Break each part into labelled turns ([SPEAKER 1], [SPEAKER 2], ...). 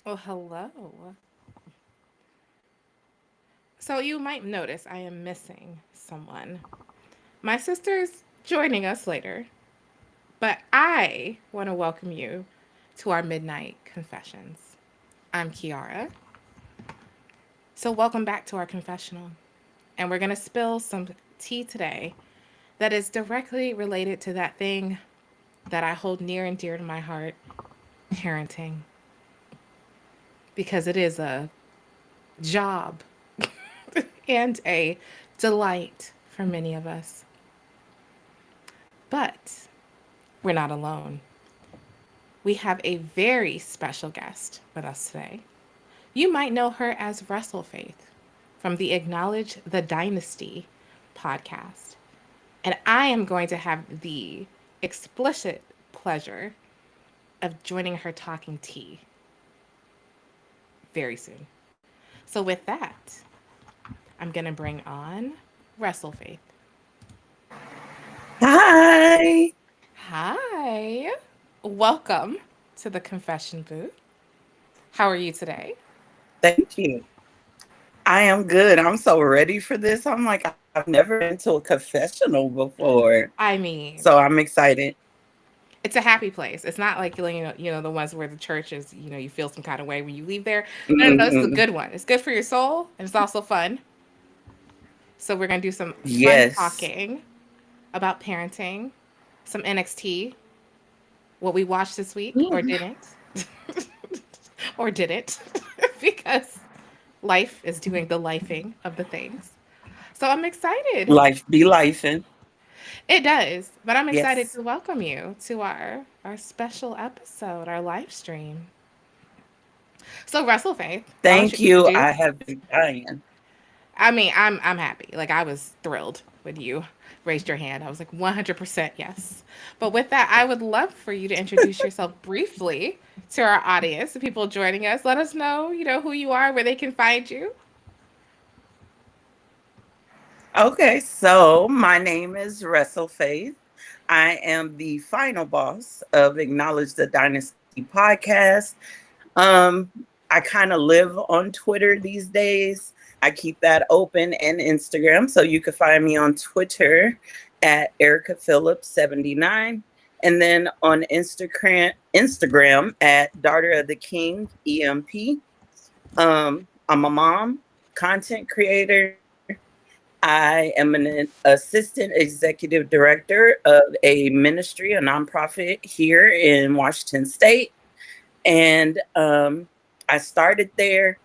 [SPEAKER 1] Well, hello. So you might notice I am missing someone. My sister's joining us later, but I want to welcome you to our Midnight Confessions. I'm Kiara. So welcome back to our confessional. And we're going to spill some tea today that is directly related to that thing that I hold near and dear to my heart, parenting. Because it is a job and a delight for many of us. But we're not alone. We have a very special guest with us today. You might know her as WrestleFaith from the Acknowledge the Dynasty podcast. And I am going to have the explicit pleasure of joining her talking tea very soon. So, with that, I'm going to bring on WrestleFaith.
[SPEAKER 2] Hi.
[SPEAKER 1] Hi. Welcome to the confession booth. How are you today?
[SPEAKER 2] Thank you. I am good. I'm so ready for this. I'm like, I've never been to a confessional before.
[SPEAKER 1] I mean,
[SPEAKER 2] So I'm excited.
[SPEAKER 1] it's a happy place. It's not like the ones where the church is, you feel some kind of way when you leave there. No, this is a good one. It's good for your soul and it's also fun. So we're gonna do some fun
[SPEAKER 2] Yes.
[SPEAKER 1] talking about parenting, some NXT, what we watched this week or didn't, or didn't, because life is doing the lifing of the things. So I'm excited.
[SPEAKER 2] Life be lifing.
[SPEAKER 1] It does, but I'm excited
[SPEAKER 2] Yes.
[SPEAKER 1] to welcome you to our special episode, our live stream. So WrestleFaith, why don't you
[SPEAKER 2] Thank you.
[SPEAKER 1] introduce?
[SPEAKER 2] I have been dying.
[SPEAKER 1] I mean, I'm happy. Like I was thrilled when you raised your hand. I was like 100% yes. But with that, I would love for you to introduce yourself briefly to our audience, the people joining us. Let us know, who you are, where they can find you.
[SPEAKER 2] Okay, so my name is WrestleFaith. I am the final boss of Acknowledge the Dynasty podcast. Um, I kind of live on Twitter these days. I keep that open and Instagram. So you can find me on Twitter at Erica Phillips 79. And then on Instagram at Daughter of the King EMP. I'm a mom, content creator. I am an assistant executive director of a ministry, a nonprofit here in Washington State. And I started there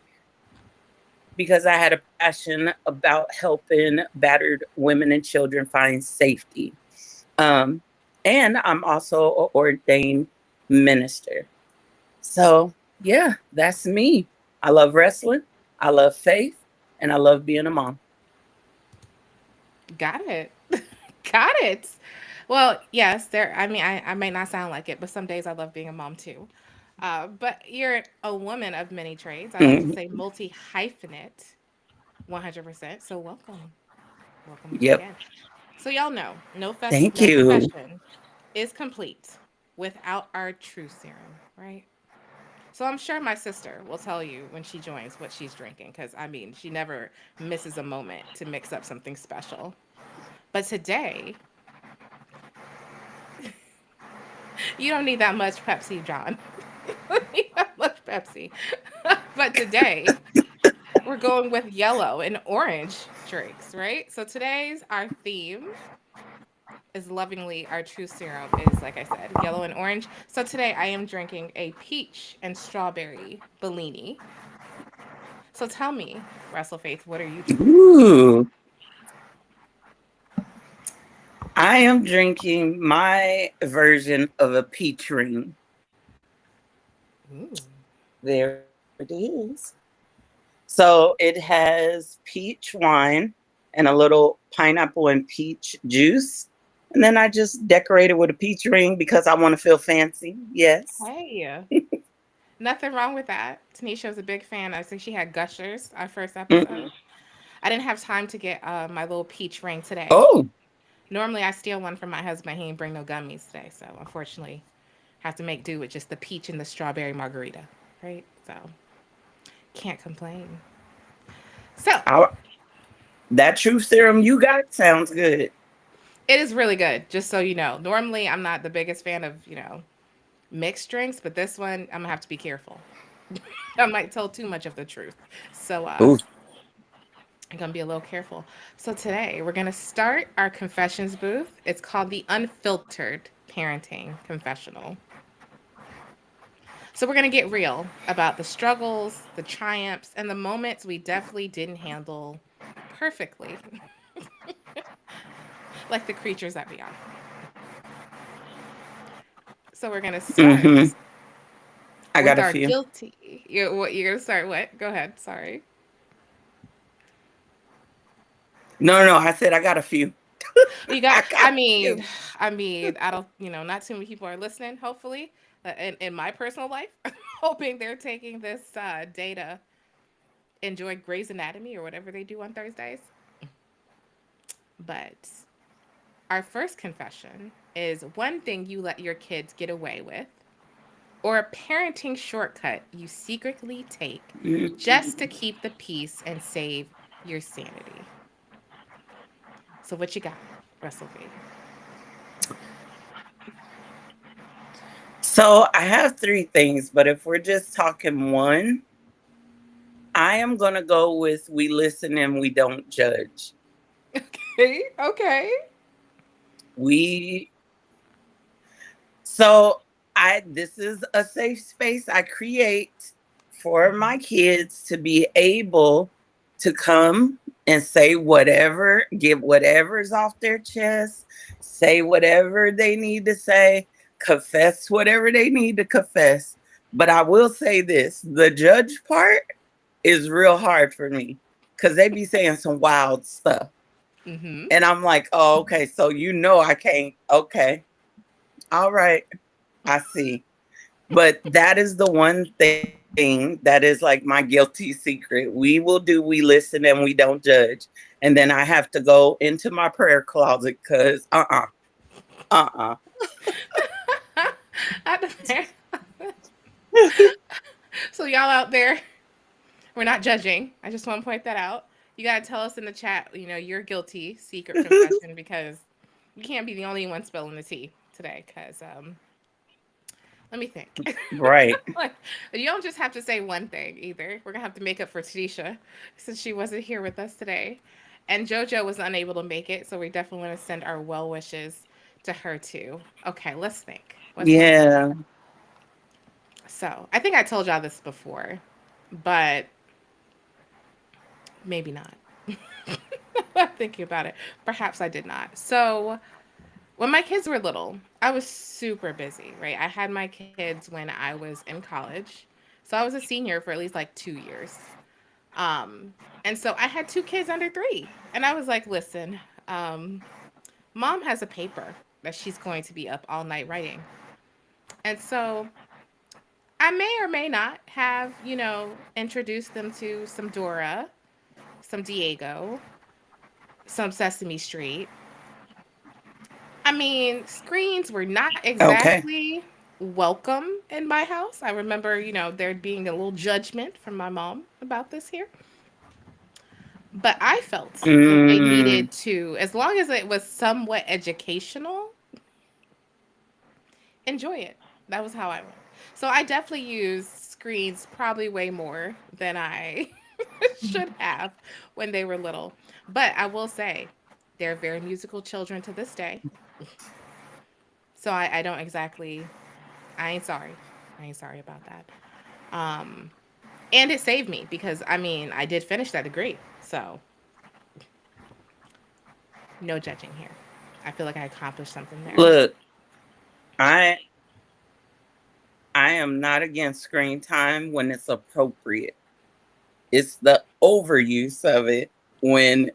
[SPEAKER 2] because I had a passion about helping battered women and children find safety. And I'm also an ordained minister. So, yeah, that's me. I love wrestling, I love faith, and I love being a mom.
[SPEAKER 1] Got it. Got it. Well, yes, there. I mean, I may not sound like it, but some days I love being a mom too. But you're a woman of many trades. I like to
[SPEAKER 2] Mhm.
[SPEAKER 1] say multi hyphenate, 100%. So welcome, welcome once
[SPEAKER 2] Yep.
[SPEAKER 1] again. So y'all know,
[SPEAKER 2] Thank
[SPEAKER 1] no
[SPEAKER 2] you.
[SPEAKER 1] confession is complete without our truth serum, right? So I'm sure my sister will tell you when she joins what she's drinking, because I mean, she never misses a moment to mix up something special. But today, you don't need that much Pepsi, John. You don't need that much Pepsi. But today, we're going with yellow and orange drinks, right? So today's our theme is lovingly our true serum is, like I said, yellow and orange. So today I am drinking a peach and strawberry Bellini. So tell me, WrestleFaith, what are you drinking?
[SPEAKER 2] Ooh. I am drinking my version of a peach ring.
[SPEAKER 1] Ooh.
[SPEAKER 2] There it is. So it has peach wine and a little pineapple and peach juice. And then I just decorated with a peach ring because I want to feel fancy. Yes.
[SPEAKER 1] Hey, nothing wrong with that. Tanisha was a big fan. I think she had Gushers, our first
[SPEAKER 2] Mm-hmm.
[SPEAKER 1] episode. I didn't have time to get my little peach ring today.
[SPEAKER 2] Oh,
[SPEAKER 1] Normally, I steal one from my husband. He didn't bring no gummies today, so unfortunately, have to make do with just the peach and the strawberry margarita, right? So can't complain. So
[SPEAKER 2] I, that truth serum you got sounds good.
[SPEAKER 1] it is really good. Just so you know, normally I'm not the biggest fan of mixed drinks, but this one I'm gonna have to be careful. I might tell too much of the truth, so
[SPEAKER 2] Ooh.
[SPEAKER 1] I'm gonna be a little careful. So today we're gonna start our confessions booth. It's called the Unfiltered Parenting Confessional. So we're going to get real about the struggles, the triumphs, and the moments we definitely didn't handle perfectly, like the creatures that we are. So we're going to
[SPEAKER 2] Mm-hmm.
[SPEAKER 1] start
[SPEAKER 2] I
[SPEAKER 1] with
[SPEAKER 2] got a
[SPEAKER 1] our
[SPEAKER 2] few.
[SPEAKER 1] guilty. You're going to start what? Go ahead. Sorry.
[SPEAKER 2] No, no, I said I got a few.
[SPEAKER 1] You got,
[SPEAKER 2] I got a few.
[SPEAKER 1] I don't, not too many people are listening, hopefully, in my personal life, hoping they're taking this data, enjoy Grey's Anatomy or whatever they do on Thursdays. But our first confession is one thing you let your kids get away with, or a parenting shortcut you secretly take just to
[SPEAKER 2] Mhm.
[SPEAKER 1] keep the peace and save your sanity. So, what you got, Russell Faith?
[SPEAKER 2] So I have three things, but if we're just talking one, I am going to go with we listen and we don't judge.
[SPEAKER 1] Okay, okay.
[SPEAKER 2] We, so this is a safe space I create for
[SPEAKER 1] Mm-hmm.
[SPEAKER 2] my kids to be able to come and say whatever, get whatever's off their chest, say whatever they need to say, confess whatever they need to confess. But I will say this, the judge part is real hard for me because they be saying some wild stuff.
[SPEAKER 1] Mm-hmm.
[SPEAKER 2] And I'm like, oh, okay, so I can't. Okay. All right. I see. But that is the one thing that is like my guilty secret. We listen and we don't judge. And then I have to go into my prayer closet because uh-uh.
[SPEAKER 1] So, y'all out there, we're not judging. I just want to point that out. You got to tell us in the chat, your guilty secret confession, because you can't be the only one spilling the tea today. Because let me think.
[SPEAKER 2] Right.
[SPEAKER 1] Like, you don't just have to say one thing either. We're gonna have to make up for Tanisha since she wasn't here with us today, and JoJo was unable to make it, so we definitely want to send our well wishes to her too. Okay, let's think. What's one thing?
[SPEAKER 2] Yeah.
[SPEAKER 1] So I think I told y'all this before, but maybe not. Thinking about it, perhaps I did not. So When my kids were little, I was super busy, right? I had my kids when I was in college. So I was a senior for at least like 2 years. And so I had two kids under three. And I was like, listen, mom has a paper that she's going to be up all night writing. And so I may or may not have, introduced them to some Dora, some Diego, some Sesame Street. I mean, screens were not
[SPEAKER 2] Okay.
[SPEAKER 1] exactly welcome in my house. I remember, there being a little judgment from my mom about this here. But I felt that they
[SPEAKER 2] Mm,
[SPEAKER 1] needed to, as long as it was somewhat educational, enjoy it. That was how I went. So I definitely used screens probably way more than I should have when they were little. But I will say, they're very musical children to this day. So I don't exactly, I ain't sorry. I ain't sorry about that. Um, and it saved me because I mean, I did finish that degree. So no judging here. I feel like I accomplished something there.
[SPEAKER 2] look, I I am not against screen time when it's appropriate. It's the overuse of it when,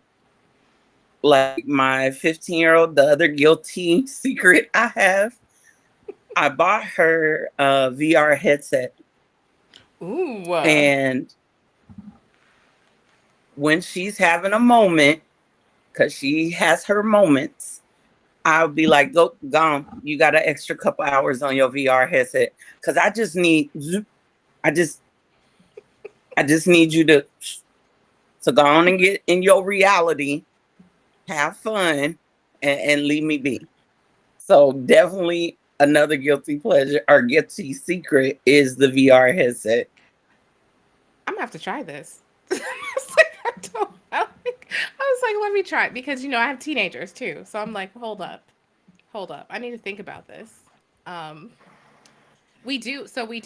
[SPEAKER 2] like, my 15-year-old, the other guilty secret I have, I bought her a VR headset.
[SPEAKER 1] Ooh.
[SPEAKER 2] And when she's having a moment, because she has her moments, I'll be like, go, gone. You got an extra couple hours on your VR headset. Because I just, I just need you to go on and get in your reality, have fun, and leave me be. So definitely another guilty pleasure or guilty secret is the VR headset.
[SPEAKER 1] I'm gonna have to try this. I was like, let me try it because I have teenagers too. So I'm like, hold up. I need to think about this. Um, we do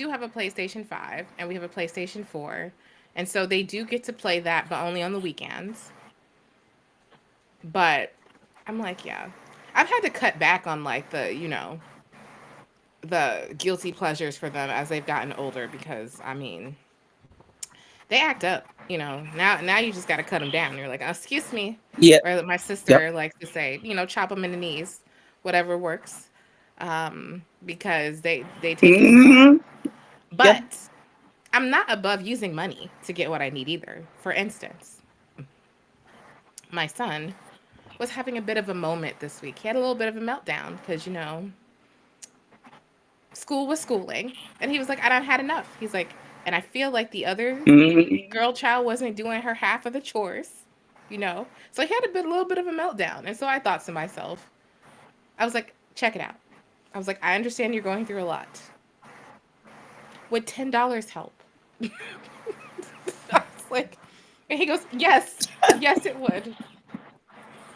[SPEAKER 1] have a PlayStation 5 and we have a PlayStation 4. And so they do get to play that, but only on the weekends. But I'm like, yeah. I've had to cut back on like the guilty pleasures for them as they've gotten older because I mean, they act up. Now you just got to cut them down. You're like, excuse me,
[SPEAKER 2] Yep.
[SPEAKER 1] or my
[SPEAKER 2] Yep.
[SPEAKER 1] sister likes to say, chop them in the knees, whatever works, because they take it too far.
[SPEAKER 2] Mm-hmm. Yep.
[SPEAKER 1] But I'm not above using money to get what I need either. For instance, my son was having a bit of a moment this week. He had a little bit of a meltdown because school was schooling, and he was like, I don't had enough. He's like, and I feel like the other
[SPEAKER 2] Mm-hmm.
[SPEAKER 1] girl child wasn't doing her half of the chores, So he had a little bit of a meltdown. And so I thought to myself, I was like, check it out. I was like, I understand you're going through a lot. Would $10 help? I was like, and he goes, yes, it would.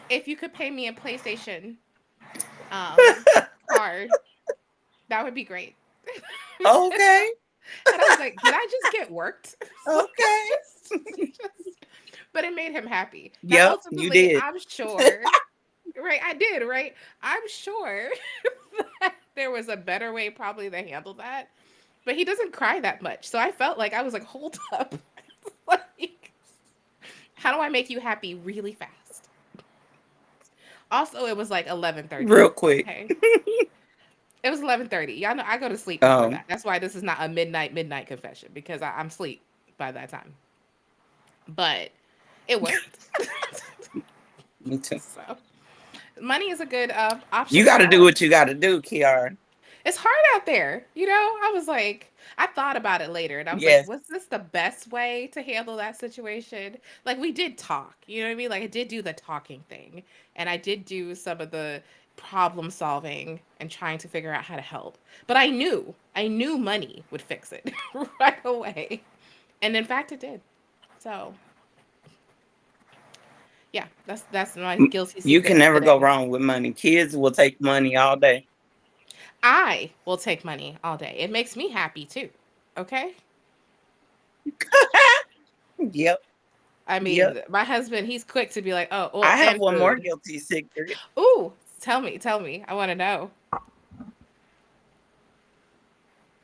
[SPEAKER 1] If you could pay me a PlayStation card, that would be great.
[SPEAKER 2] Okay.
[SPEAKER 1] And I was like, did I just get worked?
[SPEAKER 2] Okay.
[SPEAKER 1] But it made him happy. Now,
[SPEAKER 2] Yep, you
[SPEAKER 1] ultimately,
[SPEAKER 2] did.
[SPEAKER 1] I'm sure, right? I did, right? I'm sure that there was a better way probably to handle that. But he doesn't cry that much. So I felt like I was like, hold up. Like, how do I make you happy really fast? Also, it was like 11:30.
[SPEAKER 2] Real quick.
[SPEAKER 1] Okay. It was 11:30. Y'all know I go to sleep before
[SPEAKER 2] Um,
[SPEAKER 1] that. That's why this is not a midnight confession because I'm asleep by that time. But it worked.
[SPEAKER 2] Me too.
[SPEAKER 1] So money is a good
[SPEAKER 2] You
[SPEAKER 1] option to
[SPEAKER 2] got to do
[SPEAKER 1] have.
[SPEAKER 2] what you got to do, Kiara.
[SPEAKER 1] It's hard out there, I was like, I thought about it later, and I was like,
[SPEAKER 2] Yes.
[SPEAKER 1] was this the best way to handle that situation? Like we did talk, you know what I mean? Like I did do the talking thing, and I did do some of the problem solving and trying to figure out how to help. But I knew money would fix it right away, and in fact, it did. So yeah, that's my guilty
[SPEAKER 2] You
[SPEAKER 1] secret
[SPEAKER 2] can
[SPEAKER 1] of
[SPEAKER 2] never
[SPEAKER 1] the
[SPEAKER 2] go
[SPEAKER 1] day.
[SPEAKER 2] wrong with money. Kids will take money all day.
[SPEAKER 1] I will take money all day. It makes me happy too. Okay?
[SPEAKER 2] Yep.
[SPEAKER 1] I
[SPEAKER 2] Yep.
[SPEAKER 1] mean, my husband, he's quick to be like, "Oh, well,
[SPEAKER 2] I have
[SPEAKER 1] and
[SPEAKER 2] one more
[SPEAKER 1] food."
[SPEAKER 2] guilty secret.
[SPEAKER 1] Ooh, Tell me. I want to know.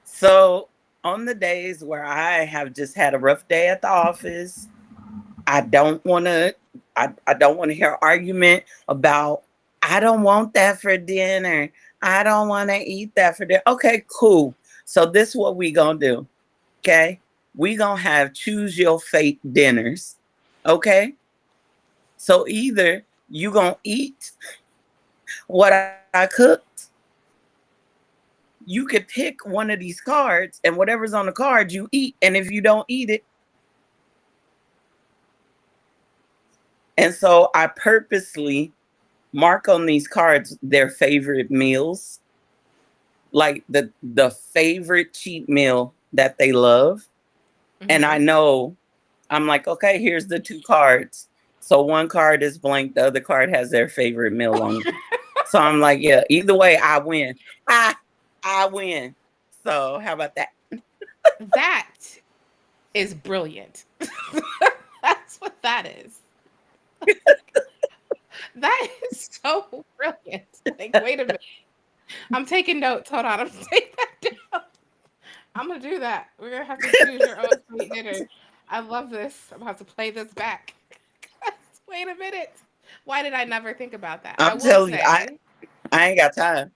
[SPEAKER 2] So on the days where I have just had a rough day at the office, I don't want to I don't want to hear argument about I don't want that for dinner. I don't want to eat that for dinner. Okay, cool. So this is what we going to do. Okay? We going to have choose your fate dinners. Okay? So either you going to eat what I cooked, you could pick one of these cards and whatever's on the card you eat, and if you don't eat it. And so I purposely mark on these cards their favorite meals, like the favorite cheat meal that they love. And I know, I'm like, okay, here's the two cards. So one card is blank, the other card has their favorite meal on it. So I'm like, yeah, either way, I win. I win. So how about that?
[SPEAKER 1] That is brilliant. That's what that is. That is so brilliant. Like, wait a minute. I'm taking notes. Hold on. I'm taking that down. I'm gonna do that. We're gonna have to choose your own sweet dinner. I love this. I'm gonna have to play this back. Wait a minute. Why did I never think about that? I
[SPEAKER 2] I'm
[SPEAKER 1] will
[SPEAKER 2] telling you,
[SPEAKER 1] say
[SPEAKER 2] I ain't got time.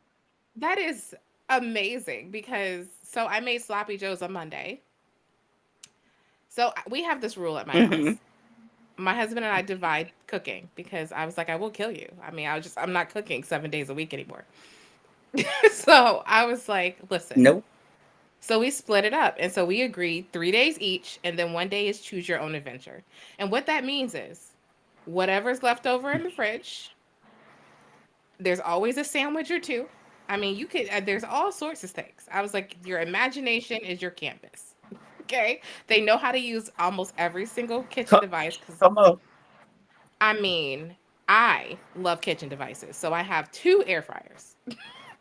[SPEAKER 1] that is amazing because so I made sloppy joes on Monday. So we have this rule at my
[SPEAKER 2] Mm-hmm.
[SPEAKER 1] house. My husband and I divide cooking because I was like, I will kill you. I mean, I'm not cooking 7 days a week anymore. So I was like, listen.
[SPEAKER 2] Nope.
[SPEAKER 1] So we split it up. And so we agreed 3 days each. And then one day is choose your own adventure. And what that means is whatever's left over in the fridge, there's always a sandwich or two. I mean, you could, there's all sorts of things. I was like, your imagination is your canvas. Okay. They know how to use almost every single kitchen
[SPEAKER 2] Come,
[SPEAKER 1] device because
[SPEAKER 2] come on.
[SPEAKER 1] I mean, I love kitchen devices. So I have 2 air fryers.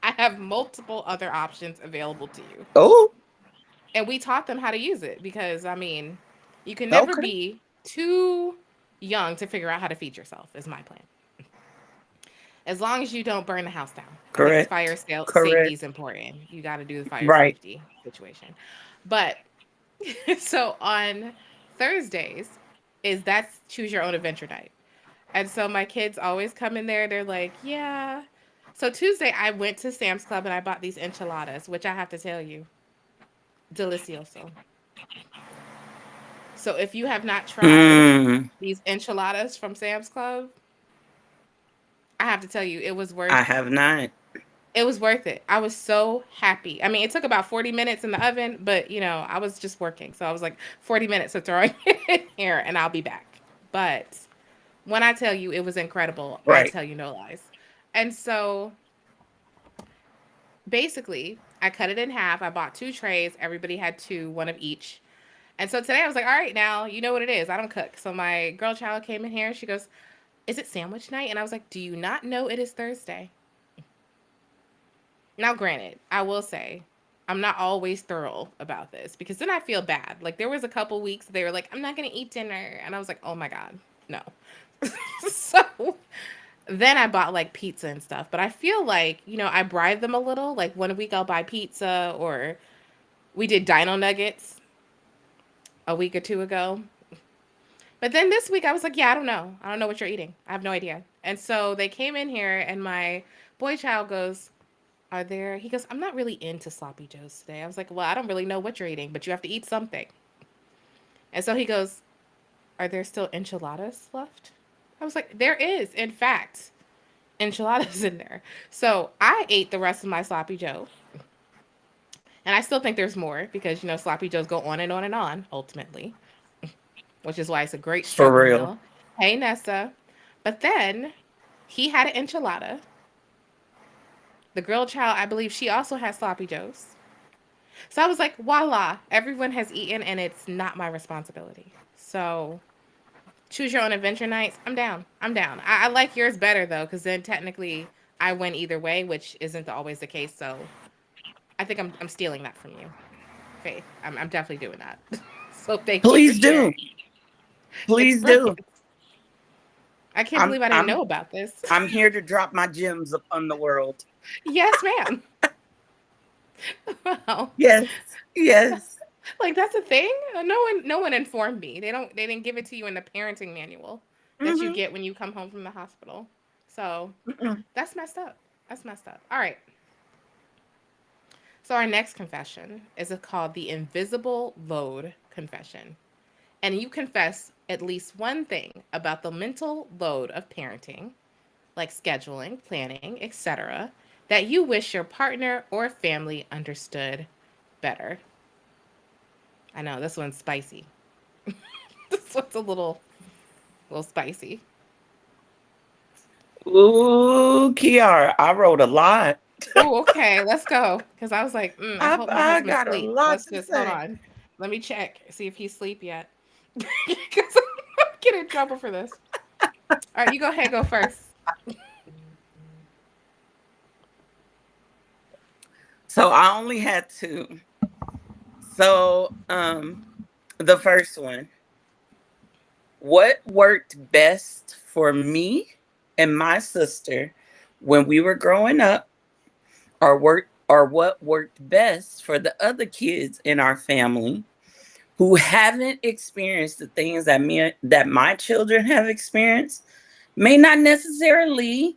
[SPEAKER 1] I have multiple other options available to you.
[SPEAKER 2] Oh,
[SPEAKER 1] And we taught them how to use it because, I mean, you can never
[SPEAKER 2] okay.
[SPEAKER 1] be too young to figure out how to feed yourself, is my plan. As long as you don't burn the house down because
[SPEAKER 2] Correct.
[SPEAKER 1] safety
[SPEAKER 2] Correct.
[SPEAKER 1] is important. You got to do the fire
[SPEAKER 2] Right.
[SPEAKER 1] safety situation. But so on Thursdays is that's choose your own adventure night. And so my kids always come in there. They're like, yeah. So Tuesday, I went to Sam's Club and I bought these enchiladas, which I have to tell you, delicioso. So if you have not tried
[SPEAKER 2] Mm,
[SPEAKER 1] these enchiladas from Sam's Club, I have to tell you,
[SPEAKER 2] I have not.
[SPEAKER 1] it was worth it. I was so happy. I mean, it took about 40 minutes in the oven, but I was just working. So I was like 40 minutes of throwing it in here and I'll be back. But when I tell you it was incredible, I
[SPEAKER 2] Right.
[SPEAKER 1] tell you no lies. And so basically, I cut it in half. I bought 2 trays. Everybody had two, one of each. And so today I was like, all right, now you know what it is. I don't cook. So my girl child came in here and she goes, is it sandwich night? And I was like, do you not know it is Thursday? Now, granted, I will say I'm not always thorough about this because then I feel bad. Like there was a couple weeks they were like, I'm not going to eat dinner. And I was like, oh my God, no. So then I bought like pizza and stuff. But I feel like, I bribed them a little. Like 1 week I'll buy pizza or we did dino nuggets a week or two ago. But then this week I was like, yeah, I don't know. I don't know what you're eating. I have no idea. And so they came in here and my boy child goes, he goes, I'm not really into sloppy joes today. I was like, well, I don't really know what you're eating, but you have to eat something. And so he goes, are there still enchiladas left? I was like, there is, in fact, enchiladas in there. So I ate the rest of my sloppy joe. And I still think there's more because, sloppy joes go on and on and on, ultimately, which is why it's a great
[SPEAKER 2] For
[SPEAKER 1] struggle
[SPEAKER 2] real.
[SPEAKER 1] meal. Hey, Nessa. But then he had an enchilada. The girl child, I believe she also has sloppy joes. So I was like, voila, everyone has eaten and it's not my responsibility. So choose your own adventure nights. I'm down. I'm down. I like yours better though, because then technically I win either way, which isn't always the case. So I think I'm stealing that from you, Faith. I'm definitely doing that. So thank you for
[SPEAKER 2] Please
[SPEAKER 1] sharing.
[SPEAKER 2] do.
[SPEAKER 1] It's
[SPEAKER 2] Please do.
[SPEAKER 1] brilliant. I can't
[SPEAKER 2] I'm
[SPEAKER 1] believe I didn't
[SPEAKER 2] I'm
[SPEAKER 1] know about this.
[SPEAKER 2] I'm here to drop my gems upon the world.
[SPEAKER 1] Yes, ma'am. Wow.
[SPEAKER 2] Yes, yes.
[SPEAKER 1] Like that's a thing? No one informed me. They didn't give it to you in the parenting manual that you
[SPEAKER 2] Mm-hmm.
[SPEAKER 1] get when you come home from the hospital. So,
[SPEAKER 2] Mm-mm.
[SPEAKER 1] that's messed up. That's messed up. All right. So our next confession is called the invisible load confession. And you confess at least one thing about the mental load of parenting, like scheduling, planning, etc., that you wish your partner or family understood better. I know this one's spicy. This one's a little spicy.
[SPEAKER 2] Ooh, Kiara, I wrote a lot.
[SPEAKER 1] Oh, okay, let's go. Because I was like, I
[SPEAKER 2] I,
[SPEAKER 1] hope my
[SPEAKER 2] I
[SPEAKER 1] husband's
[SPEAKER 2] got a
[SPEAKER 1] asleep.
[SPEAKER 2] lot
[SPEAKER 1] Let's
[SPEAKER 2] to
[SPEAKER 1] just hold
[SPEAKER 2] say.
[SPEAKER 1] on. Let me check, see if he's asleep yet. Because I'm get in trouble for this. All right, you go ahead, go first.
[SPEAKER 2] So I only had two. So the first one, what worked best for me and my sister when we were growing up, or what worked best for the other kids in our family who haven't experienced the things that my children have experienced, may not necessarily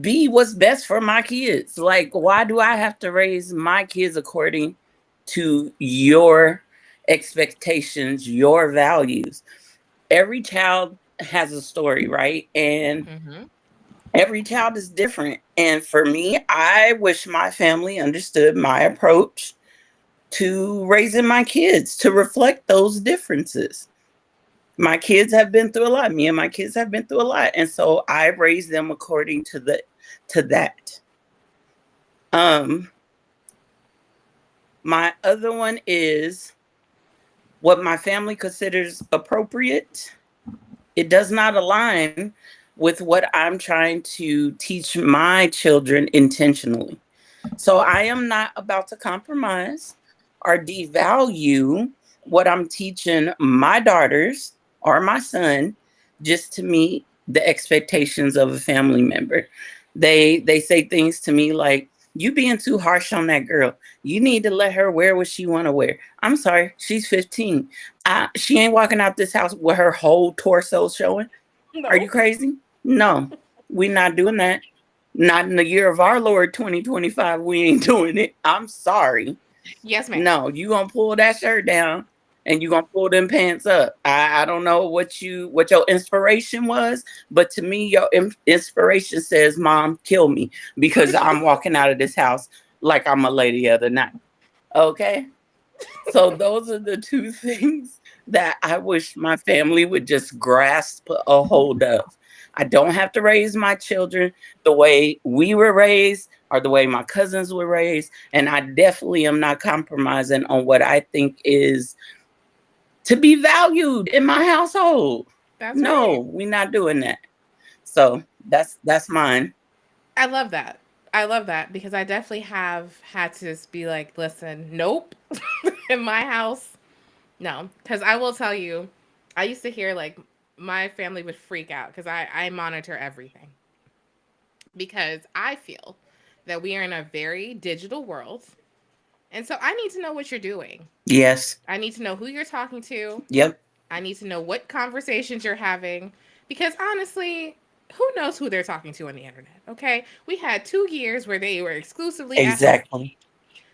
[SPEAKER 2] be what's best for my kids. Like, why do I have to raise my kids according to your expectations, your values? Every child has a story, right? And
[SPEAKER 1] Mm-hmm.
[SPEAKER 2] every child is different. And for me, I wish my family understood my approach to raising my kids to reflect those differences. My kids have been through a lot. Me and my kids have been through a lot. And so I raised them according to that. Um, my other one is what my family considers appropriate. It does not align with what I'm trying to teach my children intentionally. So I am not about to compromise or devalue what I'm teaching my daughters or my son just to meet the expectations of a family member. They say things to me like, you being too harsh on that girl. You need to let her wear what she want to wear. I'm sorry, she's 15. She ain't walking out this house with her whole torso showing. Are you
[SPEAKER 1] No.
[SPEAKER 2] crazy? No, we're not doing that. Not in the year of our Lord 2025. We ain't doing it. I'm sorry.
[SPEAKER 1] Yes, ma'am.
[SPEAKER 2] No, you gonna pull that shirt down and you gonna pull them pants up. I don't know what your inspiration was, but to me, your inspiration says, "Mom, kill me," because I'm walking out of this house like I'm a lady of the night. Okay, so those are the two things that I wish my family would just grasp a hold of. I don't have to raise my children the way we were raised or the way my cousins were raised. And I definitely am not compromising on what I think is to be valued in my household.
[SPEAKER 1] That's right.
[SPEAKER 2] No, we're not doing that. So that's mine.
[SPEAKER 1] I love that. I love that because I definitely have had to just be like, listen, nope. In my house, no. Because I will tell you, I used to hear like my family would freak out because I monitor everything. Because I feel that we are in a very digital world. And so I need to know what you're doing.
[SPEAKER 2] Yes.
[SPEAKER 1] I need to know who you're talking to.
[SPEAKER 2] Yep.
[SPEAKER 1] I need to know what conversations you're having. Because honestly, who knows who they're talking to on the internet? Okay. We had 2 years where they were exclusively at home.
[SPEAKER 2] Exactly.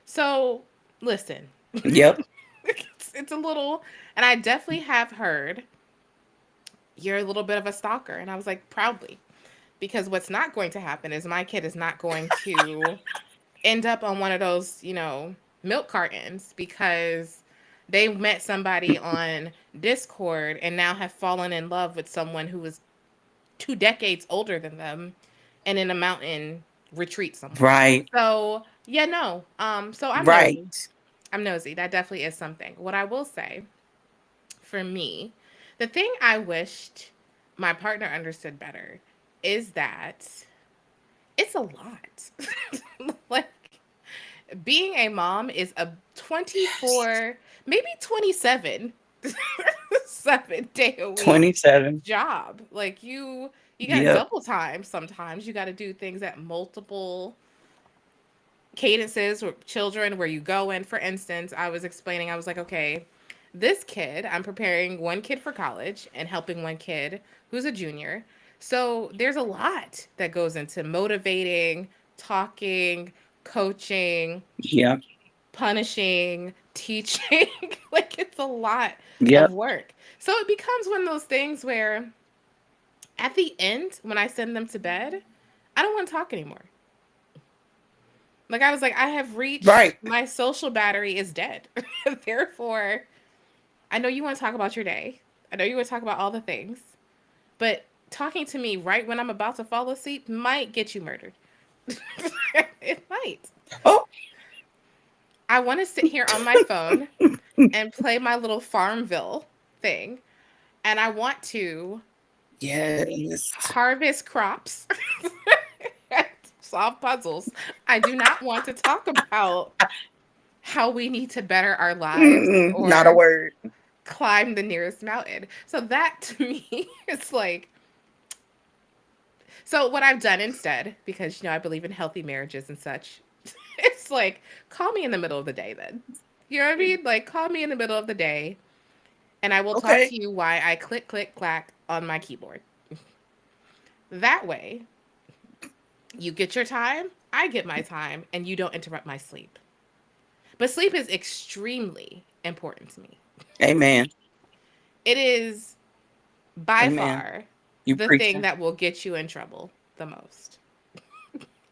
[SPEAKER 1] So listen,
[SPEAKER 2] Yep.
[SPEAKER 1] it's a little, and I definitely have heard you're a little bit of a stalker. And I was like, proudly. Because what's not going to happen is my kid is not going to end up on one of those, milk cartons because they met somebody on Discord and now have fallen in love with someone who is 2 decades older than them and in a mountain retreat somewhere.
[SPEAKER 2] Right.
[SPEAKER 1] So, yeah, no. So I'm nosy.
[SPEAKER 2] Right.
[SPEAKER 1] I'm nosy. That definitely is something. What I will say for me, the thing I wished my partner understood better is that it's a lot. Like, being a mom is a
[SPEAKER 2] Yes.
[SPEAKER 1] 24, maybe 27, 7-day-a-week
[SPEAKER 2] 27.
[SPEAKER 1] job. Like you got
[SPEAKER 2] Yep.
[SPEAKER 1] double time sometimes. You got to do things at multiple cadences with children where you go in. For instance, I was explaining, I was like, okay, this kid, I'm preparing one kid for college and helping one kid who's a junior. So there's a lot that goes into motivating, talking, coaching,
[SPEAKER 2] Yep.
[SPEAKER 1] punishing, teaching. Like it's a lot of
[SPEAKER 2] Yep.
[SPEAKER 1] work. So it becomes one of those things where at the end, when I send them to bed, I don't want to talk anymore. Like I was like, I have reached
[SPEAKER 2] Right.
[SPEAKER 1] my social battery is dead. Therefore, I know you want to talk about your day. I know you want to talk about all the things, but talking to me right when I'm about to fall asleep might get you murdered. It might.
[SPEAKER 2] Oh.
[SPEAKER 1] I want to sit here on my phone and play my little Farmville thing, and I want to
[SPEAKER 2] Yes.
[SPEAKER 1] harvest crops, solve puzzles. I do not want to talk about how we need to better our lives
[SPEAKER 2] Not a
[SPEAKER 1] or
[SPEAKER 2] word.
[SPEAKER 1] climb the nearest mountain. So that to me is like, so what I've done instead, because I believe in healthy marriages and such, it's like, call me in the middle of the day then. You know what I mean? Like, call me in the middle of the day and I will talk
[SPEAKER 2] Okay.
[SPEAKER 1] to you why I click, click, clack on my keyboard. That way, you get your time, I get my time, and you don't interrupt my sleep. But sleep is extremely important to me.
[SPEAKER 2] Amen.
[SPEAKER 1] It is by
[SPEAKER 2] Amen.
[SPEAKER 1] far
[SPEAKER 2] You
[SPEAKER 1] the thing
[SPEAKER 2] preaching.
[SPEAKER 1] that will get you in trouble the most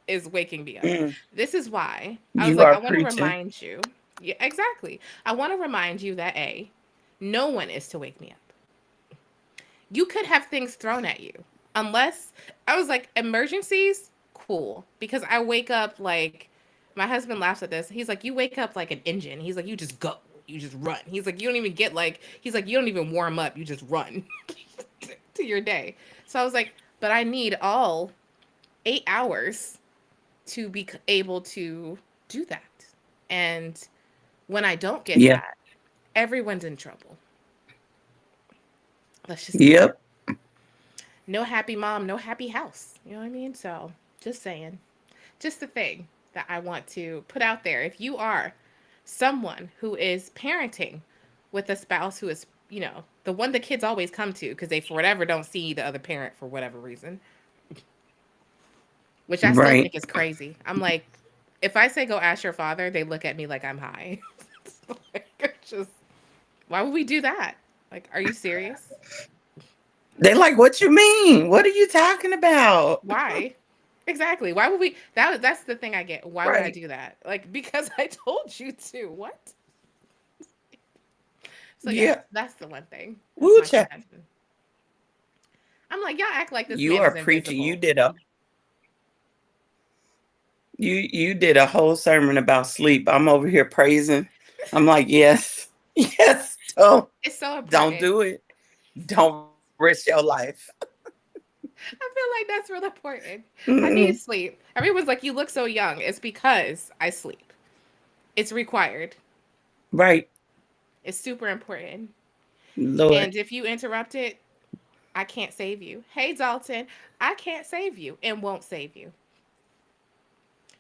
[SPEAKER 1] is waking me up.
[SPEAKER 2] Mm.
[SPEAKER 1] This is why I was
[SPEAKER 2] You
[SPEAKER 1] like, I
[SPEAKER 2] are
[SPEAKER 1] want to
[SPEAKER 2] preaching.
[SPEAKER 1] remind you. Yeah, exactly. I want to remind you that no one is to wake me up. You could have things thrown at you. Unless I was like, emergencies, cool. Because I wake up like my husband laughs at this. He's like, you wake up like an engine. He's like, you just go. You just run. He's like, you don't even get like, he's like, you don't even warm up. You just run to your day. So I was like, but I need all 8 hours to be able to do that. And when I don't get
[SPEAKER 2] Yeah.
[SPEAKER 1] that, everyone's in trouble. Let's just be
[SPEAKER 2] Yep.
[SPEAKER 1] no happy mom, no happy house. You know what I mean? So just saying, just the thing that I want to put out there. If you are someone who is parenting with a spouse who is, the one the kids always come to because they, for whatever, don't see the other parent for whatever reason, which I still
[SPEAKER 2] Right.
[SPEAKER 1] think is crazy. I'm like, if I say go ask your father, they look at me like I'm high. Like, just, why would we do that? Like, are you serious?
[SPEAKER 2] They like, what you mean? What are you talking about?
[SPEAKER 1] Why? Exactly. Why would we? That's the thing I get. Why would I
[SPEAKER 2] Right.
[SPEAKER 1] do that? Like, because I told you to. What? So yes,
[SPEAKER 2] Yeah.
[SPEAKER 1] that's the one thing. That's
[SPEAKER 2] Woo
[SPEAKER 1] my
[SPEAKER 2] child.
[SPEAKER 1] confession. I'm like, y'all act like this
[SPEAKER 2] You
[SPEAKER 1] man
[SPEAKER 2] are
[SPEAKER 1] is
[SPEAKER 2] preaching.
[SPEAKER 1] invisible.
[SPEAKER 2] You did a whole sermon about sleep. I'm over here praising. I'm like, yes. Yes.
[SPEAKER 1] It's so
[SPEAKER 2] Don't
[SPEAKER 1] important.
[SPEAKER 2] do it. Don't risk your life.
[SPEAKER 1] I feel like that's real important. I need
[SPEAKER 2] Mm-mm.
[SPEAKER 1] sleep. Everyone's like, you look so young. It's because I sleep. It's required.
[SPEAKER 2] Right.
[SPEAKER 1] It's super important.
[SPEAKER 2] Lord.
[SPEAKER 1] And if you interrupt it, I can't save you. Hey, Dalton, I can't save you and won't save you.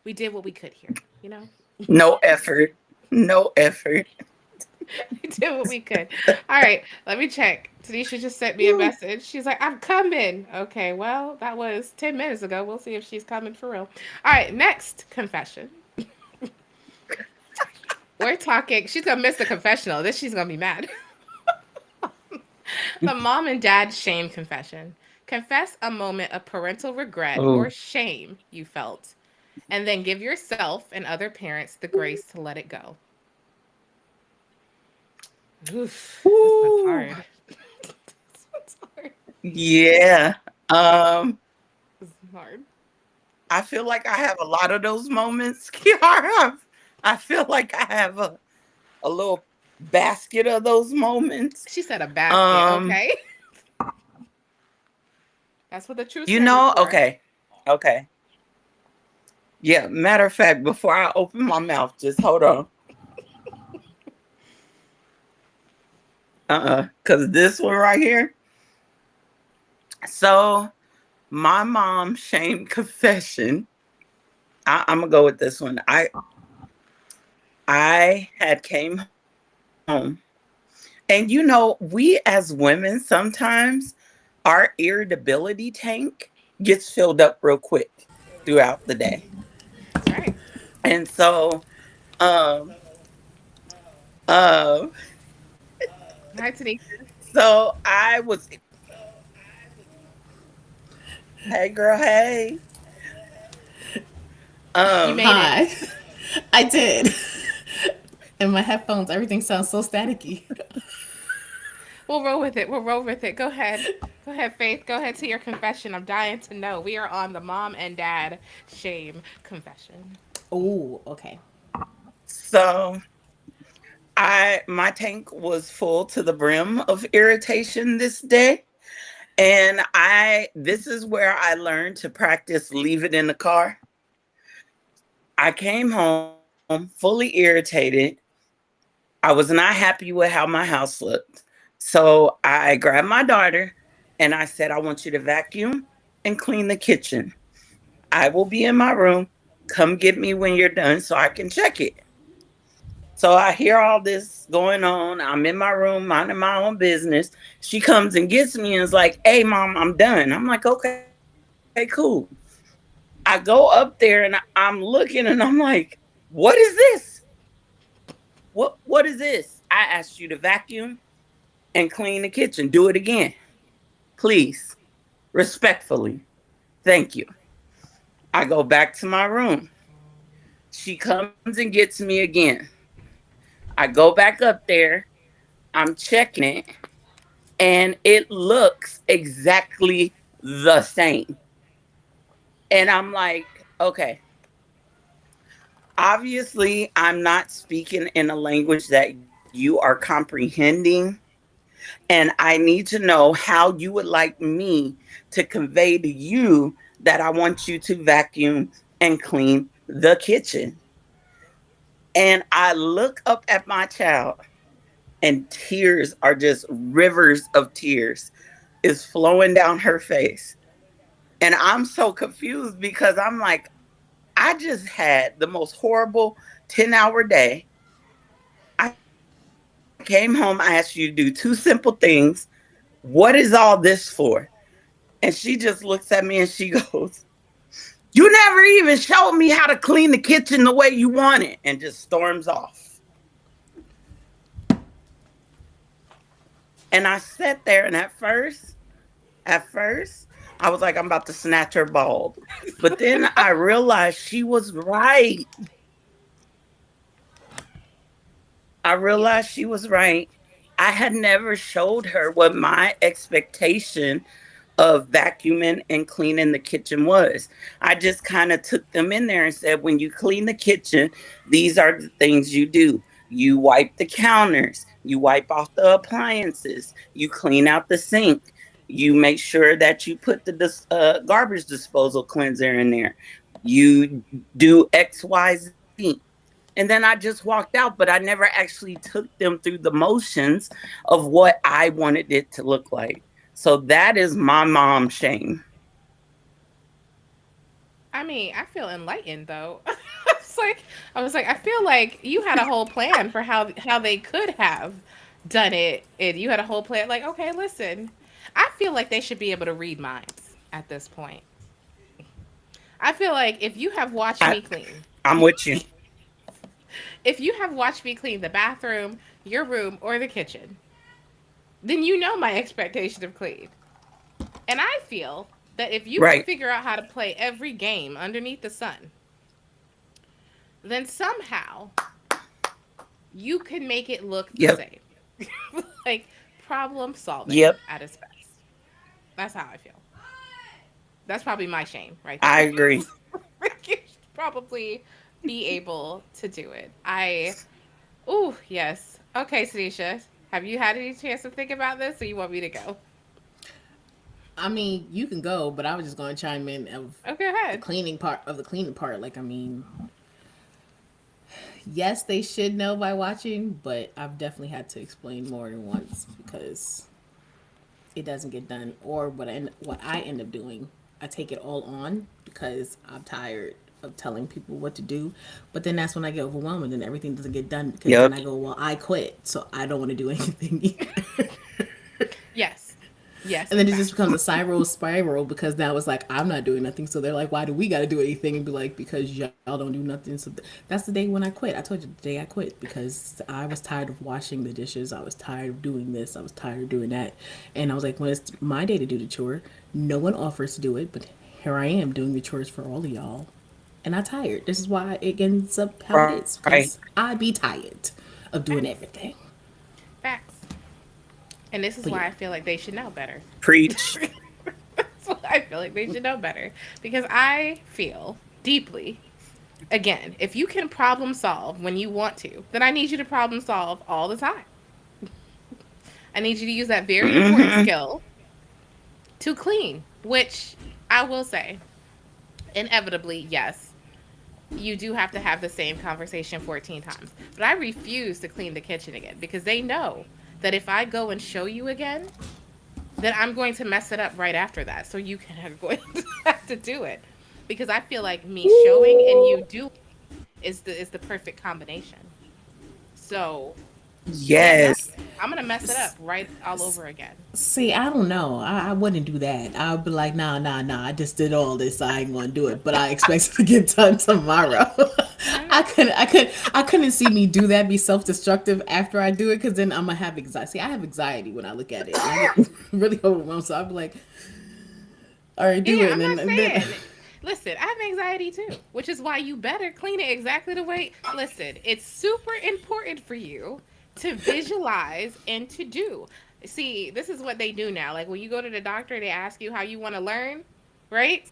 [SPEAKER 1] We did what we could here, you know?
[SPEAKER 2] No effort. No effort.
[SPEAKER 1] We did what we could. All right, let me check. Tanisha just sent me a
[SPEAKER 2] Woo.
[SPEAKER 1] message. She's like, I'm coming. Okay, well, that was 10 minutes ago. We'll see if she's coming for real. All right, next confession. We're talking. She's going to miss the confessional. This she's going to be mad. The mom and dad shame confession. Confess a moment of parental regret or
[SPEAKER 2] Oh.
[SPEAKER 1] shame you felt, and then give yourself and other parents the grace to let it go. Oof, this one's
[SPEAKER 2] Ooh.
[SPEAKER 1] hard. This one's hard.
[SPEAKER 2] Yeah.
[SPEAKER 1] This is hard.
[SPEAKER 2] I feel like I have a lot of those moments, Kiara. I feel like I have a little basket of those moments.
[SPEAKER 1] She said a basket.
[SPEAKER 2] Um,
[SPEAKER 1] Okay. That's what the truth serum is for.
[SPEAKER 2] okay. Okay. Yeah, matter of fact, before I open my mouth, just hold on. Because this one right here. So, my mom shame confession. I'm gonna go with this one. I had came home, and we as women sometimes our irritability tank gets filled up real quick throughout the day,
[SPEAKER 1] That's right.
[SPEAKER 2] and so um uh
[SPEAKER 1] Hi, Tanisha.
[SPEAKER 2] so I was, hey girl, hey,
[SPEAKER 1] You
[SPEAKER 2] um
[SPEAKER 1] made it.
[SPEAKER 3] Hi. I did. And my headphones, everything sounds so staticky.
[SPEAKER 1] We'll roll with it. We'll roll with it. Go ahead. Go ahead, Faith. Go ahead to your confession. I'm dying to know. We are on the mom and dad shame confession.
[SPEAKER 3] Oh, okay.
[SPEAKER 2] so my tank was full to the brim of irritation this day. And this is where I learned to practice leave it in the car. I came home fully irritated. I was not happy with how my house looked. So I grabbed my daughter and I said, I want you to vacuum and clean the kitchen. I will be in my room. Come get me when you're done so I can check it. So I hear all this going on. I'm in my room, minding my own business. She comes and gets me and is like, hey, mom, I'm done. I'm like, okay, cool. I go up there and I'm looking and I'm like, what is this? What is this? I asked you to vacuum and clean the kitchen. Do it again. Please. Respectfully. Thank you. I go back to my room. She comes and gets me again. I go back up there. I'm checking it and it looks exactly the same. And I'm like, okay, obviously, I'm not speaking in a language that you are comprehending. And I need to know how you would like me to convey to you that I want you to vacuum and clean the kitchen. And I look up at my child, and tears are just rivers of tears is flowing down her face. And I'm so confused because I'm like, I just had the most horrible 10-hour day. I came home, I asked you to do two simple things. What is all this for? And she just looks at me and she goes, you never even showed me how to clean the kitchen the way you want it, and just storms off. And I sat there, and at first, I was like, I'm about to snatch her bulb. But then I realized she was right. I
[SPEAKER 1] Yeah.
[SPEAKER 2] realized she was right. I had never showed her what my expectation of vacuuming and cleaning the kitchen was. I just kind of took them in there and said, when you clean the kitchen, these are the things you do. You wipe the counters, you wipe off the appliances, you clean out the sink, you make sure that you put the garbage disposal cleanser in there, you do XYZ. And then I just walked out, but I never actually took them through the motions of what I wanted it to look like. So that is my mom shame.
[SPEAKER 1] I mean, I feel enlightened though. I feel like you had a whole plan for how they could have done it, and you had a whole plan. Like, okay, listen, I feel like they should be able to read minds at this point. I feel like if you have watched
[SPEAKER 2] I,
[SPEAKER 1] me clean,
[SPEAKER 2] I'm with you.
[SPEAKER 1] if you have watched me clean the bathroom, your room, or the kitchen, then you know my expectation of clean. And I feel that if you can
[SPEAKER 2] Right.
[SPEAKER 1] figure out how to play every game underneath the sun, then somehow you can make it look the
[SPEAKER 2] Yep.
[SPEAKER 1] same. Like problem solving
[SPEAKER 2] Yep.
[SPEAKER 1] at its best. That's how I feel. That's probably my shame right
[SPEAKER 2] I
[SPEAKER 1] there.
[SPEAKER 2] agree.
[SPEAKER 1] You should probably be able to do it. Oh, yes. Okay, Tanisha, have you had any chance to think about this or you want me to go?
[SPEAKER 3] I mean, you can go, but I was just going to chime in of
[SPEAKER 1] Oh, go ahead.
[SPEAKER 3] the cleaning part. Like, I mean, yes, they should know by watching, but I've definitely had to explain more than once because it doesn't get done. Or what I end up doing, I take it all on because I'm tired of telling people what to do. But then that's when I get overwhelmed and then everything doesn't get done because then
[SPEAKER 2] Yep.
[SPEAKER 3] I go, well, I quit, so I don't want to do anything either.
[SPEAKER 1] Yes. Yes,
[SPEAKER 3] And
[SPEAKER 1] in
[SPEAKER 3] then it just
[SPEAKER 1] fact.
[SPEAKER 3] becomes a spiral because now it's like I'm not doing nothing. So they're like, why do we got to do anything? And be like, because y'all don't do nothing. So that's the day when I quit. I told you the day I quit because I was tired of washing the dishes. I was tired of doing this. I was tired of doing that. And I was like, when it's my day to do the chore, no one offers to do it, but here I am doing the chores for all of y'all. And I'm tired. This is why it ends up how it is
[SPEAKER 2] Right.
[SPEAKER 3] because I be tired of doing
[SPEAKER 1] Facts.
[SPEAKER 3] everything.
[SPEAKER 1] Facts. And this is
[SPEAKER 3] But
[SPEAKER 1] why
[SPEAKER 3] yeah.
[SPEAKER 1] I feel like they should know better.
[SPEAKER 2] Preach.
[SPEAKER 1] That's why I feel like they should know better. Because I feel deeply, again, if you can problem solve when you want to, then I need you to problem solve all the time. I need you to use that very important
[SPEAKER 2] Hmm.
[SPEAKER 1] skill to clean, which I will say, inevitably, yes, you do have to have the same conversation 14 times. But I refuse to clean the kitchen again because they know that if I go and show you again, then I'm going to mess it up right after that. So you can are going to have to do it. Because I feel like me showing and you
[SPEAKER 2] Ooh,
[SPEAKER 1] doing is the perfect combination. So yeah, no,
[SPEAKER 2] yes.
[SPEAKER 1] I'm gonna mess it up right all over again.
[SPEAKER 3] See, I don't know. I wouldn't do that. I'd be like, nah. I just did all this. I ain't gonna do it. But I expect it to get done tomorrow.
[SPEAKER 1] Mm,
[SPEAKER 3] I couldn't see me do that. Be self destructive after I do it, because then I'm gonna have anxiety. See, I have anxiety when I look at it, and I get really overwhelmed. So I'd be like, all right, do
[SPEAKER 1] yeah,
[SPEAKER 3] it,
[SPEAKER 1] I'm not
[SPEAKER 3] and then
[SPEAKER 1] saying. Listen, I have anxiety too, which is why you better clean it exactly the way. Listen, it's super important for you to visualize and to do. See, this is what they do now. Like when you go to the doctor, they ask you how you want to learn, right?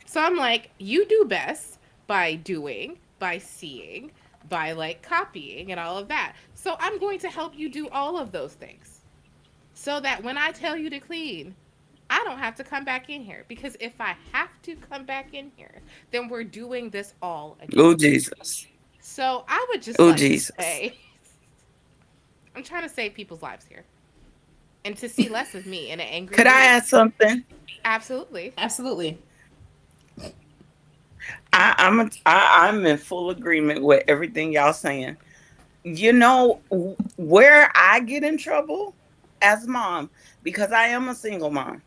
[SPEAKER 1] So I'm like, you do best by doing, by seeing, by like copying and all of that. So I'm going to help you do all of those things so that when I tell you to clean, I don't have to come back in here because if I have to come back in here, then we're doing this all again.
[SPEAKER 2] Oh, Jesus.
[SPEAKER 1] So I would just
[SPEAKER 2] Oh,
[SPEAKER 1] like to
[SPEAKER 2] Jesus.
[SPEAKER 1] say, I'm trying to save people's lives here and to see less of me in an angry
[SPEAKER 2] Could I
[SPEAKER 1] mood.
[SPEAKER 2] add something?
[SPEAKER 1] Absolutely.
[SPEAKER 3] absolutely.
[SPEAKER 2] I'm in full agreement with everything y'all saying. You know where I get in trouble as mom, because I am a single mom.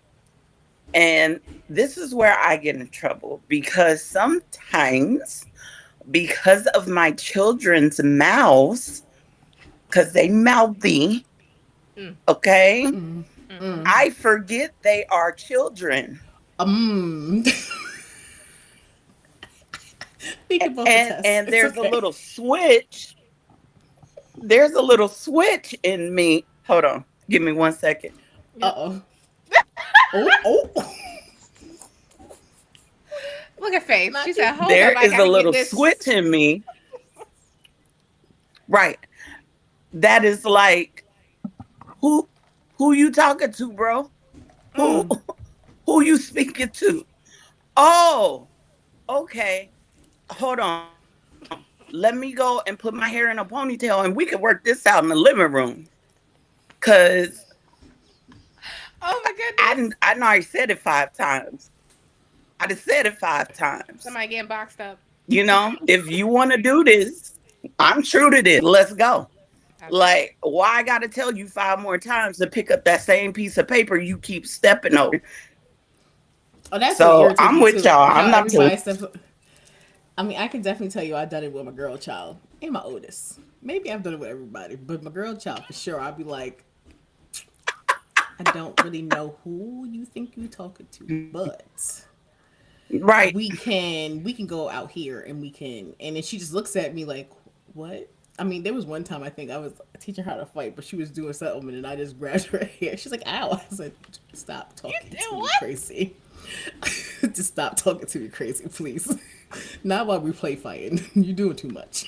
[SPEAKER 2] And this is where I get in trouble because sometimes, because of my children's mouths, because they mouthy,
[SPEAKER 1] Mm,
[SPEAKER 2] okay,
[SPEAKER 1] mm-hmm.
[SPEAKER 2] I forget they are children.
[SPEAKER 3] Um, we can both attest.
[SPEAKER 2] And
[SPEAKER 3] It's
[SPEAKER 2] there's a
[SPEAKER 3] okay.
[SPEAKER 2] little switch. There's a little switch in me. Hold on. Give me 1 second.
[SPEAKER 3] Uh
[SPEAKER 1] Yep.
[SPEAKER 3] oh. Oh.
[SPEAKER 1] Look at Faith. She
[SPEAKER 3] Not you.
[SPEAKER 1] said, hold up,
[SPEAKER 2] There
[SPEAKER 1] I
[SPEAKER 2] is a
[SPEAKER 1] gotta get
[SPEAKER 2] little
[SPEAKER 1] this.
[SPEAKER 2] switch in me. Right. That is like, who who you talking to, bro? Who
[SPEAKER 1] Mm.
[SPEAKER 2] who you speaking to? Oh, okay. Hold on. Let me go and put my hair in a ponytail and we can work this out in the living room. Cause
[SPEAKER 1] Oh my goodness.
[SPEAKER 2] I know I said it 5 times. I just said it 5 times.
[SPEAKER 1] Somebody getting boxed up.
[SPEAKER 2] If you want to do this, I'm true to this. Let's go.
[SPEAKER 1] Absolutely.
[SPEAKER 2] Like, why I gotta tell you 5 more times to pick up that same piece of paper you keep stepping over?
[SPEAKER 3] Oh, that's what
[SPEAKER 2] So
[SPEAKER 3] irritates
[SPEAKER 2] I'm
[SPEAKER 3] me
[SPEAKER 2] with
[SPEAKER 3] too.
[SPEAKER 2] y'all.
[SPEAKER 3] How
[SPEAKER 2] I'm not
[SPEAKER 3] everybody
[SPEAKER 2] to.
[SPEAKER 3] steps. I mean, I can definitely tell you I've done it with my girl child and my oldest. Maybe I've done it with everybody, but my girl child for sure. I'll be like, I don't really know who you think you're talking to, but
[SPEAKER 2] Right.
[SPEAKER 3] we can go out here and we can, and then she just looks at me like, what? I mean, there was one time I think I was teaching her how to fight, but she was doing something and I just grabbed her hair. She's like, ow. I said, stop
[SPEAKER 1] You
[SPEAKER 3] talking
[SPEAKER 1] did
[SPEAKER 3] to me
[SPEAKER 1] what?
[SPEAKER 3] crazy. Just stop talking to me crazy, please. Not while we play fighting. You're doing too much.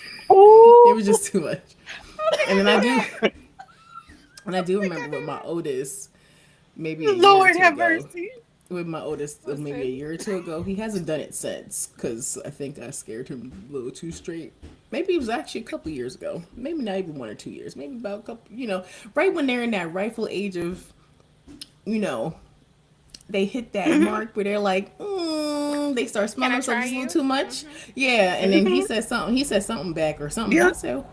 [SPEAKER 3] It was
[SPEAKER 2] Ooh,
[SPEAKER 3] just too much. And then
[SPEAKER 1] Okay,
[SPEAKER 3] I do
[SPEAKER 1] okay.
[SPEAKER 3] and I do
[SPEAKER 1] Like I
[SPEAKER 3] remember with my
[SPEAKER 1] do
[SPEAKER 3] oldest, maybe a year or
[SPEAKER 2] Lord
[SPEAKER 3] two
[SPEAKER 2] have
[SPEAKER 3] ago.
[SPEAKER 2] mercy.
[SPEAKER 3] With my oldest, maybe a
[SPEAKER 1] Listen.
[SPEAKER 3] year or two ago, he hasn't done it since because I think I scared him a little too straight. Maybe it was actually a couple years ago. Maybe not even 1 or 2 years. Maybe about a couple. Right when they're in that rightful age of, you know, they hit that
[SPEAKER 2] Mhm.
[SPEAKER 3] mark where they're like, they start
[SPEAKER 1] Can
[SPEAKER 3] smelling
[SPEAKER 1] I
[SPEAKER 3] themselves
[SPEAKER 1] try
[SPEAKER 3] just a little
[SPEAKER 1] you?
[SPEAKER 3] too much.
[SPEAKER 1] Hmm.
[SPEAKER 3] Yeah, and then he
[SPEAKER 2] Mhm.
[SPEAKER 3] said something. He said something back or something. And
[SPEAKER 2] Yeah.
[SPEAKER 3] I said,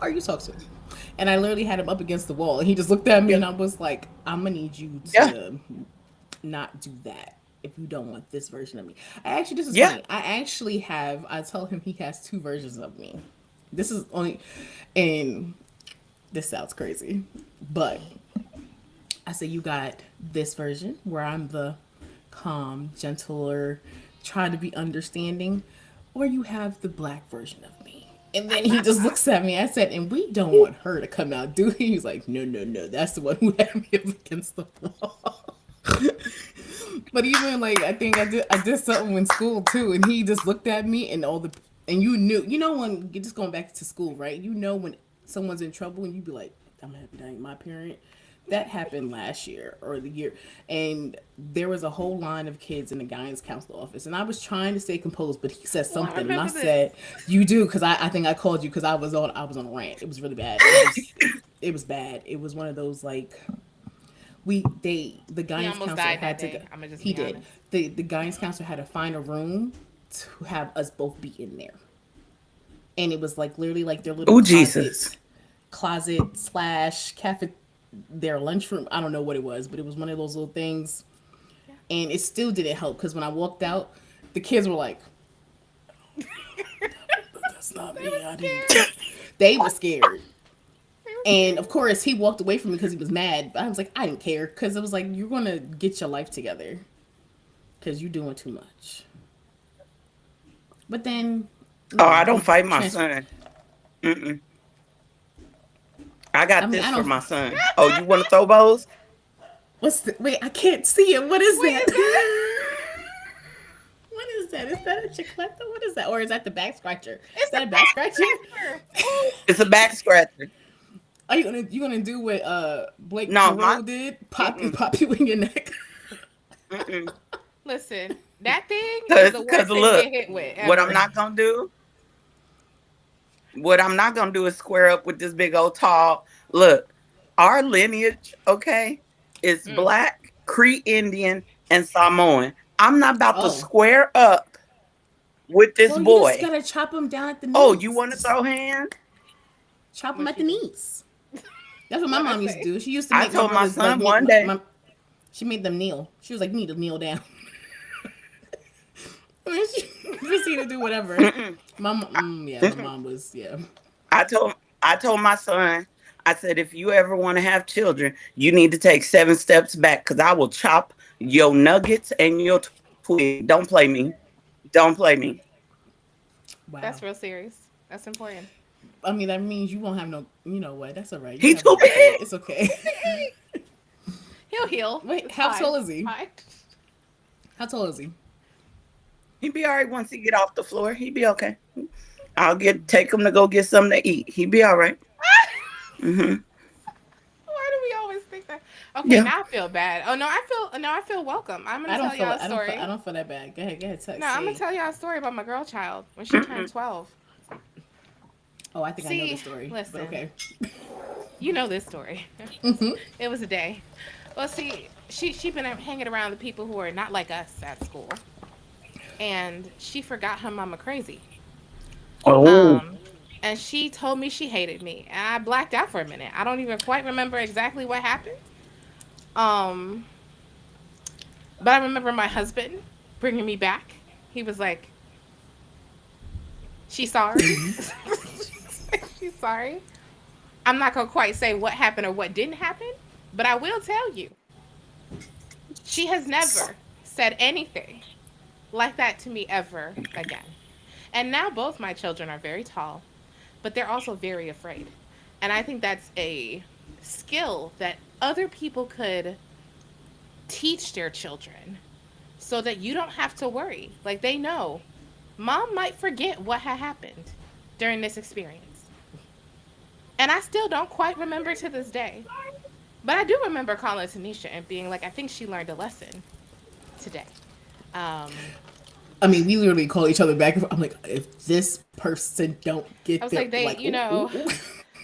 [SPEAKER 3] "Are you talking to?" And I literally had him up against the wall, and he just looked at me,
[SPEAKER 2] Yeah.
[SPEAKER 3] and I was like, "I'm gonna need you
[SPEAKER 2] Yeah.
[SPEAKER 3] to not do that if you don't want this version of me." This is
[SPEAKER 2] Yeah.
[SPEAKER 3] funny. I told him he has two versions of me. This is only, and this sounds crazy, but I said, you got this version where I'm the calm, gentler, trying to be understanding, or you have the black version of me. And then he just looks at me. I said, and we don't want her to come out, do we? He's like, no, no, no. That's the one who had me up against the wall. But even like I did something in school too, and he just looked at me and when you're just going back to school, right? When someone's in trouble and you be like, I'm happy that ain't my parent. That happened last year or the year, and there was a whole line of kids in the guidance counselor office, and I was trying to stay composed, but he said
[SPEAKER 1] Oh, I
[SPEAKER 3] something, and I
[SPEAKER 1] remember this.
[SPEAKER 3] said, "You do," because I think I called you because I was on a rant. It was really bad. It was bad. It was one of those like the
[SPEAKER 1] He
[SPEAKER 3] guidance
[SPEAKER 1] almost
[SPEAKER 3] counselor
[SPEAKER 1] died that
[SPEAKER 3] had to go.
[SPEAKER 1] day. I'm gonna just
[SPEAKER 3] He
[SPEAKER 1] be
[SPEAKER 3] did.
[SPEAKER 1] honest.
[SPEAKER 3] The guidance counselor had to find a room to have us both be in there, and it was like literally like their little
[SPEAKER 2] Oh Jesus.
[SPEAKER 3] closet slash cafe, their lunchroom. I don't know what it was, but it was one of those little things,
[SPEAKER 1] Yeah.
[SPEAKER 3] and it still didn't help because when I walked out, the kids were like, "That's not
[SPEAKER 1] They
[SPEAKER 3] me.
[SPEAKER 1] were
[SPEAKER 3] I didn't."
[SPEAKER 1] scared.
[SPEAKER 3] They were scared.
[SPEAKER 1] They were
[SPEAKER 3] And of
[SPEAKER 1] scared.
[SPEAKER 3] course, he walked away from me because he was mad. But I was like, I didn't care because it was like, you're gonna get your life together because you're doing too much. But then,
[SPEAKER 2] Oh, I don't
[SPEAKER 3] he
[SPEAKER 2] fight my
[SPEAKER 3] transferred.
[SPEAKER 2] son. Mm-mm. I
[SPEAKER 3] I
[SPEAKER 2] got
[SPEAKER 3] mean,
[SPEAKER 2] this
[SPEAKER 3] I
[SPEAKER 2] for
[SPEAKER 3] don't.
[SPEAKER 2] my son. Oh, you want to throw bows?
[SPEAKER 3] What's the wait? I can't see it. What is
[SPEAKER 1] What
[SPEAKER 3] that?
[SPEAKER 1] is that?
[SPEAKER 3] What is that? Is that a chicletta? What is that? Or is that the back scratcher? Is
[SPEAKER 1] It's the
[SPEAKER 3] that a back
[SPEAKER 1] back
[SPEAKER 3] scratcher?
[SPEAKER 1] scratcher. Oh,
[SPEAKER 2] It's a back scratcher.
[SPEAKER 3] Are you gonna do what Blake
[SPEAKER 2] No, my
[SPEAKER 3] Perot did?
[SPEAKER 2] mm-mm,
[SPEAKER 3] Pop you in your neck.
[SPEAKER 2] mm-mm.
[SPEAKER 1] listen, that thing is
[SPEAKER 2] Cause,
[SPEAKER 1] the
[SPEAKER 2] cause
[SPEAKER 1] worst thing to
[SPEAKER 2] look,
[SPEAKER 1] get hit with
[SPEAKER 2] what I'm
[SPEAKER 1] ever.
[SPEAKER 2] not gonna do, what I'm not gonna do is square up with this big old tall. Look, our lineage, okay, is
[SPEAKER 1] Mm.
[SPEAKER 2] black, Cree Indian, and Samoan. I'm not about to
[SPEAKER 3] Oh,
[SPEAKER 2] square up with this
[SPEAKER 3] well, you just
[SPEAKER 2] boy.
[SPEAKER 3] gotta chop them down at the
[SPEAKER 2] Oh, you
[SPEAKER 3] knees.
[SPEAKER 2] want to
[SPEAKER 3] Just
[SPEAKER 2] throw hands?
[SPEAKER 3] chop them
[SPEAKER 1] What
[SPEAKER 3] at
[SPEAKER 1] she
[SPEAKER 3] the
[SPEAKER 1] do?
[SPEAKER 3] knees. That's what my
[SPEAKER 1] What I
[SPEAKER 3] mom used to
[SPEAKER 1] say?
[SPEAKER 3] do. She used to
[SPEAKER 2] I
[SPEAKER 3] make my
[SPEAKER 2] told my
[SPEAKER 3] brothers like
[SPEAKER 2] son
[SPEAKER 3] make
[SPEAKER 2] one day.
[SPEAKER 3] she made them kneel. She was like, "You need to kneel down." She proceeded to do whatever.
[SPEAKER 2] Mm-mm.
[SPEAKER 3] Yeah, my
[SPEAKER 2] Mm-mm.
[SPEAKER 3] mom was, yeah.
[SPEAKER 2] I told my son, I said, if you ever want to have children, you need to take 7 steps back because I will chop your nuggets and your twig. Don't play me. Don't play me.
[SPEAKER 3] Wow.
[SPEAKER 1] That's real serious. That's important.
[SPEAKER 3] I mean, that means you won't have no. You know what? That's all right. You
[SPEAKER 2] He
[SPEAKER 3] have
[SPEAKER 2] too
[SPEAKER 3] another
[SPEAKER 2] big.
[SPEAKER 3] kid. It's okay.
[SPEAKER 1] He'll heal.
[SPEAKER 3] Wait,
[SPEAKER 1] It's
[SPEAKER 3] how
[SPEAKER 1] fine.
[SPEAKER 3] tall is
[SPEAKER 1] It's
[SPEAKER 3] he?
[SPEAKER 1] fine.
[SPEAKER 3] How tall is he?
[SPEAKER 2] He be all right once he get off the floor. He be okay. I'll take him to go get something to eat. He be all right. Mm-hmm.
[SPEAKER 1] Why do we always think that? Okay,
[SPEAKER 2] Yeah.
[SPEAKER 1] now I feel bad. Oh no, I feel welcome. I'm gonna tell y'all a
[SPEAKER 3] I
[SPEAKER 1] story.
[SPEAKER 3] don't feel that bad. Go ahead. Go ahead.
[SPEAKER 1] No, I'm gonna
[SPEAKER 3] Say.
[SPEAKER 1] tell y'all a story about my girl child when she turned
[SPEAKER 2] Mm-mm.
[SPEAKER 1] 12.
[SPEAKER 3] Oh, I think I know the
[SPEAKER 1] See,
[SPEAKER 3] story, but
[SPEAKER 1] listen,
[SPEAKER 3] okay.
[SPEAKER 1] you know this story.
[SPEAKER 3] Hmm.
[SPEAKER 1] It was a day. Well, see, she been hanging around the people who are not like us at school, and she forgot her mama crazy.
[SPEAKER 2] Oh.
[SPEAKER 1] Um, and she told me she hated me, and I blacked out for a minute. I don't even quite remember exactly what happened. Um, but I remember my husband bringing me back. He was like, "She's sorry." She's sorry. I'm not gonna quite say what happened or what didn't happen, but I will tell you, she has never said anything like that to me ever again. And now both my children are very tall, but they're also very afraid. And I think that's a skill that other people could teach their children so that you don't have to worry. Like they know mom might forget what had happened during this experience. And I still don't quite remember to this day. But I do remember calling Tanisha and being like, I think she learned a lesson today. Um,
[SPEAKER 3] I mean, we literally call each other back. I'm like, if this person don't
[SPEAKER 1] I
[SPEAKER 3] get
[SPEAKER 1] was
[SPEAKER 3] their
[SPEAKER 1] like, they,
[SPEAKER 3] like,
[SPEAKER 1] you know,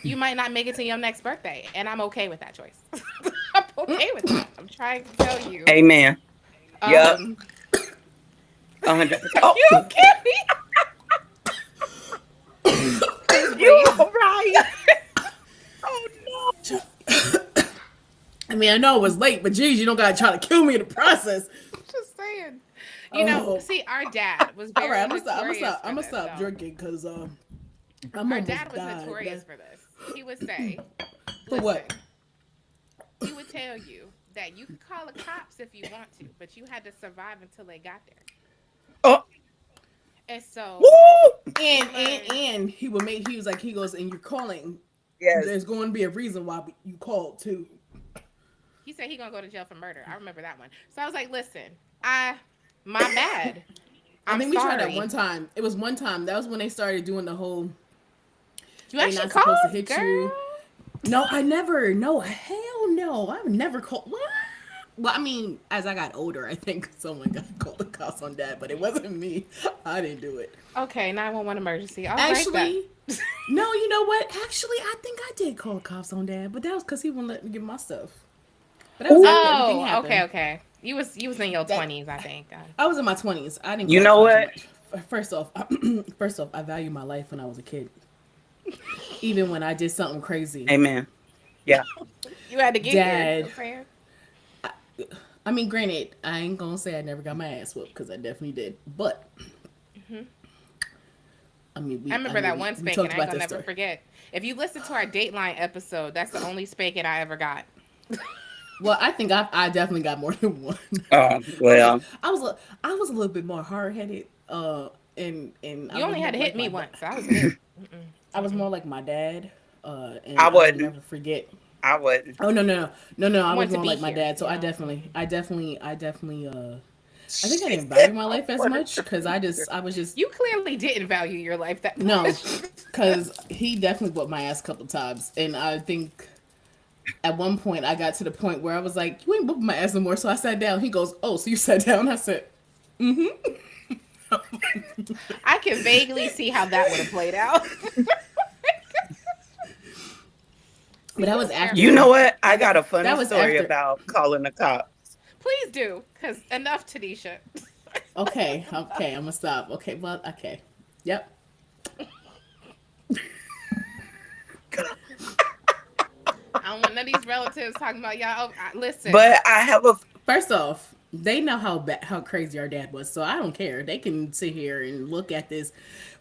[SPEAKER 1] you might not make it to your next birthday, and I'm okay with that choice. I'm okay with that. I'm trying to tell you.
[SPEAKER 2] Amen. Yep.
[SPEAKER 1] Um,
[SPEAKER 2] 100%.
[SPEAKER 1] are
[SPEAKER 2] Oh,
[SPEAKER 1] you kidding? Please
[SPEAKER 2] you
[SPEAKER 1] breathe.
[SPEAKER 2] all right? Oh no.
[SPEAKER 3] I mean, I know it was late, but geez, you don't gotta try to kill me in the process.
[SPEAKER 1] Just saying. You know, see, our dad was
[SPEAKER 3] All
[SPEAKER 1] very
[SPEAKER 3] right,
[SPEAKER 1] notorious
[SPEAKER 3] I'm gonna
[SPEAKER 1] for
[SPEAKER 3] stop
[SPEAKER 1] this.
[SPEAKER 3] drinking because I'm
[SPEAKER 1] Our
[SPEAKER 3] almost
[SPEAKER 1] dad was
[SPEAKER 3] died.
[SPEAKER 1] notorious for this. He would say,
[SPEAKER 3] For
[SPEAKER 1] listen,
[SPEAKER 3] what?
[SPEAKER 1] he would tell you that you could call the cops if you want to, but you had to survive until they got there.
[SPEAKER 2] Oh.
[SPEAKER 1] And so,
[SPEAKER 2] Woo!
[SPEAKER 3] And he would make, he was like, he goes, and you're calling.
[SPEAKER 2] Yes.
[SPEAKER 3] There's going to be a reason why you called too.
[SPEAKER 1] he said he gonna go to jail for murder. I remember that one. So I was like, listen, my bad.
[SPEAKER 3] I
[SPEAKER 1] I'm
[SPEAKER 3] think we
[SPEAKER 1] sorry.
[SPEAKER 3] tried that one time. It was one time. That was when they started doing the whole.
[SPEAKER 1] You
[SPEAKER 3] They
[SPEAKER 1] actually
[SPEAKER 3] not supposed to
[SPEAKER 1] called,
[SPEAKER 3] hit
[SPEAKER 1] girl?
[SPEAKER 3] you. No, I never. No, hell no. I've never called. What? Well, I mean, as I got older, I think someone got called the cops on that, but it wasn't me. I didn't do it.
[SPEAKER 1] Okay, 911 emergency. I'll
[SPEAKER 3] Actually,
[SPEAKER 1] write that.
[SPEAKER 3] no, you know what? Actually, I think I did call the cops on dad, but that was because he wouldn't let me get my stuff. But that was after everything happened.
[SPEAKER 1] Okay. You was in your 20s, I think.
[SPEAKER 3] I was in my 20s. I didn't.
[SPEAKER 2] You
[SPEAKER 3] call
[SPEAKER 2] know
[SPEAKER 3] the cops
[SPEAKER 2] what?
[SPEAKER 3] so much. First off, I value my life when I was a kid, even when I did something crazy.
[SPEAKER 2] Amen. Yeah.
[SPEAKER 1] You had to get
[SPEAKER 3] Dad.
[SPEAKER 1] here.
[SPEAKER 3] I mean, granted, I ain't gonna say I never got my ass whooped because I definitely did, but I mean,
[SPEAKER 1] I remember that one spanking. I ain't gonna never forget. If you listen to our Dateline episode, that's the only spanking I ever got.
[SPEAKER 3] Well, I think I definitely got more than one.
[SPEAKER 2] Well.
[SPEAKER 3] I was a little bit more hard headed. And
[SPEAKER 1] you only had to hit me once. So I was good.
[SPEAKER 3] I was more like my dad. And
[SPEAKER 2] I
[SPEAKER 3] will
[SPEAKER 2] wouldn't.
[SPEAKER 3] never forget.
[SPEAKER 2] I wouldn't.
[SPEAKER 3] Oh no! I was more like my
[SPEAKER 1] here,
[SPEAKER 3] dad. So
[SPEAKER 1] yeah.
[SPEAKER 3] I definitely. I think I didn't value my life as much because I was just.
[SPEAKER 1] You clearly didn't value your life that much.
[SPEAKER 3] No, because he definitely whooped my ass a couple times, and I think at one point I got to the point where I was like, "You ain't whooping my ass no more." So I sat down. He goes, "Oh, so you sat down?" I said, "Mm-hmm."
[SPEAKER 1] I can vaguely see how that would have played out.
[SPEAKER 3] But that was after.
[SPEAKER 2] You know what? I got a funny story
[SPEAKER 3] after.
[SPEAKER 2] about calling the cops.
[SPEAKER 1] Please do, because enough, Tanisha.
[SPEAKER 3] Okay, I'm gonna stop. Okay, well, okay, yep.
[SPEAKER 1] I don't want none of these relatives talking about y'all. Listen,
[SPEAKER 2] But I have a.
[SPEAKER 3] First off, they know how crazy our dad was, so I don't care. They can sit here and look at this.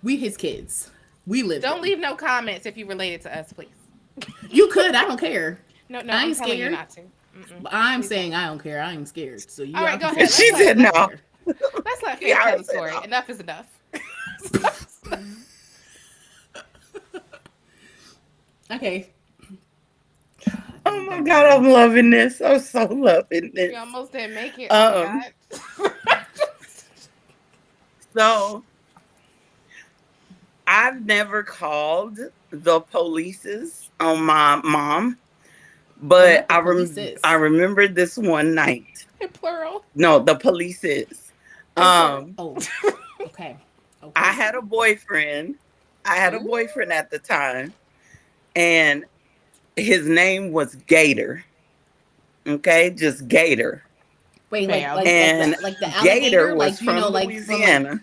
[SPEAKER 3] We his kids. We live.
[SPEAKER 1] Don't leave no comments if you related to us, please.
[SPEAKER 3] You could. I don't care.
[SPEAKER 1] No,
[SPEAKER 3] I ain't
[SPEAKER 1] I'm telling you
[SPEAKER 3] scared.
[SPEAKER 1] not to.
[SPEAKER 3] But I'm saying I don't care. I ain't scared. So you.
[SPEAKER 1] All right, go ahead.
[SPEAKER 2] She said no.
[SPEAKER 1] Let's let Faith tell the story.
[SPEAKER 2] No.
[SPEAKER 1] Enough is enough.
[SPEAKER 3] Okay.
[SPEAKER 2] Oh my God, I'm loving this. I'm so loving this.
[SPEAKER 1] We almost didn't make it.
[SPEAKER 2] So I've never called the polices on my mom, but I remember this one night.
[SPEAKER 1] In plural.
[SPEAKER 2] No, the polices.
[SPEAKER 3] Okay.
[SPEAKER 2] I had a boyfriend. at the time, and his name was Gator. Okay, just Gator.
[SPEAKER 3] Wait,
[SPEAKER 1] like
[SPEAKER 3] the alligator,
[SPEAKER 2] Gator was
[SPEAKER 3] like, you know,
[SPEAKER 2] from
[SPEAKER 3] like
[SPEAKER 2] Louisiana.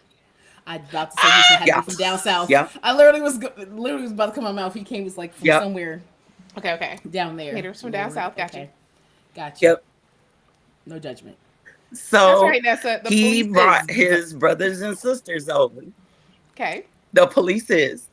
[SPEAKER 3] I about to say he had to be from down south.
[SPEAKER 2] Yeah.
[SPEAKER 3] I literally was about to come out of my mouth. He came was like from somewhere.
[SPEAKER 1] Okay.
[SPEAKER 3] Down there.
[SPEAKER 1] Gators from down south. Gotcha.
[SPEAKER 3] Yep. No judgment.
[SPEAKER 2] So
[SPEAKER 1] that's right, Nessa.
[SPEAKER 2] he brought his brothers and sisters over.
[SPEAKER 1] Okay.
[SPEAKER 2] The police is.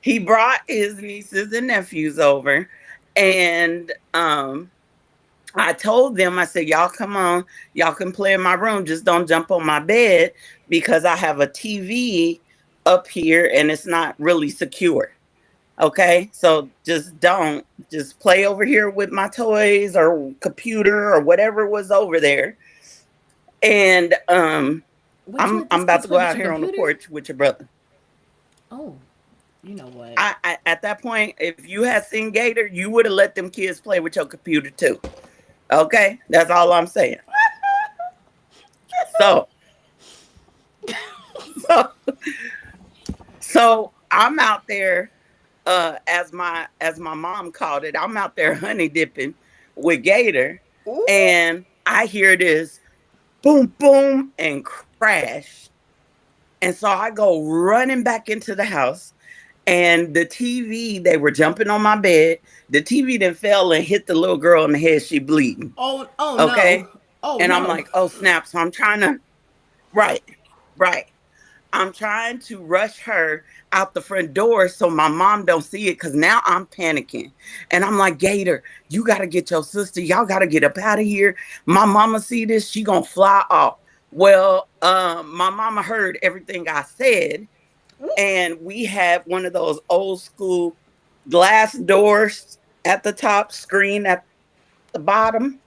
[SPEAKER 2] He brought his nieces and nephews over, and I told them, I said, y'all come on, y'all can play in my room, just don't jump on my bed because I have a TV up here and it's not really secure. Okay, so just play over here with my toys or computer or whatever was over there. And I'm about to go out here on the porch with your brother.
[SPEAKER 3] Oh, you know what?
[SPEAKER 2] I at that point, if you had seen Gator, you would have let them kids play with your computer too. Okay, that's all I'm saying. So so, so I'm out there, as my mom called it, I'm out there honey dipping with Gator,
[SPEAKER 1] Ooh.
[SPEAKER 2] and I hear this boom, boom, and crash. And so I go running back into the house, and the TV, they were jumping on my bed. The TV then fell and hit the little girl in the head. She bleeding.
[SPEAKER 3] Oh
[SPEAKER 2] Okay.
[SPEAKER 3] no. Oh
[SPEAKER 2] And I'm
[SPEAKER 3] no.
[SPEAKER 2] like, oh snap. So I'm trying to, right, right. I'm trying to rush her out the front door so my mom don't see it, because now I'm panicking. And I'm like, Gator, you got to get your sister. Y'all got to get up out of here. My mama see this. She going to fly off. Well, my mama heard everything I said. And we had one of those old school glass doors at the top, screen at the bottom.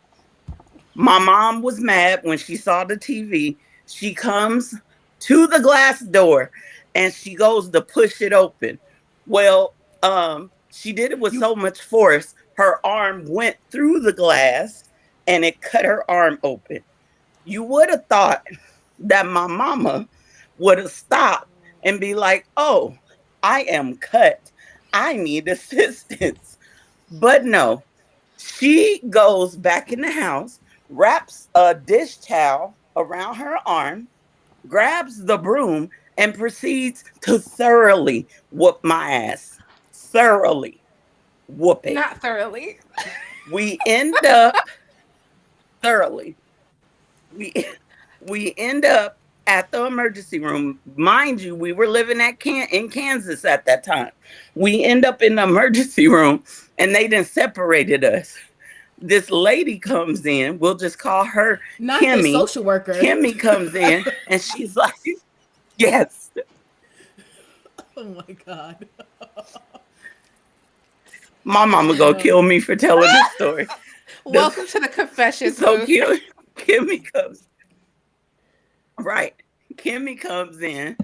[SPEAKER 2] My mom was mad when she saw the TV. She comes to the glass door and she goes to push it open. Well, she did it with so much force, her arm went through the glass and it cut her arm open. You would have thought that my mama would have stopped and be like, oh, I am cut. I need assistance. But no, she goes back in the house, wraps a dish towel around her arm, grabs the broom, and proceeds to thoroughly whoop my ass. Thoroughly whoop it.
[SPEAKER 1] Not thoroughly.
[SPEAKER 2] We end up thoroughly. We we end up at the emergency room. Mind you, we were living in Kansas at that time. We end up in the emergency room and they then separated us. This lady comes in, we'll just call her
[SPEAKER 3] Not
[SPEAKER 2] Kimmy.
[SPEAKER 3] the social worker.
[SPEAKER 2] Kimmy comes in and she's like, yes.
[SPEAKER 3] Oh my God.
[SPEAKER 2] My mama gonna kill me for telling this story.
[SPEAKER 1] Welcome to the confessions.
[SPEAKER 2] So Kimmy comes. Right. Kimmy comes in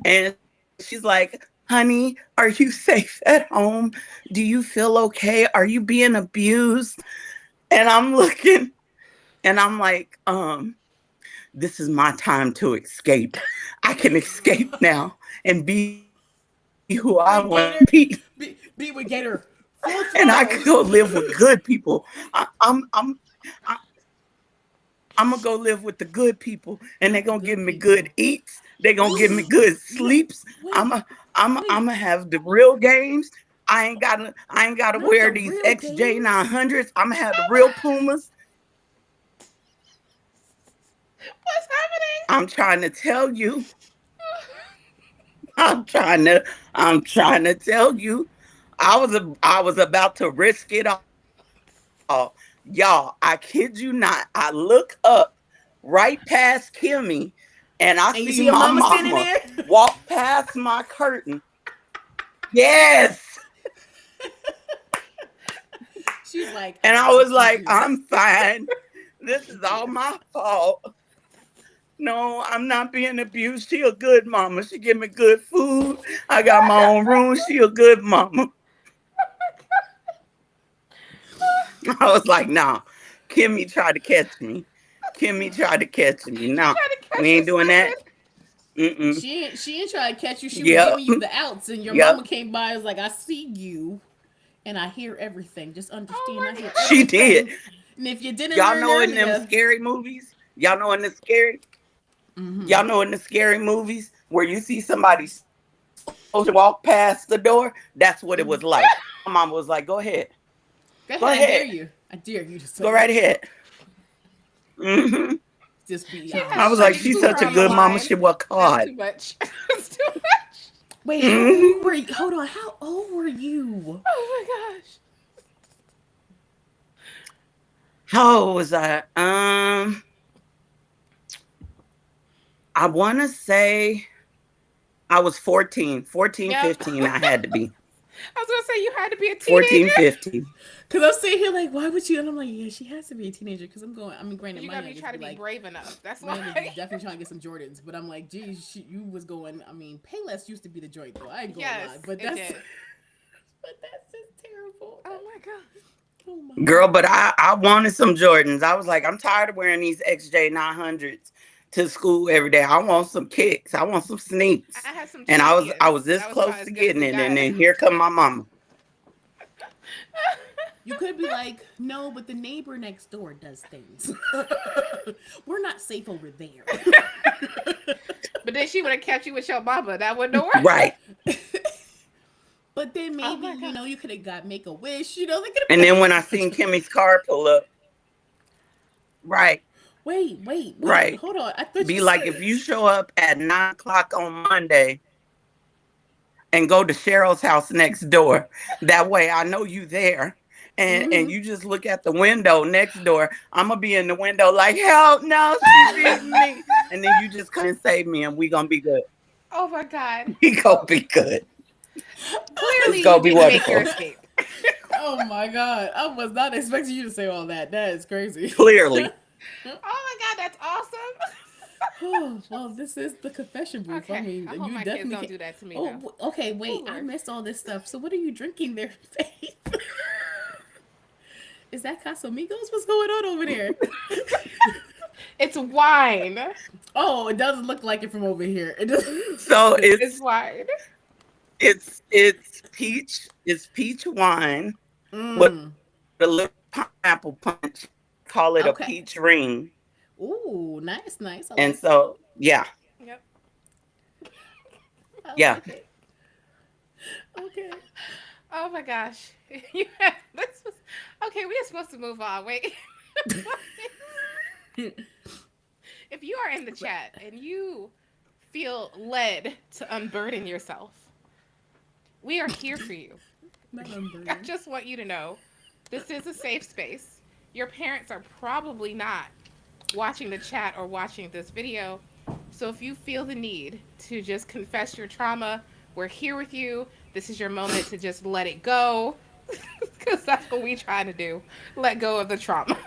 [SPEAKER 2] and she's like, honey, are you safe at home? Do you feel okay? Are you being abused? And I'm looking and I'm like, this is my time to escape. I can escape now and be who I want to be.
[SPEAKER 3] Be with Gator.
[SPEAKER 2] And I could go live with good people. I'm gonna go live with the good people, and they're gonna give me good eats. They're gonna give me good sleeps. I'm gonna have the real games. I ain't gotta wear these XJ900s. I'm gonna have the real Pumas.
[SPEAKER 1] What's happening?
[SPEAKER 2] I'm trying to tell you. I'm trying to tell you. I was about to risk it all. Y'all, I kid you not. I look up right past Kimmy and I see my mama walk past my curtain. Yes.
[SPEAKER 3] She's like,
[SPEAKER 2] and I was like, I'm fine. This is all my fault. No, I'm not being abused. She a good mama. She give me good food. I got my own room. She a good mama. I was like, nah. Kimmy tried to catch me. No, we ain't doing that. Mm-mm.
[SPEAKER 3] She ain't trying to catch you. She was giving you the outs, and your mama came by and was like, I see you, and I hear everything. Just understand, I hear everything.
[SPEAKER 2] She did.
[SPEAKER 3] And if you didn't,
[SPEAKER 2] y'all know in them scary movies, y'all know in the scary movies where you see somebody supposed to walk past the door. That's what it was like. My mom was like, "Go ahead,
[SPEAKER 3] go ahead. I dare you to say
[SPEAKER 2] go right ahead." Mm-hmm.
[SPEAKER 3] Just be.
[SPEAKER 2] I was like, she's such a good mama. She was caught.
[SPEAKER 1] Too much. It's too much.
[SPEAKER 3] Wait, hold on. How old were you?
[SPEAKER 1] Oh my gosh.
[SPEAKER 2] How old was I? I want to say I was 14, 15. I had to be.
[SPEAKER 1] I was going to say you had to be a teenager.
[SPEAKER 2] 14, 15.
[SPEAKER 3] Because I'm sitting here like, why would you? And I'm like, yeah, she has to be a teenager. Because granted,
[SPEAKER 1] you gotta be trying to be brave enough. That's why.
[SPEAKER 3] Definitely trying to get some Jordans. But I'm like, geez, you was going. Payless used to be the joint though. I ain't going to lie. But that's just terrible.
[SPEAKER 1] Oh my god.
[SPEAKER 3] Oh my
[SPEAKER 2] Girl, but I wanted some Jordans. I was like, I'm tired of wearing these XJ900s to school every day. I want some kicks. I want some sneaks.
[SPEAKER 1] I had some
[SPEAKER 2] And I was
[SPEAKER 1] champions.
[SPEAKER 2] this
[SPEAKER 1] That was
[SPEAKER 2] close
[SPEAKER 1] about
[SPEAKER 2] to
[SPEAKER 1] as good as
[SPEAKER 2] getting
[SPEAKER 1] it
[SPEAKER 2] it. And
[SPEAKER 1] got.
[SPEAKER 2] then here come my mama.
[SPEAKER 3] You could be like, no, but the neighbor next door does things. We're not safe over there.
[SPEAKER 1] But then she would have kept you with your mama. That wouldn't have worked.
[SPEAKER 2] Right.
[SPEAKER 3] But then
[SPEAKER 1] Oh
[SPEAKER 3] maybe,
[SPEAKER 1] my God.
[SPEAKER 3] you could have got make a wish. They could
[SPEAKER 2] And
[SPEAKER 3] have.
[SPEAKER 2] then when I seen Kimmy's car pull up, right,
[SPEAKER 3] Wait.
[SPEAKER 2] right.
[SPEAKER 3] Hold on. I thought
[SPEAKER 2] Be
[SPEAKER 3] you
[SPEAKER 2] like,
[SPEAKER 3] said.
[SPEAKER 2] if you show up at 9 o'clock on Monday and go to Cheryl's house next door, that way I know you there. And you just look at the window next door. I'm gonna be in the window like, help, no, she beat me. And then you just come and save me, and we gonna be good.
[SPEAKER 1] Oh my God.
[SPEAKER 2] We gonna be good.
[SPEAKER 1] Clearly,
[SPEAKER 2] It's
[SPEAKER 1] you
[SPEAKER 2] gonna be
[SPEAKER 1] didn't make your
[SPEAKER 2] wonderful.
[SPEAKER 1] escape.
[SPEAKER 3] Oh my God. I was not expecting you to say all that. That is crazy.
[SPEAKER 2] Clearly.
[SPEAKER 1] Oh my God, that's awesome.
[SPEAKER 3] Oh, well, this is the confession booth. I
[SPEAKER 1] Okay,
[SPEAKER 3] mean,
[SPEAKER 1] I hope
[SPEAKER 3] you
[SPEAKER 1] my kids
[SPEAKER 3] definitely
[SPEAKER 1] don't
[SPEAKER 3] can't.
[SPEAKER 1] do that to me
[SPEAKER 3] Oh,
[SPEAKER 1] though.
[SPEAKER 3] okay. Wait,
[SPEAKER 1] Ooh,
[SPEAKER 3] I
[SPEAKER 1] Lord.
[SPEAKER 3] missed all this stuff. So, what are you drinking there, Faith? Is that Casamigos? What's going on over there?
[SPEAKER 1] It's wine.
[SPEAKER 3] Oh, it doesn't look like it from over here. It doesn't.
[SPEAKER 2] So
[SPEAKER 1] It's wine.
[SPEAKER 2] it's peach wine with
[SPEAKER 3] Mm.
[SPEAKER 2] a little pineapple punch. Call it a
[SPEAKER 3] Okay.
[SPEAKER 2] peach ring.
[SPEAKER 3] Ooh, nice. I
[SPEAKER 2] And
[SPEAKER 3] like.
[SPEAKER 2] so yeah,
[SPEAKER 1] Yep.
[SPEAKER 3] I
[SPEAKER 2] yeah.
[SPEAKER 3] like it. Okay.
[SPEAKER 1] Oh my gosh. This was okay. We are supposed to move on. Wait. If you are in the chat and you feel led to unburden yourself, we are here for you.
[SPEAKER 3] Not
[SPEAKER 1] I
[SPEAKER 3] unburdened.
[SPEAKER 1] just want you to know this is a safe space. Your parents are probably not watching the chat or watching this video. So if you feel the need to just confess your trauma, we're here with you. This is your moment to just let it go. Because that's what we try to do. Let go of the trauma.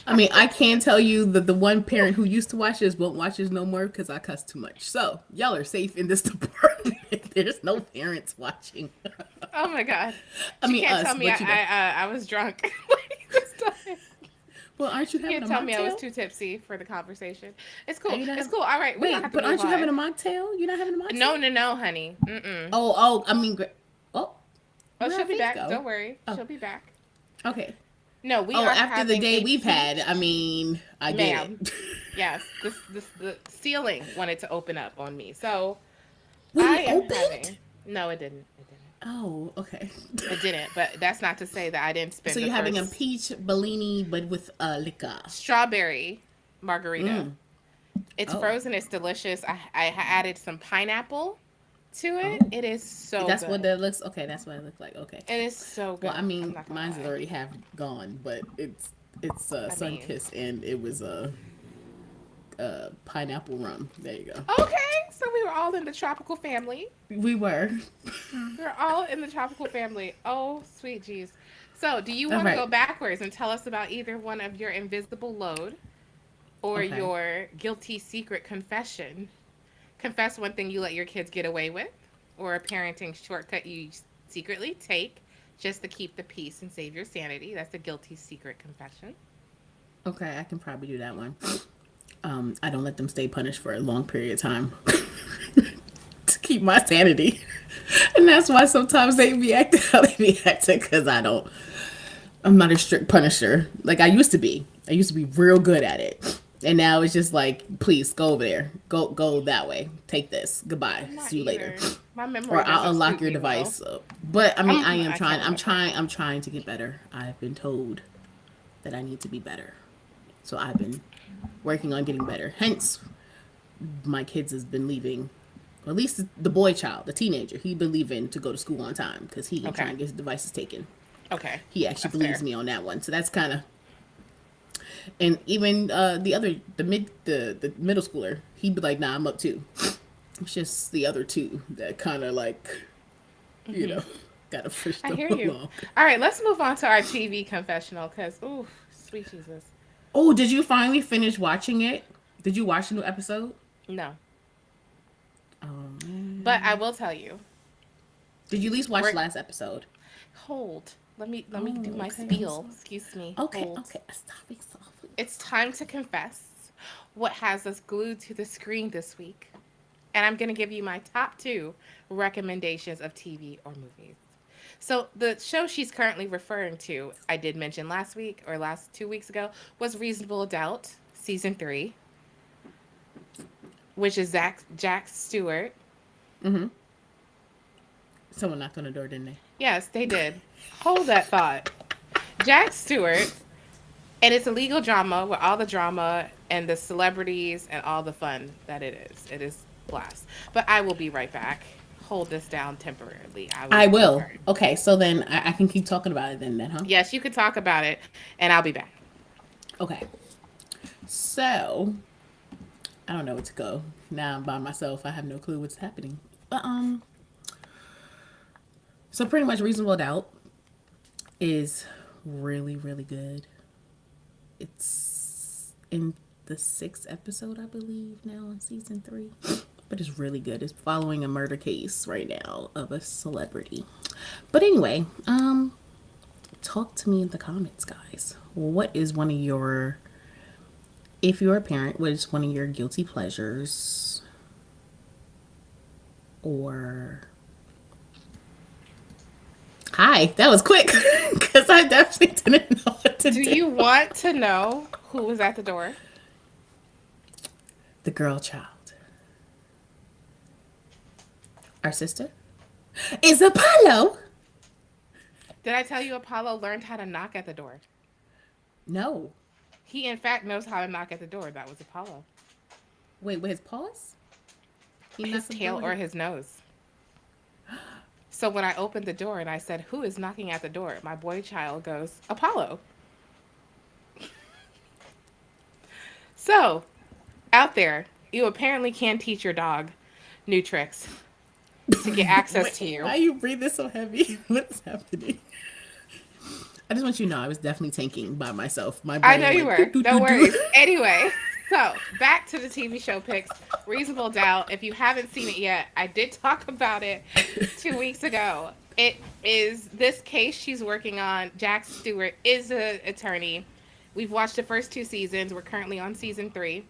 [SPEAKER 3] I mean, I can tell you that the one parent who used to watch this won't watch this no more because I cuss too much. So y'all are safe in this department. There's no parents watching.
[SPEAKER 1] Oh my God.
[SPEAKER 3] I
[SPEAKER 1] She
[SPEAKER 3] mean,
[SPEAKER 1] can't
[SPEAKER 3] us,
[SPEAKER 1] tell me
[SPEAKER 3] but
[SPEAKER 1] I was drunk. Like, this time.
[SPEAKER 3] well, aren't you
[SPEAKER 1] You
[SPEAKER 3] having
[SPEAKER 1] can't
[SPEAKER 3] a
[SPEAKER 1] tell me I was
[SPEAKER 3] mocktail?
[SPEAKER 1] too tipsy for the conversation. It's cool.
[SPEAKER 3] Are you not
[SPEAKER 1] It's
[SPEAKER 3] having?
[SPEAKER 1] cool. All right. We don't
[SPEAKER 3] Wait,
[SPEAKER 1] have to
[SPEAKER 3] but
[SPEAKER 1] move
[SPEAKER 3] aren't you
[SPEAKER 1] on.
[SPEAKER 3] having a mocktail? You're not having a mocktail?
[SPEAKER 1] No, honey. Mm-mm.
[SPEAKER 3] Oh, I mean, oh,
[SPEAKER 1] Oh,
[SPEAKER 3] where'd
[SPEAKER 1] she'll be
[SPEAKER 3] Faith
[SPEAKER 1] back.
[SPEAKER 3] go?
[SPEAKER 1] Don't worry.
[SPEAKER 3] Oh.
[SPEAKER 1] She'll be back.
[SPEAKER 3] Okay.
[SPEAKER 1] No, we
[SPEAKER 3] Oh,
[SPEAKER 1] are
[SPEAKER 3] after the
[SPEAKER 1] having
[SPEAKER 3] day
[SPEAKER 1] a
[SPEAKER 3] we've had, I
[SPEAKER 1] peach.
[SPEAKER 3] mean, I get
[SPEAKER 1] Ma'am.
[SPEAKER 3] it.
[SPEAKER 1] Yes, the ceiling wanted to open up on me. So
[SPEAKER 3] Wait,
[SPEAKER 1] I
[SPEAKER 3] it
[SPEAKER 1] am
[SPEAKER 3] opened?
[SPEAKER 1] having. No, it didn't. It didn't.
[SPEAKER 3] Oh, okay.
[SPEAKER 1] It didn't. But that's not to say that I didn't
[SPEAKER 3] So
[SPEAKER 1] spend the
[SPEAKER 3] you're having a
[SPEAKER 1] first
[SPEAKER 3] peach Bellini, but with liquor.
[SPEAKER 1] strawberry margarita.
[SPEAKER 3] Mm.
[SPEAKER 1] It's
[SPEAKER 3] Oh.
[SPEAKER 1] frozen. It's delicious. I added some pineapple to it.
[SPEAKER 3] Oh.
[SPEAKER 1] It is so
[SPEAKER 3] That's
[SPEAKER 1] good.
[SPEAKER 3] what that looks. Okay, that's what it looks like. Okay.
[SPEAKER 1] It is so good.
[SPEAKER 3] Well, I
[SPEAKER 1] I'm
[SPEAKER 3] mean,
[SPEAKER 1] not gonna
[SPEAKER 3] mine's
[SPEAKER 1] lie.
[SPEAKER 3] already half gone, but it's
[SPEAKER 1] I
[SPEAKER 3] sun
[SPEAKER 1] mean,
[SPEAKER 3] kiss and it was a pineapple rum. There you go.
[SPEAKER 1] okay. So we were all in the tropical family.
[SPEAKER 3] We were.
[SPEAKER 1] We're all in the tropical family. Oh, sweet jeez. So, do you
[SPEAKER 3] All
[SPEAKER 1] want to
[SPEAKER 3] right.
[SPEAKER 1] go backwards and tell us about either one of your invisible load or
[SPEAKER 3] Okay.
[SPEAKER 1] your guilty secret confession? Confess one thing you let your kids get away with, or a parenting shortcut you secretly take just to keep the peace and save your sanity. That's a guilty secret confession.
[SPEAKER 3] Okay, I can probably do that one. I don't let them stay punished for a long period of time to keep my sanity, and that's why sometimes they be acting how they be acting because I'm not a strict punisher like I used to be. I used to be real good at it. And now it's just like, please go over there. Go that way. Take this. Goodbye.
[SPEAKER 1] I'm not
[SPEAKER 3] See you later.
[SPEAKER 1] either. My memory
[SPEAKER 3] Or I'll
[SPEAKER 1] doesn't
[SPEAKER 3] unlock
[SPEAKER 1] suit
[SPEAKER 3] your
[SPEAKER 1] me well.
[SPEAKER 3] device. But I mean, I am
[SPEAKER 1] I
[SPEAKER 3] trying.
[SPEAKER 1] can't remember.
[SPEAKER 3] I'm trying to get better. I've been told that I need to be better. So I've been working on getting better. Hence, my kids has been leaving. Or at least the boy child, the teenager, he been leaving to go to school on time because he can try
[SPEAKER 1] Okay.
[SPEAKER 3] and get his devices taken.
[SPEAKER 1] Okay.
[SPEAKER 3] He actually
[SPEAKER 1] That's
[SPEAKER 3] believes
[SPEAKER 1] fair.
[SPEAKER 3] me on that one. So that's kind of. And even the middle schooler, he'd be like, "Nah, I'm up too." It's just the other two that kind of like, gotta push
[SPEAKER 1] I
[SPEAKER 3] them
[SPEAKER 1] hear you.
[SPEAKER 3] along.
[SPEAKER 1] All right, let's move on to our TV confessional because, ooh, sweet Jesus.
[SPEAKER 3] Oh, did you finally finish watching it? Did you watch the new episode?
[SPEAKER 1] No.
[SPEAKER 3] Oh man.
[SPEAKER 1] But I will tell you.
[SPEAKER 3] Did you at least watch
[SPEAKER 1] We're-
[SPEAKER 3] the last episode?
[SPEAKER 1] Hold. Let me do
[SPEAKER 3] Oh,
[SPEAKER 1] my
[SPEAKER 3] okay, I'm
[SPEAKER 1] spiel.
[SPEAKER 3] sorry.
[SPEAKER 1] Excuse me.
[SPEAKER 3] Okay,
[SPEAKER 1] Hold.
[SPEAKER 3] okay. Stop it softly.
[SPEAKER 1] It's time to confess what has us glued to the screen this week. And I'm going to give you my top two recommendations of TV or movies. So, the show she's currently referring to, I did mention last week or last 2 weeks ago, was Reasonable Doubt, season three, which is Jack Stewart.
[SPEAKER 3] Mm-hmm. Someone knocked on the door, didn't they?
[SPEAKER 1] Yes, they did. Hold that thought. Jack Stewart, and it's a legal drama with all the drama and the celebrities and all the fun that it is. It is blast. But I will be right back. Hold this down temporarily. I will
[SPEAKER 3] I will.
[SPEAKER 1] return.
[SPEAKER 3] Okay, so then I can keep talking about it then, huh?
[SPEAKER 1] Yes, you can talk about it, and I'll be back.
[SPEAKER 3] Okay. So I don't know where to go. Now I'm by myself. I have no clue what's happening. But so pretty much Reasonable Doubt is really, really good. It's in the sixth episode, I believe, now in season 3. But it's really good. It's following a murder case right now of a celebrity. But anyway, talk to me in the comments, guys. What is one of your, if you're a parent, what is one of your guilty pleasures? Or hi, that was quick because I definitely didn't know what to do.
[SPEAKER 1] Do you want to know who was at the door?
[SPEAKER 3] The girl child. Our sister? Is Apollo?
[SPEAKER 1] Did I tell you Apollo learned how to knock at the door?
[SPEAKER 3] No.
[SPEAKER 1] He, in fact, knows how to knock at the door. That was Apollo.
[SPEAKER 3] Wait, with his paws?
[SPEAKER 1] His tail or his nose. So when I opened the door and I said, "Who is knocking at the door?" my boy child goes, "Apollo." So, out there, you apparently can teach your dog new tricks to get access to you.
[SPEAKER 3] Why you breathing so heavy? What is happening? I just want you to know I was definitely tanking by myself. My brain
[SPEAKER 1] I know you
[SPEAKER 3] went,
[SPEAKER 1] were. No worries. Anyway, so back to the TV show picks. Reasonable Doubt. If you haven't seen it yet, I did talk about it 2 weeks ago. It is this case she's working on. Jack Stewart is an attorney. We've watched the first 2 seasons. We're currently on season 3.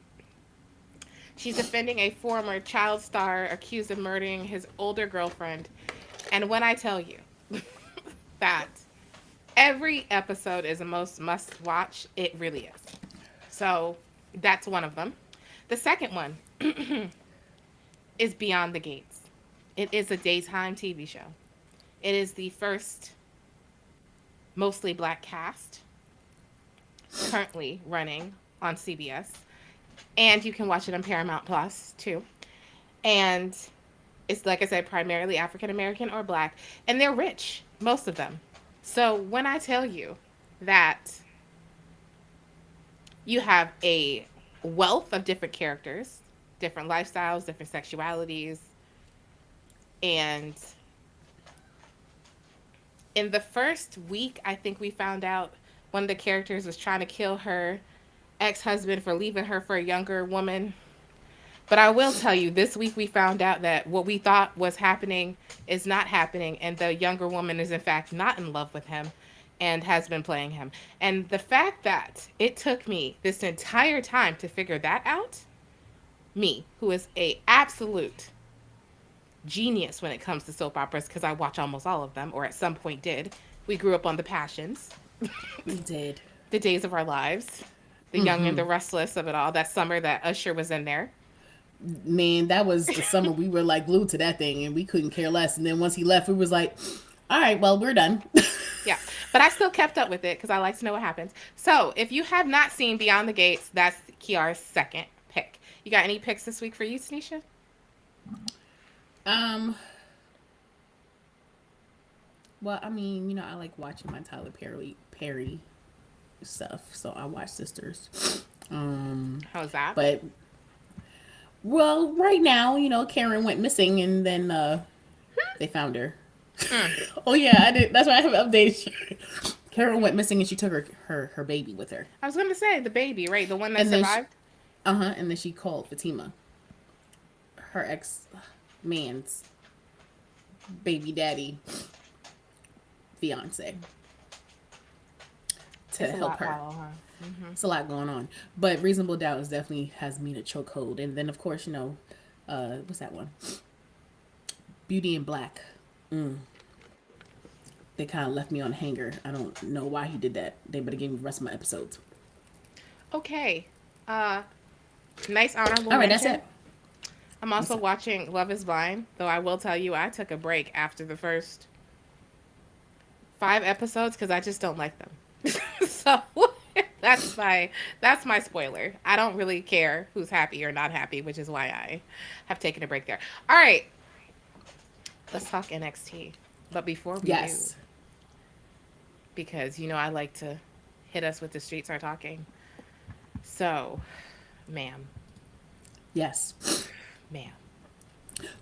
[SPEAKER 1] She's defending a former child star accused of murdering his older girlfriend. And when I tell you that every episode is a must watch, it really is. So that's one of them. The second one is Beyond the Gates. It is a daytime TV show. It is the first mostly black cast currently running on CBS. And you can watch it on Paramount Plus, too. And it's, like I said, primarily African American or black. And they're rich, most of them. So when I tell you that you have a wealth of different characters, different lifestyles, different sexualities, and in the first week, I think we found out one of the characters was trying to kill her ex-husband for leaving her for a younger woman. But I will tell you, this week we found out that what we thought was happening is not happening, and the younger woman is in fact not in love with him and has been playing him. And the fact that it took me this entire time to figure that out, me, who is a absolute genius when it comes to soap operas, because I watch almost all of them, or at some point did. We grew up on The Passions.
[SPEAKER 3] We did.
[SPEAKER 1] The Days of Our Lives. The Young and the Restless of it all. That summer that Usher was in there.
[SPEAKER 3] Man, that was the summer we were like glued to that thing and we couldn't care less. And then once he left, we was like, all right, well, we're done.
[SPEAKER 1] Yeah, but I still kept up with it because I like to know what happens. So if you have not seen Beyond the Gates, that's Kiara's second pick. You got any picks this week for you, Tanisha?
[SPEAKER 3] Well, I mean, you know, I like watching my Tyler Perry stuff, so I watch Sisters.
[SPEAKER 1] How's that?
[SPEAKER 3] But well, right now, you know, Karen went missing, and then they found her. Oh yeah, I did. That's why I have updated. Karen went missing, and she took her baby with her.
[SPEAKER 1] I was going to say the baby, right? The one that survived.
[SPEAKER 3] And then she called Fatima, her ex-man's baby daddy fiance, to
[SPEAKER 1] It's a
[SPEAKER 3] help
[SPEAKER 1] lot
[SPEAKER 3] her.
[SPEAKER 1] follow, huh? Mm-hmm.
[SPEAKER 3] It's a lot going on, but Reasonable Doubt is definitely has me in a chokehold. And then of course, what's that one? Beauty in Black. They kind of left me on a hanger. I don't know why he did that. They better give me the rest of my episodes.
[SPEAKER 1] Okay. Uh, nice honorable
[SPEAKER 3] All right, that's
[SPEAKER 1] mention.
[SPEAKER 3] it.
[SPEAKER 1] I'm
[SPEAKER 3] What's
[SPEAKER 1] also
[SPEAKER 3] up?
[SPEAKER 1] watching Love is Blind, though I will tell you I took a break after the first 5 episodes because I just don't like them. So that's my spoiler. I don't really care who's happy or not happy, which is why I have taken a break there. All right, let's talk NXT. But before we do,
[SPEAKER 3] Yes.
[SPEAKER 1] because I like to hit us with the streets are talking. So, ma'am,
[SPEAKER 3] Yes.
[SPEAKER 1] ma'am.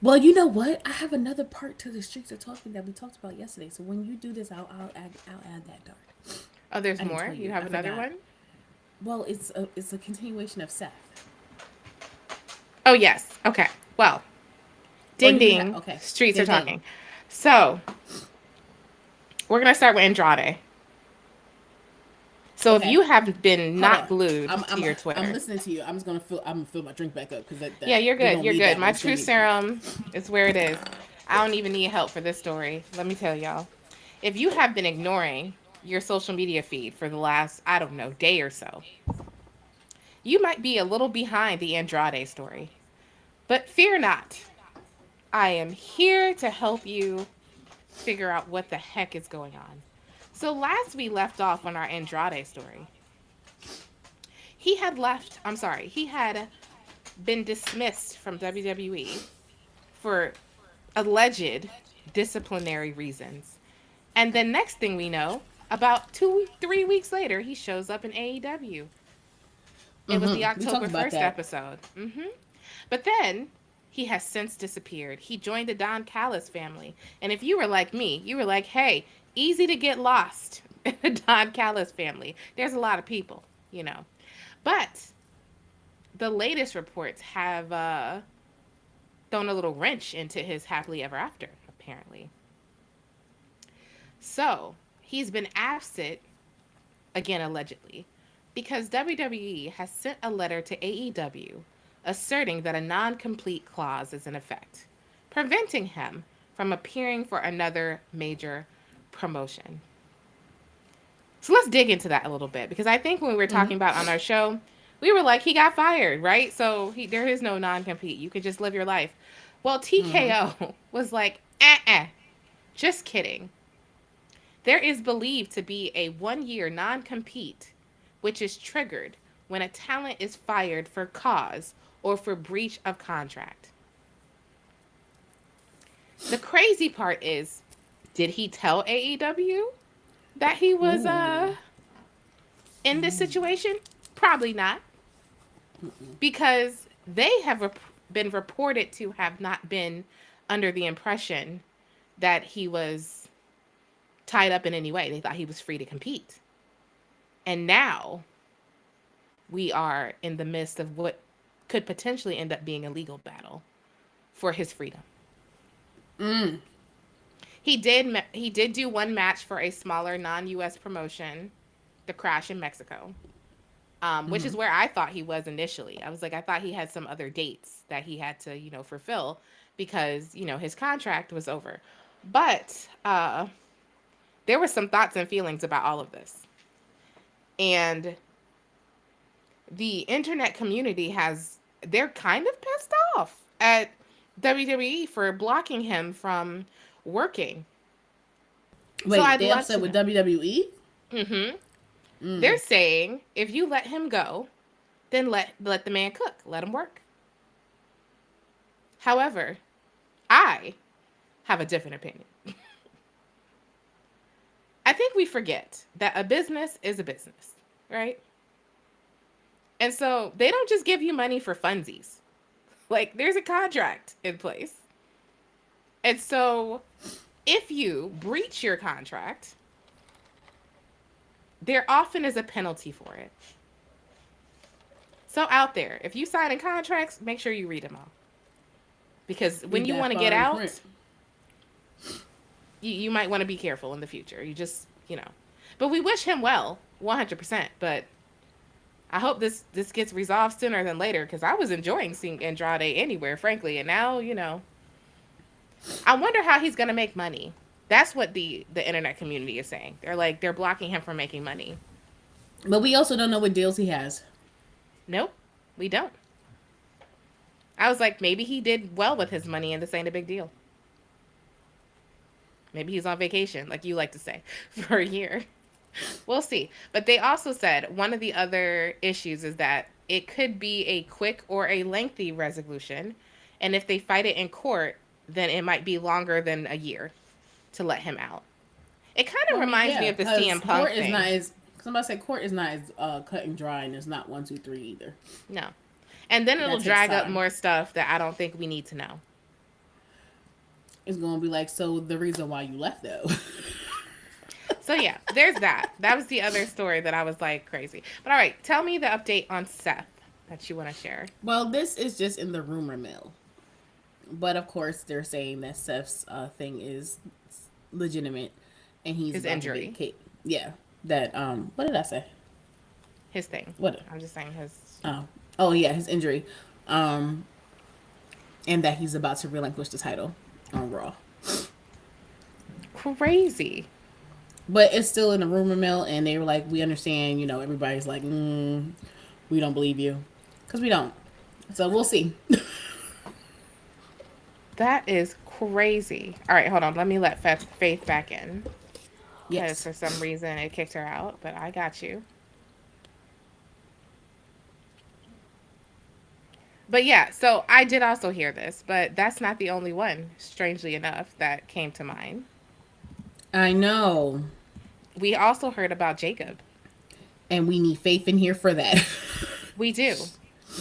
[SPEAKER 3] Well, you know what? I have another part to the streets of talking that we talked about yesterday. So when you do this, I'll add that part.
[SPEAKER 1] Oh, there's
[SPEAKER 3] I didn't
[SPEAKER 1] more.
[SPEAKER 3] tell
[SPEAKER 1] You
[SPEAKER 3] you.
[SPEAKER 1] have
[SPEAKER 3] I
[SPEAKER 1] another
[SPEAKER 3] forgot.
[SPEAKER 1] one?
[SPEAKER 3] Well, it's a continuation of Seth.
[SPEAKER 1] Oh, yes. Okay. Well,
[SPEAKER 3] Or
[SPEAKER 1] ding
[SPEAKER 3] do you have?
[SPEAKER 1] ding.
[SPEAKER 3] Okay.
[SPEAKER 1] Streets are
[SPEAKER 3] Ding ding.
[SPEAKER 1] talking. So, we're going to start with Andrade. So, if
[SPEAKER 3] Okay.
[SPEAKER 1] you have been
[SPEAKER 3] Hold
[SPEAKER 1] not
[SPEAKER 3] on.
[SPEAKER 1] glued
[SPEAKER 3] I'm
[SPEAKER 1] to
[SPEAKER 3] I'm
[SPEAKER 1] your
[SPEAKER 3] I'm
[SPEAKER 1] Twitter.
[SPEAKER 3] listening to you. I'm gonna fill my drink back up because
[SPEAKER 1] Yeah,
[SPEAKER 3] that
[SPEAKER 1] you're
[SPEAKER 3] we
[SPEAKER 1] good.
[SPEAKER 3] don't
[SPEAKER 1] You're
[SPEAKER 3] need
[SPEAKER 1] good.
[SPEAKER 3] that
[SPEAKER 1] My
[SPEAKER 3] one. Still
[SPEAKER 1] Truth
[SPEAKER 3] need.
[SPEAKER 1] Serum is where it is. I don't even need help for this story. Let me tell y'all. If you have been ignoring your social media feed for the last, I don't know, day or so, you might be a little behind the Andrade story. But fear not. I am here to help you figure out what the heck is going on. So last we left off on our Andrade story, he had been dismissed from WWE for alleged disciplinary reasons. And then next thing we know, about 3 weeks later, he shows up in AEW. It was the
[SPEAKER 3] We talked
[SPEAKER 1] October
[SPEAKER 3] about
[SPEAKER 1] 1st
[SPEAKER 3] that.
[SPEAKER 1] episode. But then he has since disappeared. He joined the Don Callis family. And if you were like me, you were like, hey, easy to get lost in the Don Callis family. There's a lot of people. But the latest reports have thrown a little wrench into his happily ever after, apparently. So he's been absent, again, allegedly, because WWE has sent a letter to AEW asserting that a non complete clause is in effect, preventing him from appearing for another major promotion. So let's dig into that a little bit because I think when we were talking about on our show, we were like, he got fired, right? So there is no non compete. You could just live your life. Well, TKO was like, just kidding. There is believed to be a 1-year non compete, which is triggered when a talent is fired for cause or for breach of contract. The crazy part is, did he tell AEW that he was
[SPEAKER 3] Ooh.
[SPEAKER 1] in this situation? Probably not, because they have been reported to have not been under the impression that he was tied up in any way. They thought he was free to compete. And now we are in the midst of what could potentially end up being a legal battle for his freedom. He did do one match for a smaller non-US promotion, The Crash in Mexico, which is where I thought he was initially. I was like, I thought he had some other dates that he had to, fulfill because, his contract was over. But there were some thoughts and feelings about all of this. And the internet community they're kind of pissed off at WWE for blocking him from working. So
[SPEAKER 3] Wait,
[SPEAKER 1] I'd
[SPEAKER 3] they
[SPEAKER 1] love
[SPEAKER 3] upset
[SPEAKER 1] to
[SPEAKER 3] with
[SPEAKER 1] know.
[SPEAKER 3] WWE?
[SPEAKER 1] They're saying if you let him go, then let the man cook. Let him work. However, I have a different opinion. I think we forget that a business is a business, right? And so they don't just give you money for funsies. Like, there's a contract in place. And so if you breach your contract, there often is a penalty for it. So out there, if you sign in contracts, make sure you read them all. Because when
[SPEAKER 3] Read
[SPEAKER 1] you
[SPEAKER 3] that
[SPEAKER 1] want to get
[SPEAKER 3] fine
[SPEAKER 1] out,
[SPEAKER 3] print.
[SPEAKER 1] you might want to be careful in the future. You just. But we wish him well. 100%. But I hope this gets resolved sooner than later because I was enjoying seeing Andrade anywhere, frankly. And now, I wonder how he's gonna make money. That's what the internet community is saying. They're like they're blocking him from making money.
[SPEAKER 3] But we also don't know what deals he has.
[SPEAKER 1] Nope, we don't. I was like, maybe he did well with his money and this ain't a big deal. Maybe he's on vacation, like you like to say, for a year. We'll see. But they also said one of the other issues is that it could be a quick or a lengthy resolution. And if they fight it in court, then it might be longer than a year to let him out. It kind of
[SPEAKER 3] Well, I mean,
[SPEAKER 1] reminds me
[SPEAKER 3] yeah,
[SPEAKER 1] of the
[SPEAKER 3] because
[SPEAKER 1] CM Punk
[SPEAKER 3] court is
[SPEAKER 1] thing.
[SPEAKER 3] not as somebody said court is not as cut and dry, and it's not 1, 2, 3 either.
[SPEAKER 1] No. And then
[SPEAKER 3] That
[SPEAKER 1] it'll
[SPEAKER 3] takes
[SPEAKER 1] drag up
[SPEAKER 3] time.
[SPEAKER 1] more stuff that I don't think we need to know.
[SPEAKER 3] It's gonna be like, so the reason why you left though.
[SPEAKER 1] So yeah, there's that. That was the other story that I was like crazy. But all right, tell me the update on Seth that you want to share.
[SPEAKER 3] Well, this is just in the rumor mill, but of course they're saying that Seth's thing is legitimate, and he's
[SPEAKER 1] His
[SPEAKER 3] about to
[SPEAKER 1] injury.
[SPEAKER 3] vacate. Yeah, that what did I say?
[SPEAKER 1] His thing.
[SPEAKER 3] What?
[SPEAKER 1] I'm just saying his.
[SPEAKER 3] Oh yeah, his injury, um, and that he's about to relinquish the title on Raw.
[SPEAKER 1] Crazy.
[SPEAKER 3] But it's still in the rumor mill, and they were like, "We understand." Everybody's like, "We don't believe you," because we don't. So we'll see.
[SPEAKER 1] That is crazy. All right, hold on. Let me let Faith back in. Because
[SPEAKER 3] Yes.
[SPEAKER 1] for some reason it kicked her out, but I got you. But yeah, so I did also hear this, but that's not the only one, strangely enough, that came to mind.
[SPEAKER 3] I know,
[SPEAKER 1] We also heard about Jacob.
[SPEAKER 3] and we need faith in here for that.
[SPEAKER 1] We do.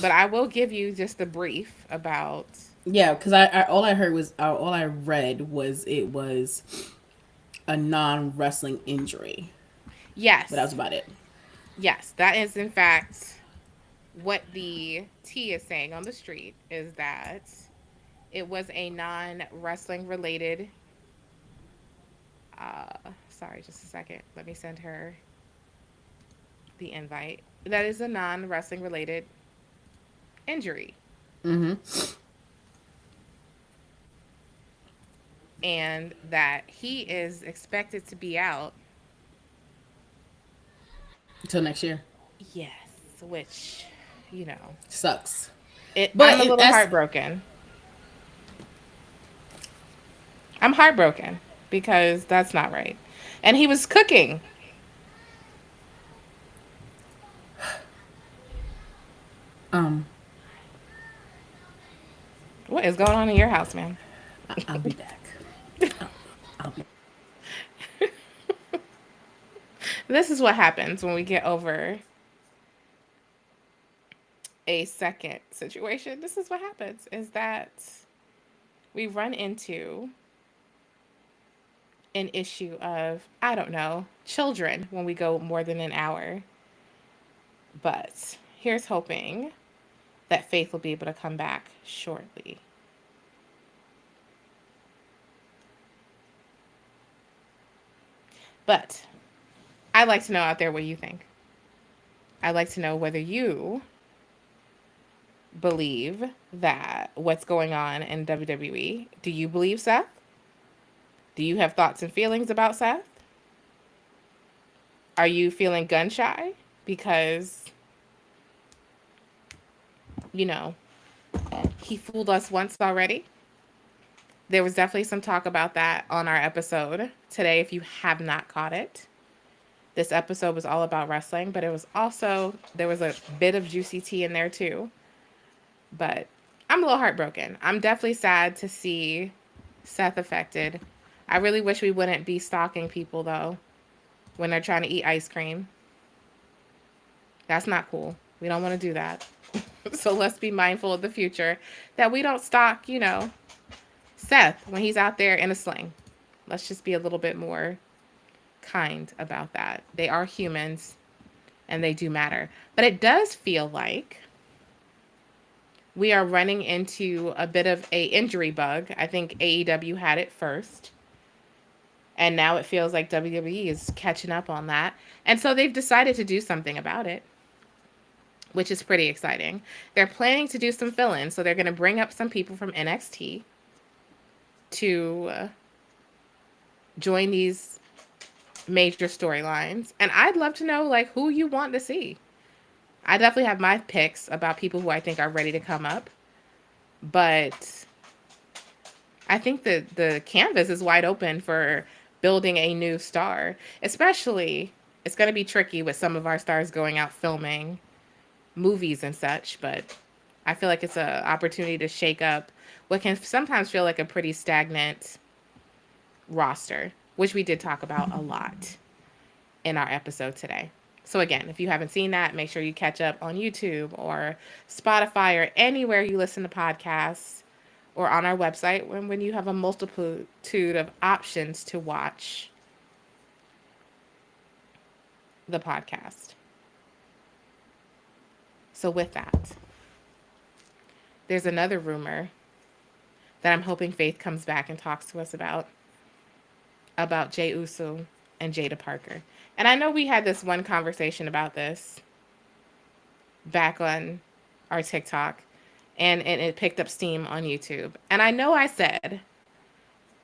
[SPEAKER 1] But I will give you just a brief about.
[SPEAKER 3] Yeah, because I all I heard was all I read was it was a non wrestling injury, but that was
[SPEAKER 1] Yes.
[SPEAKER 3] about it.
[SPEAKER 1] Yes, that is in fact what the T is saying on the street is that it was a non wrestling related. Sorry, just a second. Let me send her the invite. That is a non wrestling related injury.
[SPEAKER 3] Mm-hmm.
[SPEAKER 1] And that he is expected to be out.
[SPEAKER 3] Until next year.
[SPEAKER 1] Yes, which, you know,
[SPEAKER 3] Sucks.
[SPEAKER 1] I'm
[SPEAKER 3] But
[SPEAKER 1] a
[SPEAKER 3] it,
[SPEAKER 1] little
[SPEAKER 3] that's
[SPEAKER 1] heartbroken. I'm heartbroken because that's not right. And he was cooking.
[SPEAKER 3] um.
[SPEAKER 1] What is going on in your house, man?
[SPEAKER 3] I'll be back. I'll be.
[SPEAKER 1] This is what happens when we get over a second situation. This is what happens is that we run into an issue of, I don't know, children when we go more than an hour. But here's hoping that Faith will be able to come back shortly. But I'd like to know out there what you think. I'd like to know whether you believe that what's going on in WWE. Do you believe Seth? Do you have thoughts and feelings about Seth? Are you feeling gun shy because, you know, he fooled us once already? There was definitely some talk about that on our episode today if you have not caught it. This episode was all about wrestling, but it was also, there was a bit of juicy tea in there too. But I'm a little heartbroken. I'm definitely sad to see Seth affected. I really wish we wouldn't be stalking people though when they're trying to eat ice cream. That's not cool. We don't want to do that. So let's be mindful of the future that we don't stalk, Seth when he's out there in a sling. Let's just be a little bit more kind about that. They are humans and they do matter. But it does feel like we are running into a bit of a injury bug. I think AEW had it first. And now it feels like WWE is catching up on that. And so they've decided to do something about it, which is pretty exciting. They're planning to do some fill in. So they're going to bring up some people from NXT to join these major storylines. And I'd love to know, like, who you want to see. I definitely have my picks about people who I think are ready to come up. But I think that the canvas is wide open for building a new star. Especially, it's going to be tricky with some of our stars going out filming movies and such, but I feel like it's an opportunity to shake up what can sometimes feel like a pretty stagnant roster, which we did talk about a lot in our episode today. So again, if you haven't seen that, make sure you catch up on YouTube or Spotify or anywhere you listen to podcasts, or on our website when you have a multitude of options to watch the podcast. So with that, there's another rumor that I'm hoping Faith comes back and talks to us about Jey Uso and Jada Parker. And I know we had this one conversation about this back on our TikTok, and it picked up steam on YouTube. And I know I said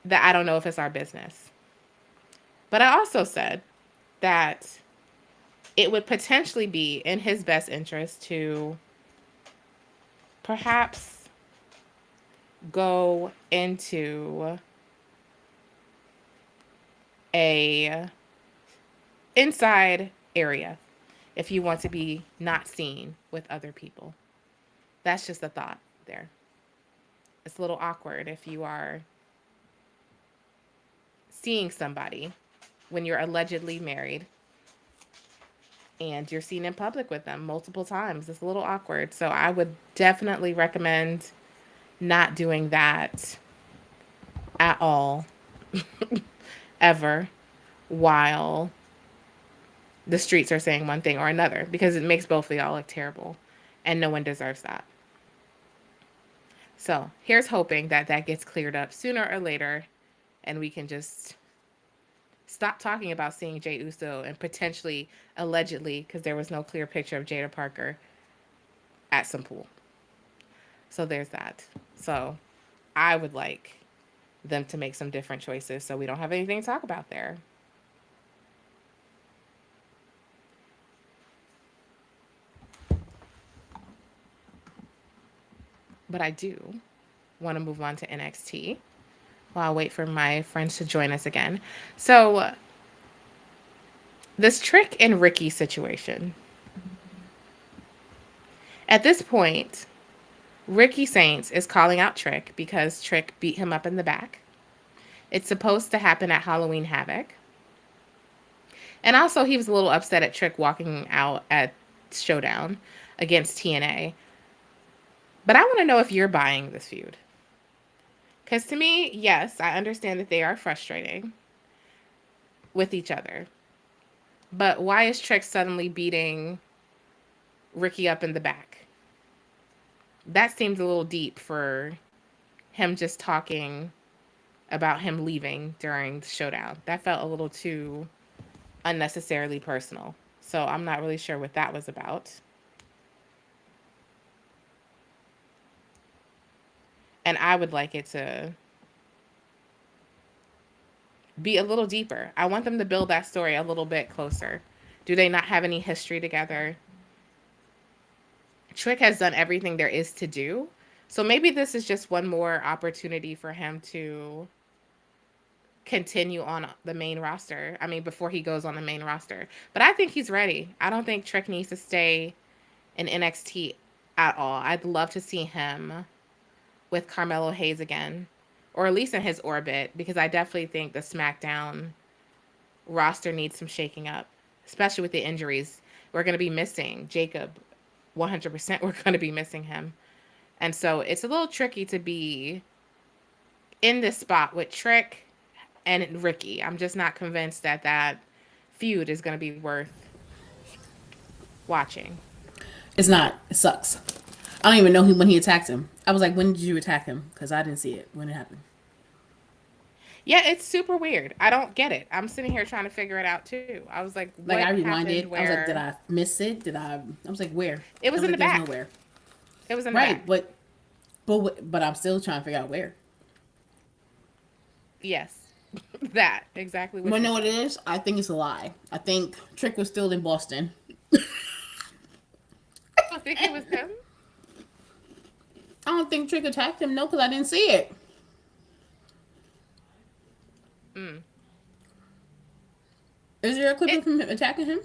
[SPEAKER 1] that I don't know if it's our business. But I also said that it would potentially be in his best interest to perhaps go into a inside area if you want to be not seen with other people. That's just a thought there. It's a little awkward if you are seeing somebody when you're allegedly married and you're seen in public with them multiple times. It's a little awkward. So I would definitely recommend not doing that at all, ever, while the streets are saying one thing or another, because it makes both of y'all look terrible, and no one deserves that. So here's hoping that that gets cleared up sooner or later, and we can just stop talking about seeing Jey Uso and potentially, allegedly, because there was no clear picture of Jada Parker, at some pool. So there's that. So I would like them to make some different choices so we don't have anything to talk about there. But I do want to move on to NXT while I wait for my friends to join us again. So this Trick and Ricky situation. At this point, Ricky Saints is calling out Trick because Trick beat him up in the back. It's supposed to happen at Halloween Havoc. And also, he was a little upset at Trick walking out at Showdown against TNA. But I want to know if you're buying this feud. Because to me, yes, I understand that they are frustrating with each other. But why is Trick suddenly beating Ricky up in the back? That seems a little deep for him just talking about him leaving during the Showdown. That felt a little too unnecessarily personal. So I'm not really sure what that was about. And I would like it to be a little deeper. I want them to build that story a little bit closer. Do they not have any history together? Trick has done everything there is to do. So maybe this is just one more opportunity for him to continue on the main roster. I mean, before he goes on the main roster. But I think he's ready. I don't think Trick needs to stay in NXT at all. I'd love to see him with Carmelo Hayes again, or at least in his orbit, because I definitely think the SmackDown roster needs some shaking up, especially with the injuries. We're going to be missing Jacob 100%. We're going to be missing him. And so it's a little tricky to be in this spot with Trick and Ricky. I'm just not convinced that that feud is going to be worth watching.
[SPEAKER 3] It's not. It sucks. I don't even know when he attacked him. I was like, when did you attack him? Because I didn't see it when it happened.
[SPEAKER 1] Yeah, it's super weird. I don't get it. I'm sitting here trying to figure it out too. I was like,
[SPEAKER 3] Like
[SPEAKER 1] what
[SPEAKER 3] I
[SPEAKER 1] happened
[SPEAKER 3] rewinded. I was like, did
[SPEAKER 1] where
[SPEAKER 3] I miss it? Did I? I was like, where?
[SPEAKER 1] it
[SPEAKER 3] I
[SPEAKER 1] was
[SPEAKER 3] was
[SPEAKER 1] in the
[SPEAKER 3] like, there's
[SPEAKER 1] back.
[SPEAKER 3] nowhere.
[SPEAKER 1] It was in the
[SPEAKER 3] Right,
[SPEAKER 1] back.
[SPEAKER 3] but I'm still trying to figure out where.
[SPEAKER 1] Yes. That exactly what
[SPEAKER 3] Well,
[SPEAKER 1] you
[SPEAKER 3] know what
[SPEAKER 1] said.
[SPEAKER 3] it is? I think it's a lie. I think Trick was still in Boston.
[SPEAKER 1] You don't think it was him?
[SPEAKER 3] I don't think Trick attacked him. No, because I didn't see it.
[SPEAKER 1] Mm.
[SPEAKER 3] Is there a clip
[SPEAKER 1] It
[SPEAKER 3] of him attacking him?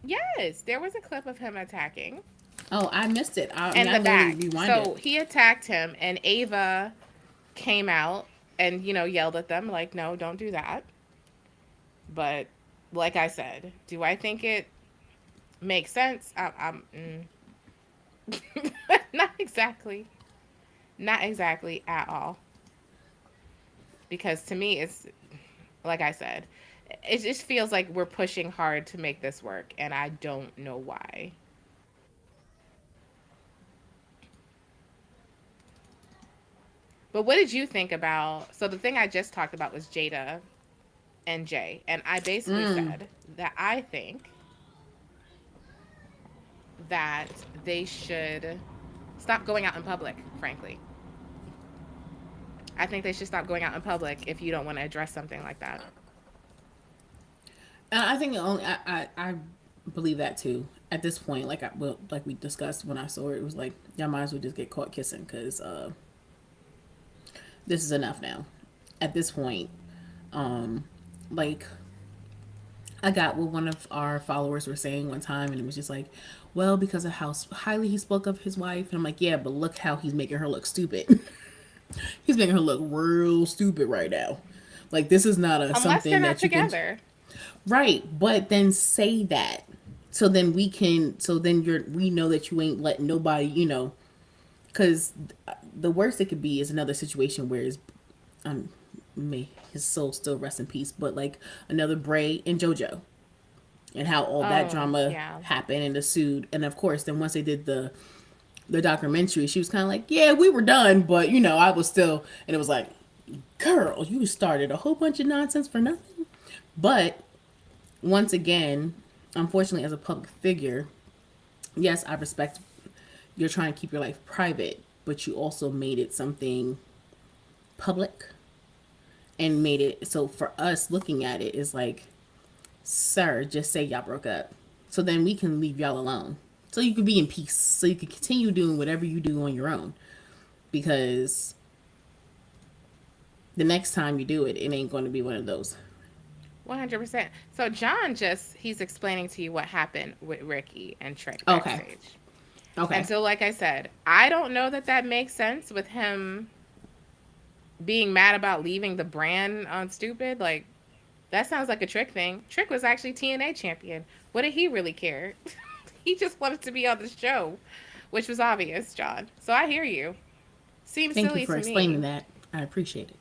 [SPEAKER 1] yes, there was a clip of him attacking
[SPEAKER 3] Oh, I missed it. I mean,
[SPEAKER 1] in
[SPEAKER 3] I
[SPEAKER 1] the
[SPEAKER 3] literally
[SPEAKER 1] back.
[SPEAKER 3] rewinded.
[SPEAKER 1] So he attacked him, and Ava came out and yelled at them like, "No, don't do that." But like I said, do I think it makes sense? Not exactly. Not exactly at all. Because to me, it's like I said, it just feels like we're pushing hard to make this work, and I don't know why. But what did you think about? So the thing I just talked about was Jada and Jay, and I basically
[SPEAKER 3] Mm.
[SPEAKER 1] said that I think that they should stop going out in public. Frankly, I think they should stop going out in public if you don't want to address something like that.
[SPEAKER 3] And I think only I believe that too. At this point, like we discussed when I saw it, it was like y'all might as well just get caught kissing because this is enough now. At this point, um, like I got what one of our followers were saying one time, and it was just like, well, because of how highly he spoke of his wife, and I'm like, yeah, but look how he's making her look stupid. He's making her look real stupid right now. Like this is not a
[SPEAKER 1] Unless they're
[SPEAKER 3] something
[SPEAKER 1] not
[SPEAKER 3] that you can
[SPEAKER 1] together.
[SPEAKER 3] right, but then say that. So then we can so then we know that you ain't letting nobody, cuz the worst it could be is another situation where um may his soul still rest in peace, but like another Bray and JoJo and how all that
[SPEAKER 1] Oh,
[SPEAKER 3] drama
[SPEAKER 1] yeah.
[SPEAKER 3] happened and ensued. And of course, then once they did the documentary, she was kind of like, "Yeah, we were done, but I was still." And it was like, "Girl, you started a whole bunch of nonsense for nothing." But once again, unfortunately, as a public figure, yes, I respect you're trying to keep your life private, but you also made it something public and made it so for us looking at it is like, sir, just say y'all broke up. So then we can leave y'all alone. So you can be in peace. So you can continue doing whatever you do on your own. Because the next time you do it, it ain't going to be one of those.
[SPEAKER 1] 100%. So John he's explaining to you what happened with Ricky and Trick
[SPEAKER 3] Okay.
[SPEAKER 1] backstage. And
[SPEAKER 3] Okay.
[SPEAKER 1] so like I said, I don't know that that makes sense with him being mad about leaving the brand on stupid. Like that sounds like a Trick thing. Trick was actually TNA champion. What did he really care? He just wanted to be on the show, which was obvious, John. So I hear you. Seems
[SPEAKER 3] Thank you
[SPEAKER 1] silly
[SPEAKER 3] for
[SPEAKER 1] to
[SPEAKER 3] explaining
[SPEAKER 1] me.
[SPEAKER 3] that. I appreciate it.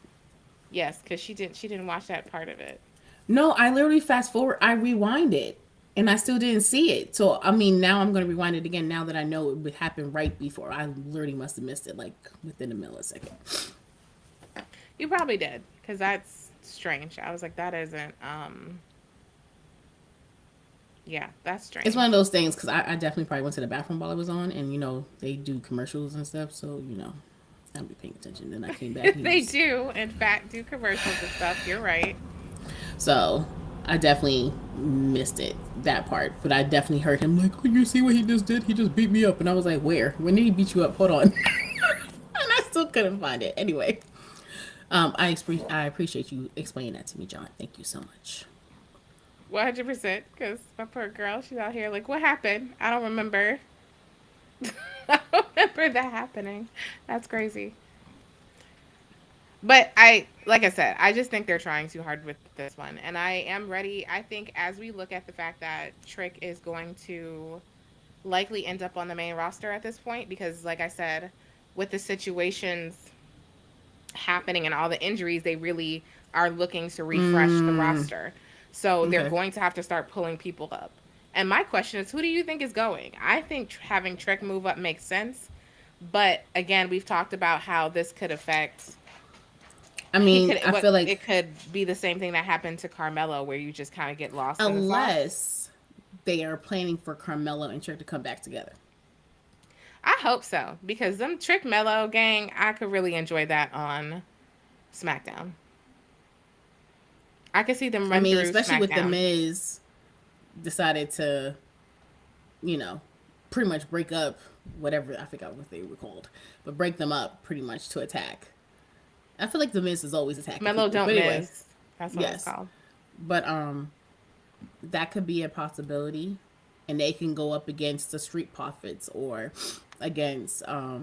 [SPEAKER 1] Yes, because she didn't watch that part of it.
[SPEAKER 3] No, I literally fast forward. I rewind it. And I still didn't see it. So, I mean, now I'm going to rewind it again now that I know it would happen right before. I literally must have missed it like within a millisecond.
[SPEAKER 1] You probably did, because that's strange. I was like, that isn't yeah, that's
[SPEAKER 3] It's one of
[SPEAKER 1] strange.
[SPEAKER 3] those things because I definitely probably went to the bathroom while I was on, and they do commercials and stuff, so I'll be paying attention. Then I came back and
[SPEAKER 1] They do, in fact, do commercials and stuff. You're right.
[SPEAKER 3] so I definitely missed it that part, but I definitely heard him like, "Oh, you see what he just did? He just beat me up," and I was like, "Where? When did he beat you up? Hold on." And I still couldn't find it. Anyway, I appreciate you explaining that to me, John. Thank you so much.
[SPEAKER 1] 100%. Because my poor girl, she's out here like, what happened? I don't remember. I don't remember that happening. That's crazy. But like I said, I just think they're trying too hard with this one. And I am ready. I think as we look at the fact that Trick is going to likely end up on the main roster at this point, because like I said, with the situations happening and all the injuries, they really are looking to refresh the
[SPEAKER 3] Mm,
[SPEAKER 1] roster. So they're
[SPEAKER 3] okay.
[SPEAKER 1] going to have to start pulling people up. And my question is, who do you think is going? I think having Trick move up makes sense. But again, we've talked about how this could affect
[SPEAKER 3] I
[SPEAKER 1] He
[SPEAKER 3] mean,
[SPEAKER 1] could
[SPEAKER 3] I
[SPEAKER 1] what
[SPEAKER 3] feel like
[SPEAKER 1] it could be the same thing that happened to Carmelo, where you just kind of get lost in the sauce.
[SPEAKER 3] unless they are planning for Carmelo and Trick to come back together.
[SPEAKER 1] I hope so because them Trick Mello gang, I could really enjoy that on SmackDown. I could see them
[SPEAKER 3] I
[SPEAKER 1] run
[SPEAKER 3] mean,
[SPEAKER 1] through
[SPEAKER 3] especially with the
[SPEAKER 1] SmackDown.
[SPEAKER 3] Miz decided to, you know, pretty much break up whatever, I forgot what they were called, but break them up pretty much to attack. I feel like the Miz is always attacking
[SPEAKER 1] Mello
[SPEAKER 3] people.
[SPEAKER 1] don't
[SPEAKER 3] But anyway,
[SPEAKER 1] miss. That's what it's
[SPEAKER 3] yes.
[SPEAKER 1] called.
[SPEAKER 3] But that could be a possibility. And they can go up against the Street Profits or against a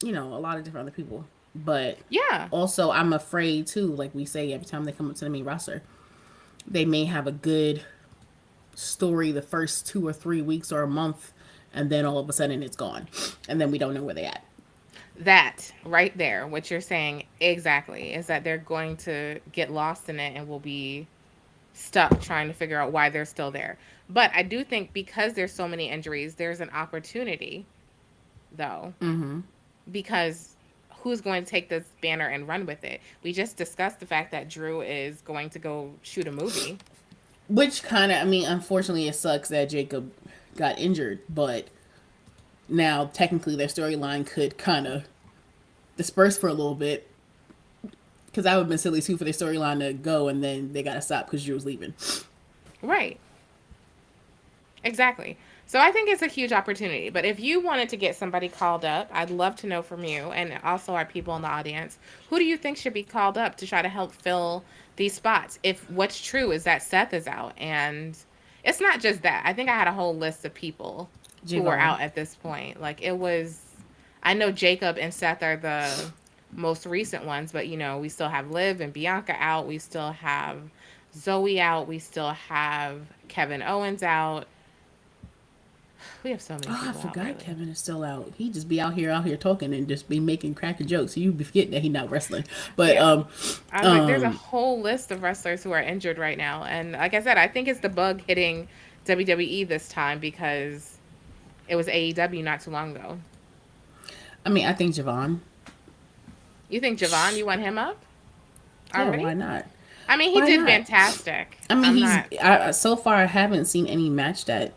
[SPEAKER 3] lot of different other people. But
[SPEAKER 1] Yeah,
[SPEAKER 3] also I'm afraid too, like we say every time they come up to the main roster, they may have a good story the first 2 or 3 weeks or a month, and then all of a sudden it's gone. And then we don't know where they at.
[SPEAKER 1] that right there, what you're saying exactly is that they're going to get lost in it and will be stuck trying to figure out why they're still there. But I do think because there's so many injuries, there's an opportunity though, because who's going to take this banner and run with it? We just discussed the fact that Drew is going to go shoot a movie.
[SPEAKER 3] Which kind of, I mean, unfortunately, it sucks that Jacob got injured, but now technically their storyline could kind of disperse for a little bit. Because that would have been silly too for their storyline to go and then they got to stop because Drew was leaving.
[SPEAKER 1] Right. Exactly. So I think it's a huge opportunity. But if you wanted to get somebody called up, I'd love to know from you and also our people in the audience, who do you think should be called up to try to help fill these spots? If what's true is that Seth is out, and it's not just that. I think I had a whole list of people who were
[SPEAKER 3] Javon.
[SPEAKER 1] out at this point. Like it was, I know Jacob and Seth are the most recent ones, but we still have Liv and Bianca out. We still have Zoe out. We still have Kevin Owens out. We have so many
[SPEAKER 3] Oh, I
[SPEAKER 1] people out,
[SPEAKER 3] forgot
[SPEAKER 1] really.
[SPEAKER 3] Kevin is still out. He just be out here talking and just be making cracking jokes. You be forgetting that he not wrestling. But
[SPEAKER 1] Yeah. I was like, there's a whole list of wrestlers who are injured right now. And like I said, I think it's the bug hitting WWE this time because it was AEW not too long ago.
[SPEAKER 3] I mean, I think Javon.
[SPEAKER 1] You think Javon, you want him up
[SPEAKER 3] Yeah,
[SPEAKER 1] already?
[SPEAKER 3] why not?
[SPEAKER 1] I mean, he
[SPEAKER 3] Why
[SPEAKER 1] did
[SPEAKER 3] not?
[SPEAKER 1] fantastic.
[SPEAKER 3] I mean,
[SPEAKER 1] I'm not.
[SPEAKER 3] so far I haven't seen any match that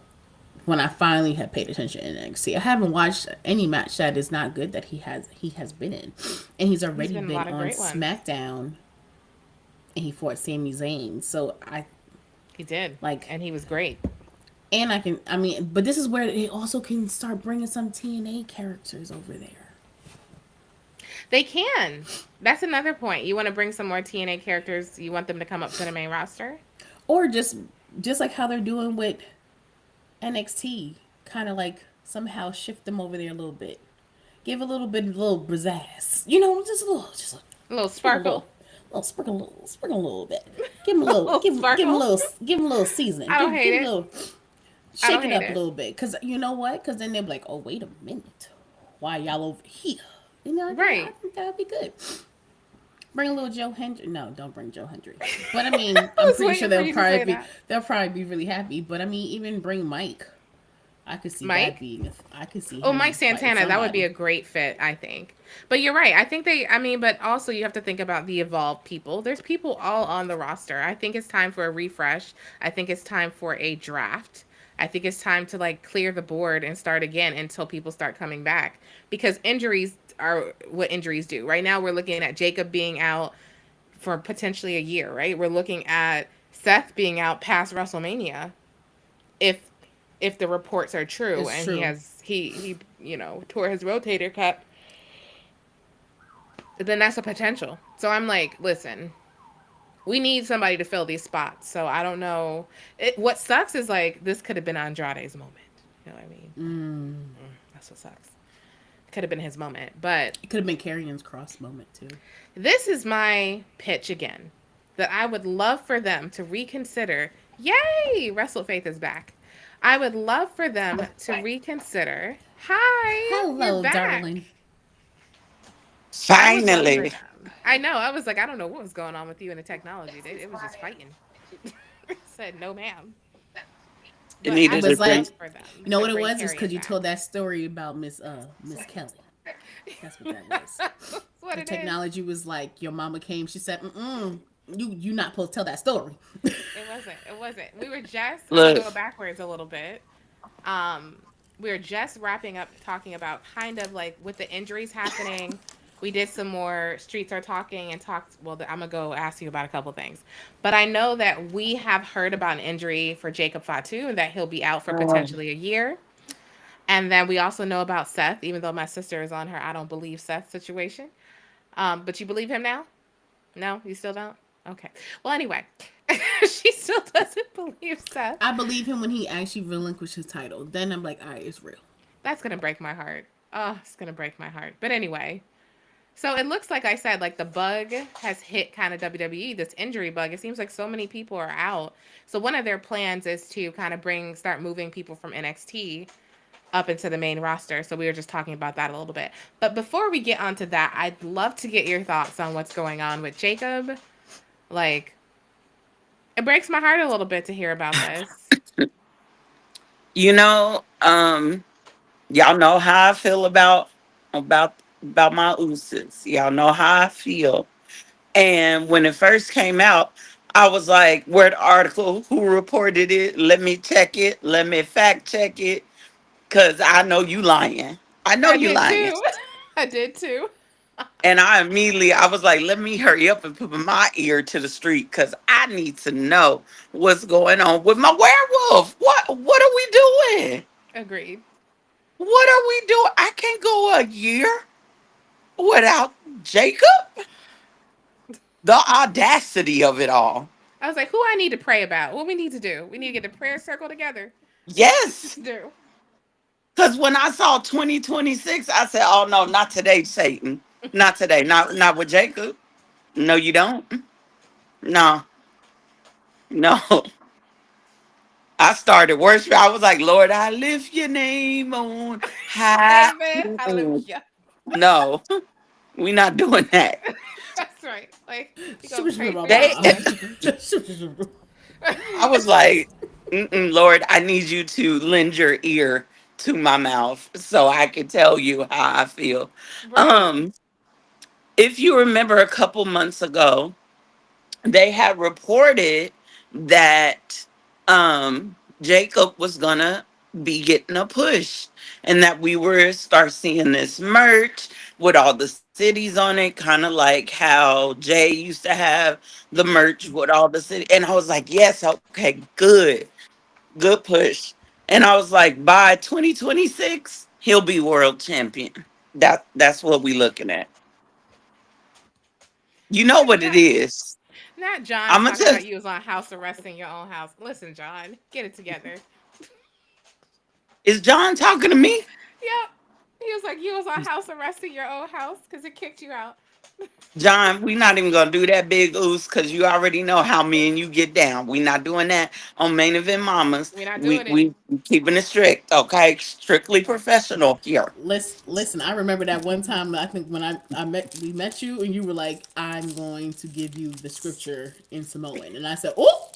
[SPEAKER 3] when I finally had paid attention in NXT. I haven't watched any match that is not good that he has been in, and he's
[SPEAKER 1] He's
[SPEAKER 3] already
[SPEAKER 1] been in a
[SPEAKER 3] been
[SPEAKER 1] lot of
[SPEAKER 3] on
[SPEAKER 1] great ones.
[SPEAKER 3] SmackDown, and he fought Sami Zayn. So I
[SPEAKER 1] He did.
[SPEAKER 3] like,
[SPEAKER 1] And he was great.
[SPEAKER 3] and I mean, but this is where they also can start bringing some TNA characters over there,
[SPEAKER 1] They can. That's another point. You want to bring some more TNA characters, you want them to come up to the main roster?
[SPEAKER 3] or just like how they're doing with NXT, kind of like somehow shift them over there a little bit, give a little bit of little brazzazz, just a little,
[SPEAKER 1] A little
[SPEAKER 3] sprinkle a
[SPEAKER 1] sparkle.
[SPEAKER 3] sprinkle a little bit. Give him a little,
[SPEAKER 1] A little sparkle.
[SPEAKER 3] give him a little seasoning.
[SPEAKER 1] I don't
[SPEAKER 3] Give
[SPEAKER 1] hate
[SPEAKER 3] him a
[SPEAKER 1] it.
[SPEAKER 3] little,
[SPEAKER 1] I don't
[SPEAKER 3] shake it
[SPEAKER 1] hate
[SPEAKER 3] up a
[SPEAKER 1] it.
[SPEAKER 3] little bit. Cause you know what? Cause then they'll be like, oh wait a minute, why y'all over here? I
[SPEAKER 1] Right.
[SPEAKER 3] think that'd be good. Bring a little Joe Hendry. No, don't bring Joe Hendry. But I mean,
[SPEAKER 1] I
[SPEAKER 3] I'm
[SPEAKER 1] was
[SPEAKER 3] pretty sure
[SPEAKER 1] waiting for you to say that.
[SPEAKER 3] they'll probably be really happy. But I mean, even bring Mike.
[SPEAKER 1] Mike?
[SPEAKER 3] I could see
[SPEAKER 1] Oh, Mike
[SPEAKER 3] him fighting
[SPEAKER 1] Santana, that would be
[SPEAKER 3] somebody.
[SPEAKER 1] a great fit, I think. But you're right. I think I mean, but also you have to think about the evolved people. There's people all on the roster. I think it's time for a refresh. I think it's time for a draft. I think it's time to like clear the board and start again until people start coming back because injuries are what injuries do. Right now, we're looking at Jacob being out for potentially a year, right? We're looking at Seth being out past WrestleMania if the reports are true
[SPEAKER 3] It's
[SPEAKER 1] and
[SPEAKER 3] true.
[SPEAKER 1] he tore his rotator cuff, then that's a potential. So I'm like, listen, we need somebody to fill these spots. So I don't know. What sucks is like this could have been Andrade's moment. You know what I mean? That's what sucks. It could have been his moment. But
[SPEAKER 3] It could have been Karrion's cross moment too.
[SPEAKER 1] this is my pitch again. That I would love for them to reconsider. Yay! WrestleFaith is back. I would love for them to reconsider. Hi, you're
[SPEAKER 3] Hello,
[SPEAKER 1] back.
[SPEAKER 3] darling.
[SPEAKER 1] I would love for
[SPEAKER 2] Finally.
[SPEAKER 1] them. I know. I was like, I don't know what was going on with you and the technology. It was just fighting. Said no, ma'am.
[SPEAKER 2] It
[SPEAKER 1] But I
[SPEAKER 3] It
[SPEAKER 2] needed
[SPEAKER 1] would
[SPEAKER 2] a
[SPEAKER 3] was
[SPEAKER 1] love
[SPEAKER 3] like,
[SPEAKER 2] break.
[SPEAKER 1] for them
[SPEAKER 3] you know
[SPEAKER 1] to
[SPEAKER 3] what it
[SPEAKER 1] bring
[SPEAKER 3] was? Just
[SPEAKER 1] Carrion
[SPEAKER 3] because you
[SPEAKER 1] back.
[SPEAKER 3] told that story about Miss Kelly. That's what that was.
[SPEAKER 1] That's what
[SPEAKER 3] The
[SPEAKER 1] it is.
[SPEAKER 3] technology was like your mama came. She said, "Mm, you not supposed to tell that story."
[SPEAKER 1] It wasn't. It wasn't. We were just. I'm gonna
[SPEAKER 2] Look,
[SPEAKER 1] go backwards a little bit. Um, we were just wrapping up talking about kind of like with the injuries happening. We did some more streets are talking and talked. Well, I'm gonna go ask you about a couple things, but I know that we have heard about an injury for Jacob Fatu and that he'll be out for potentially a year. And then we also know about Seth, even though my sister is on her I don't believe Seth situation. But you believe him now? No, you still don't? Okay. Well, anyway, she still doesn't believe Seth.
[SPEAKER 3] I believe him when he actually relinquished his title. Then I'm like, all right, it's real.
[SPEAKER 1] That's going to break my heart. Oh, it's going to break my heart. But anyway, so it looks like I said, like the bug has hit kind of WWE, this injury bug. It seems like so many people are out. So one of their plans is to kind of start moving people from NXT up into the main roster. So we were just talking about that a little bit. But before we get onto that, I'd love to get your thoughts on what's going on with Jacob. Like, it breaks my heart a little bit to hear about this.
[SPEAKER 2] you know, y'all know how I feel about my ooses. Y'all know how I feel. And when it first came out, I was like, where the article? Who reported it? Let me check it. Let me fact check it. Cause I know you lying. I know
[SPEAKER 1] I
[SPEAKER 2] you
[SPEAKER 1] did
[SPEAKER 2] lying.
[SPEAKER 1] too. I did too.
[SPEAKER 2] And I was like, let me hurry up and put my ear to the street because I need to know what's going on with my werewolf. What are we doing?
[SPEAKER 1] Agreed.
[SPEAKER 2] What are we doing? I can't go a year without Jacob. The audacity of it all.
[SPEAKER 1] I was like, who I need to pray about? What we need to do? We need to get the prayer circle together. That's what we need
[SPEAKER 2] Yes.
[SPEAKER 1] to do.
[SPEAKER 2] Because when I saw 2026, I said, oh no, not today, Satan. Not today. Not with Jacob. No, you don't. No, no. I started worship. I was like, Lord, I lift your name on high.
[SPEAKER 1] Amen. Hallelujah.
[SPEAKER 2] No, we not doing that.
[SPEAKER 1] That's right. Like, you gonna pray for your
[SPEAKER 2] They,
[SPEAKER 1] son.
[SPEAKER 2] I was like, mm-mm, Lord, I need you to lend your ear to my mouth so I can tell you how I feel.
[SPEAKER 1] Right.
[SPEAKER 2] Um, if you remember a couple months ago, they had reported that Jacob was gonna be getting a push and that we were start seeing this merch with all the cities on it, kind of like how Jay used to have the merch with all the city. And I was like, yes, okay, good push. And I was like, by 2026, he'll be world champion. That's what we looking at. You know
[SPEAKER 1] Not,
[SPEAKER 2] what it
[SPEAKER 1] not,
[SPEAKER 2] is.
[SPEAKER 1] not John
[SPEAKER 2] I'm gonna
[SPEAKER 1] talking
[SPEAKER 2] tell.
[SPEAKER 1] about you was on house arrest in your own house. Listen, John, get it together.
[SPEAKER 2] Is John talking to me?
[SPEAKER 1] Yep. He was like, you was on house arrest in your own house because it kicked you out.
[SPEAKER 2] John, we not even gonna do that big ooze because you already know how me and you get down. We not doing that on main event mamas.
[SPEAKER 1] We're not
[SPEAKER 2] We
[SPEAKER 1] doing it.
[SPEAKER 2] we keeping it strict, okay? Strictly professional here.
[SPEAKER 3] Listen, I remember that one time. I think when I met we met you and you were like, "I'm going to give you the scripture in Samoan," and I said, "Oh,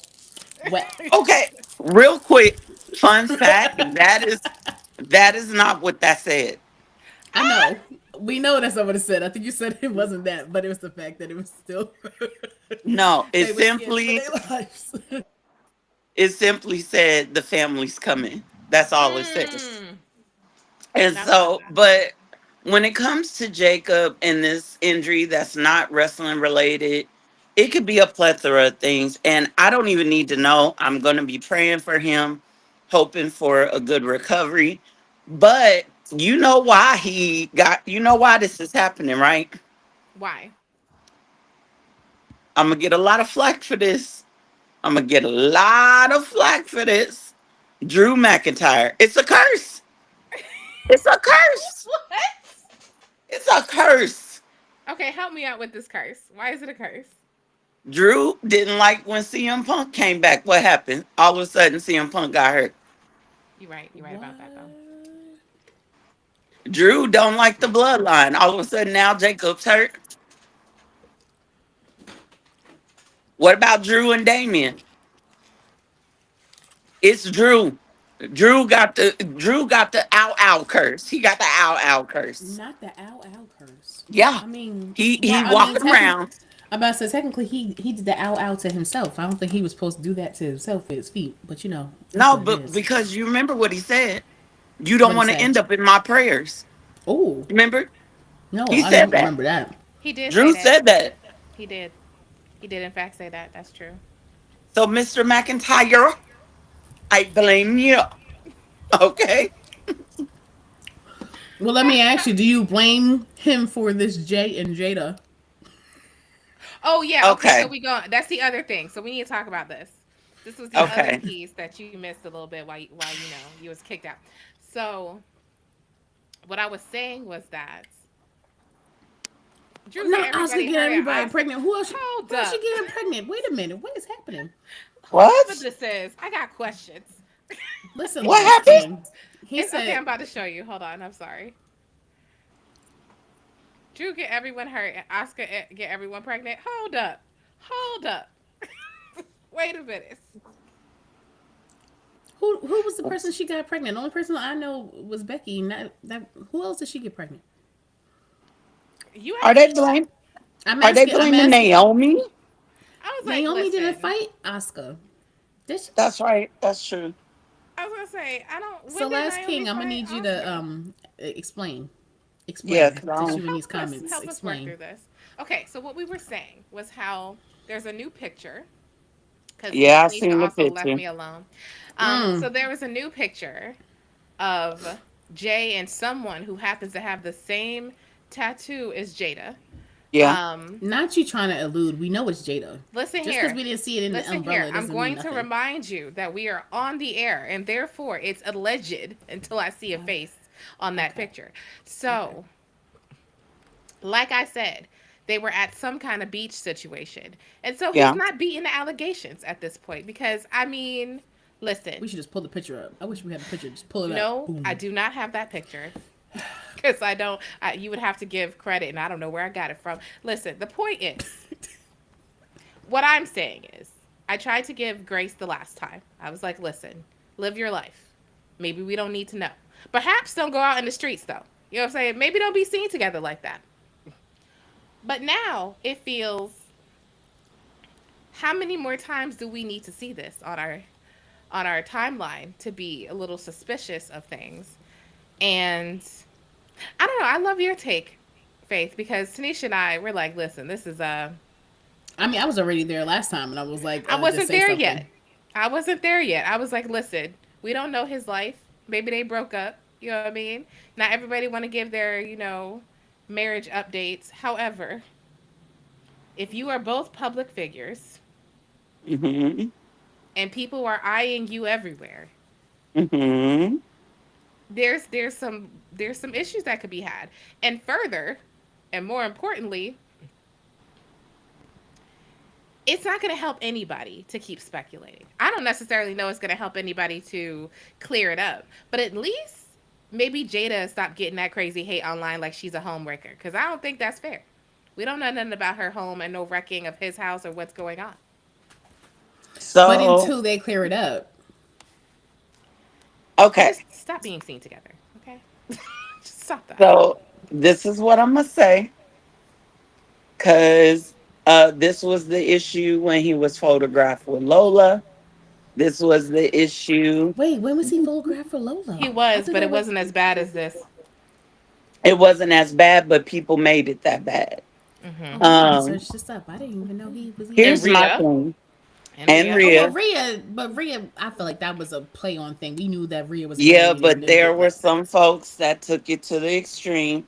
[SPEAKER 3] well."
[SPEAKER 2] Okay, real quick, fun fact, that is not what that said.
[SPEAKER 3] I know. We know that's not what it said. I think you said it wasn't that, but it was the fact that it was still
[SPEAKER 2] No,
[SPEAKER 3] they were scared for their lives.
[SPEAKER 2] it simply said the family's coming. That's all it says.
[SPEAKER 1] Mm,
[SPEAKER 2] And
[SPEAKER 1] that's what I
[SPEAKER 2] so,
[SPEAKER 1] thought.
[SPEAKER 2] but when it comes to Jacob and this injury that's not wrestling related, it could be a plethora of things. And I don't even need to know. I'm going to be praying for him, hoping for a good recovery. But you know why this is happening, right?
[SPEAKER 1] Why?
[SPEAKER 2] I'm going to get a lot of flack for this. I'm going to get a lot of flack for this. Drew McIntyre. It's a curse. It's a curse.
[SPEAKER 1] What?
[SPEAKER 2] It's a curse.
[SPEAKER 1] Okay, help me out with this curse. Why is it a curse?
[SPEAKER 2] Drew didn't like when CM Punk came back. What happened? All of a sudden, CM Punk got hurt.
[SPEAKER 1] You're right. You're right about that, though.
[SPEAKER 3] What?
[SPEAKER 2] Drew don't like the bloodline. All of a sudden, now Jacob's hurt. What about Drew and Damien? It's Drew. Drew got the ow ow curse. He got the ow ow curse.
[SPEAKER 3] Not the ow ow curse.
[SPEAKER 2] Yeah.
[SPEAKER 3] I mean,
[SPEAKER 2] He
[SPEAKER 3] well, I mean,
[SPEAKER 2] walking
[SPEAKER 3] technically,
[SPEAKER 2] around.
[SPEAKER 3] I'm about to say technically he did the ow ow to himself. I don't think he was supposed to do that to himself with his feet, but that's
[SPEAKER 2] No,
[SPEAKER 3] what it
[SPEAKER 2] but
[SPEAKER 3] is.
[SPEAKER 2] because you remember what he said. You
[SPEAKER 3] What
[SPEAKER 2] don't
[SPEAKER 3] he
[SPEAKER 2] want to
[SPEAKER 3] say?
[SPEAKER 2] end up in my prayers.
[SPEAKER 3] Oh
[SPEAKER 2] Remember?
[SPEAKER 3] no,
[SPEAKER 2] He
[SPEAKER 3] I
[SPEAKER 2] said
[SPEAKER 3] don't
[SPEAKER 2] that.
[SPEAKER 3] remember that.
[SPEAKER 1] He did say
[SPEAKER 2] Drew
[SPEAKER 1] that.
[SPEAKER 2] said that.
[SPEAKER 1] He did. He did, in fact, say that. That's true.
[SPEAKER 2] So, Mr. McIntyre, I blame you. Okay.
[SPEAKER 3] Well, let me ask you: do you blame him for this Jay and Jada?
[SPEAKER 1] Oh yeah, okay. So
[SPEAKER 2] Okay.
[SPEAKER 1] we go. That's the other thing. So we need to talk about this. This was the other
[SPEAKER 2] Okay.
[SPEAKER 1] piece that you missed a little bit while you was kicked out. So what I was saying was that Drew, get
[SPEAKER 3] Not Oscar
[SPEAKER 1] everybody
[SPEAKER 3] getting
[SPEAKER 1] hurry up.
[SPEAKER 3] everybody
[SPEAKER 1] Oscar,
[SPEAKER 3] pregnant. Who else?
[SPEAKER 1] hold
[SPEAKER 3] Who else she
[SPEAKER 1] up.
[SPEAKER 3] getting pregnant? Wait a minute. What is happening?
[SPEAKER 1] Whoever
[SPEAKER 2] What?
[SPEAKER 1] this is, I got questions.
[SPEAKER 3] Listen,
[SPEAKER 2] What
[SPEAKER 3] Last
[SPEAKER 2] happened?
[SPEAKER 3] King. He
[SPEAKER 1] It's okay.
[SPEAKER 3] said,
[SPEAKER 1] I'm about to show you. Hold on. I'm sorry. Drew, get everyone hurt. Oscar, get everyone pregnant. Hold up. Hold up. Wait a minute.
[SPEAKER 3] who was the person she got pregnant? The only person I know was Becky. Not that. Who else did she get pregnant?
[SPEAKER 1] You
[SPEAKER 2] Are
[SPEAKER 1] asking
[SPEAKER 2] they
[SPEAKER 1] me that?
[SPEAKER 2] blame?
[SPEAKER 3] I'm
[SPEAKER 2] Are they
[SPEAKER 3] asking. I'm
[SPEAKER 2] blaming
[SPEAKER 3] asking.
[SPEAKER 2] Naomi?
[SPEAKER 1] I was like,
[SPEAKER 3] Naomi didn't
[SPEAKER 1] listen.
[SPEAKER 3] fight Oscar. Did she?
[SPEAKER 2] That's right. That's true.
[SPEAKER 1] I was gonna say, I don't.
[SPEAKER 3] So
[SPEAKER 1] When did
[SPEAKER 3] Last
[SPEAKER 1] Naomi
[SPEAKER 3] King, I'm gonna
[SPEAKER 1] fight
[SPEAKER 3] need you to
[SPEAKER 1] Oscar?
[SPEAKER 3] explain.
[SPEAKER 2] Yeah.
[SPEAKER 3] Explain.
[SPEAKER 2] 'Cause I
[SPEAKER 3] Just
[SPEAKER 2] don't-
[SPEAKER 3] you in these comments.
[SPEAKER 1] Help us work
[SPEAKER 3] Explain.
[SPEAKER 1] through this. Okay, so what we were saying was how there's a new picture because
[SPEAKER 2] Yeah, I
[SPEAKER 1] Tanisha
[SPEAKER 2] seen the
[SPEAKER 1] also left
[SPEAKER 2] picture.
[SPEAKER 1] me alone. So
[SPEAKER 3] Mm.
[SPEAKER 1] there was a new picture of Jay and someone who happens to have the same tattoo as Jada.
[SPEAKER 2] Yeah.
[SPEAKER 3] Not you trying to elude. We know it's Jada.
[SPEAKER 1] Listen
[SPEAKER 3] Just because
[SPEAKER 1] here.
[SPEAKER 3] we didn't see it in the
[SPEAKER 1] Listen here.
[SPEAKER 3] umbrella
[SPEAKER 1] I'm
[SPEAKER 3] doesn't mean
[SPEAKER 1] going to
[SPEAKER 3] nothing.
[SPEAKER 1] remind you that we are on the air and therefore it's alleged until I see a face on that
[SPEAKER 3] Okay.
[SPEAKER 1] picture.
[SPEAKER 3] Okay.
[SPEAKER 1] So, like I said, they were at some kind of beach situation. And so he's
[SPEAKER 2] Yeah.
[SPEAKER 1] not beating the allegations at this point because, I mean, listen,
[SPEAKER 3] We should just pull the picture up. I wish we had the picture. Just pull it up.
[SPEAKER 1] no, I
[SPEAKER 3] Boom.
[SPEAKER 1] do not have that picture because I don't, you would have to give credit and I don't know where I got it from. Listen, the point is, what I'm saying is, I tried to give grace the last time. I was like, listen, live your life. Maybe we don't need to know. Perhaps don't go out in the streets though. You know what I'm saying? Maybe don't be seen together like that. But now it feels how many more times do we need to see this on our timeline to be a little suspicious of things? And I don't know, I love your take, Faith, because Tanisha and I we're like, listen, this is
[SPEAKER 3] I mean, I was already there last time, and I was like,
[SPEAKER 1] I
[SPEAKER 3] just
[SPEAKER 1] wasn't
[SPEAKER 3] say
[SPEAKER 1] there
[SPEAKER 3] something.
[SPEAKER 1] yet. I wasn't there yet. I was like, listen, we don't know his life. Maybe they broke up. You know what I mean? Not everybody want to give their, marriage updates. However, if you are both public figures
[SPEAKER 2] Mm-hmm.
[SPEAKER 1] and people are eyeing you everywhere,
[SPEAKER 2] Mm-hmm.
[SPEAKER 1] there's some issues that could be had. And further, and more importantly, it's not going to help anybody to keep speculating. I don't necessarily know it's going to help anybody to clear it up, but at least maybe Jada stop getting that crazy hate online like she's a homewrecker because I don't think that's fair. We don't know nothing about her home and no wrecking of his house or what's going on.
[SPEAKER 3] But
[SPEAKER 2] So,
[SPEAKER 3] until they clear it up,
[SPEAKER 2] okay.
[SPEAKER 1] Just stop being seen together, okay? Just stop that.
[SPEAKER 2] So, this is what I'm going to say. Because this was the issue when he was photographed with Lola. This was the issue.
[SPEAKER 3] wait, when was he photographed for
[SPEAKER 1] He
[SPEAKER 3] Lola? I
[SPEAKER 1] was,
[SPEAKER 3] thought
[SPEAKER 1] but
[SPEAKER 3] that
[SPEAKER 1] it
[SPEAKER 3] was.
[SPEAKER 1] wasn't as bad as this.
[SPEAKER 2] It wasn't as bad, but people made it that bad.
[SPEAKER 1] Hmm.
[SPEAKER 3] Oh, I'm about to
[SPEAKER 2] Um,
[SPEAKER 3] search this up. I didn't even know he was even.
[SPEAKER 1] And
[SPEAKER 2] Here's my
[SPEAKER 1] Rhea.
[SPEAKER 2] thing.
[SPEAKER 1] And
[SPEAKER 2] And
[SPEAKER 1] Rhea.
[SPEAKER 3] Oh,
[SPEAKER 2] Rhea.
[SPEAKER 3] But Rhea, I feel like that was a play on thing. We knew that Rhea was
[SPEAKER 2] Yeah,
[SPEAKER 3] married and
[SPEAKER 2] but
[SPEAKER 3] didn't
[SPEAKER 2] there
[SPEAKER 3] get
[SPEAKER 2] were
[SPEAKER 3] like.
[SPEAKER 2] some folks that took it to the extreme.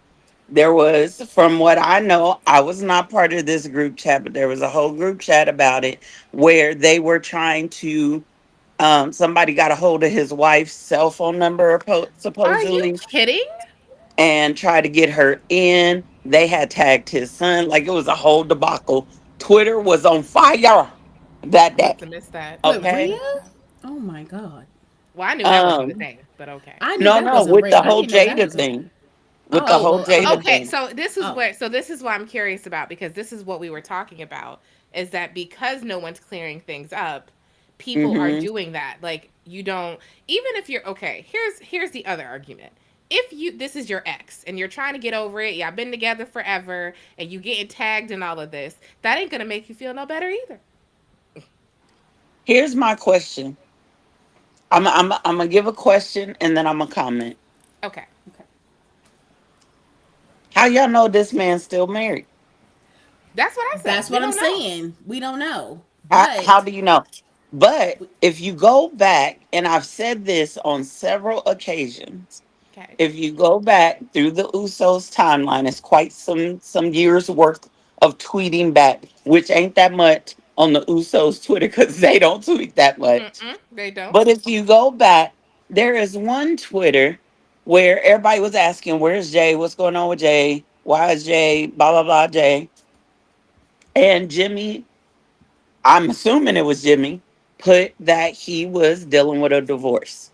[SPEAKER 2] There was, from what I know, I was not part of this group chat, but there was a whole group chat about it where they were trying to. Somebody got a hold of his wife's cell phone number,
[SPEAKER 1] Are you
[SPEAKER 2] supposedly,
[SPEAKER 1] kidding?
[SPEAKER 2] and tried to get her in. They had tagged his son. Like it was a whole debacle. Twitter was on fire that
[SPEAKER 1] I must
[SPEAKER 2] day.
[SPEAKER 1] have missed that.
[SPEAKER 3] With
[SPEAKER 2] Okay.
[SPEAKER 3] Rhea? Oh my god.
[SPEAKER 1] Well, I knew that wasn't the
[SPEAKER 2] Um,
[SPEAKER 1] thing, but okay.
[SPEAKER 3] I knew
[SPEAKER 2] no,
[SPEAKER 3] that
[SPEAKER 2] no,
[SPEAKER 3] wasn't
[SPEAKER 2] with
[SPEAKER 3] Rhea,
[SPEAKER 2] the
[SPEAKER 3] but I
[SPEAKER 2] whole
[SPEAKER 3] didn't know that
[SPEAKER 2] Jada
[SPEAKER 3] was a.
[SPEAKER 2] thing. With the
[SPEAKER 3] Oh
[SPEAKER 2] whole
[SPEAKER 3] well.
[SPEAKER 2] Jada
[SPEAKER 1] Okay,
[SPEAKER 2] thing.
[SPEAKER 1] so
[SPEAKER 3] Oh.
[SPEAKER 1] this is what I'm curious about because this is what we were talking about is that because no one's clearing things up, people are
[SPEAKER 2] Mm-hmm.
[SPEAKER 1] doing that. Like you don't, even if you're okay, here's the other argument. If you this is your ex and you're trying to get over it, y'all been together forever and you getting tagged and all of this, that ain't gonna make you feel no better either.
[SPEAKER 2] Here's my question. I'm gonna give a question and then I'm gonna comment.
[SPEAKER 1] Okay.
[SPEAKER 3] Okay.
[SPEAKER 2] How y'all know this man's still married?
[SPEAKER 1] That's what I said.
[SPEAKER 3] That's
[SPEAKER 1] We
[SPEAKER 3] what I'm
[SPEAKER 1] don't know.
[SPEAKER 3] saying. We don't know.
[SPEAKER 2] How
[SPEAKER 3] But
[SPEAKER 2] do you know? But if you go back, and I've said this on several occasions,
[SPEAKER 1] Okay.
[SPEAKER 2] if you go back through the Usos timeline, it's quite some years worth of tweeting back, which ain't that much on the Usos Twitter because they don't tweet that much.
[SPEAKER 1] Mm-mm, they don't.
[SPEAKER 2] But if you go back, there is one Twitter where everybody was asking, "Where's Jay? What's going on with Jay? Why is Jay? Blah blah blah Jay." And Jimmy, I'm assuming it was Jimmy, put that he was dealing with a divorce.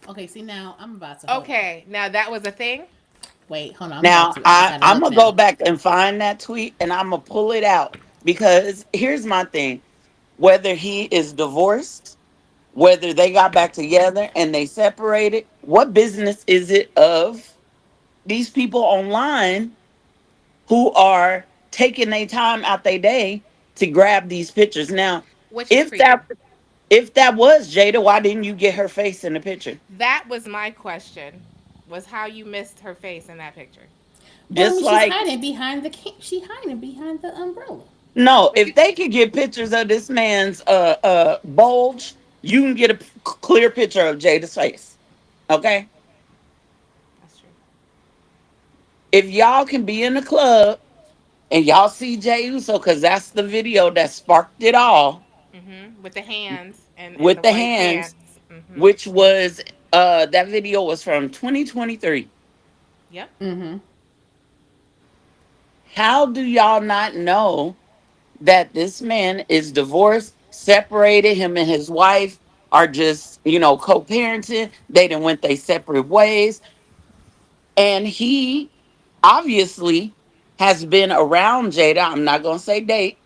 [SPEAKER 3] okay, see now I'm about to hold on.
[SPEAKER 1] Okay. Now that was a thing.
[SPEAKER 3] Wait, hold on. I'm about
[SPEAKER 2] Now
[SPEAKER 3] to. I gotta
[SPEAKER 2] I'm
[SPEAKER 3] look
[SPEAKER 2] gonna go
[SPEAKER 3] now.
[SPEAKER 2] back and find that tweet and I'm gonna pull it out because here's my thing: whether he is divorced, whether they got back together and they separated, what business is it of these people online who are taking their time out their day to grab these pictures? Now,
[SPEAKER 1] Which is
[SPEAKER 2] if
[SPEAKER 1] creepy.
[SPEAKER 2] that was Jada, why didn't you get her face in the picture?
[SPEAKER 1] That was my question. Was how you missed her face in that picture.
[SPEAKER 3] Well, I
[SPEAKER 2] Just
[SPEAKER 3] mean, she's
[SPEAKER 2] like,
[SPEAKER 3] hiding behind the she hiding behind the umbrella.
[SPEAKER 2] no,
[SPEAKER 1] But
[SPEAKER 2] if
[SPEAKER 1] you
[SPEAKER 2] they could get pictures of this man's bulge, you can get a clear picture of Jada's face. Okay?
[SPEAKER 1] that's true.
[SPEAKER 2] If y'all can be in the club and y'all see Jay Uso, because that's the video that sparked it all,
[SPEAKER 1] With the hands and
[SPEAKER 2] with
[SPEAKER 1] the
[SPEAKER 2] the
[SPEAKER 1] white
[SPEAKER 2] hands,
[SPEAKER 1] pants.
[SPEAKER 2] which was that video was from 2023.
[SPEAKER 1] Yep.
[SPEAKER 3] Mm-hmm.
[SPEAKER 2] How do y'all not know that this man is divorced, separated? Him and his wife are just, co-parenting. They done went their separate ways. And he obviously has been around Jada. I'm not gonna say date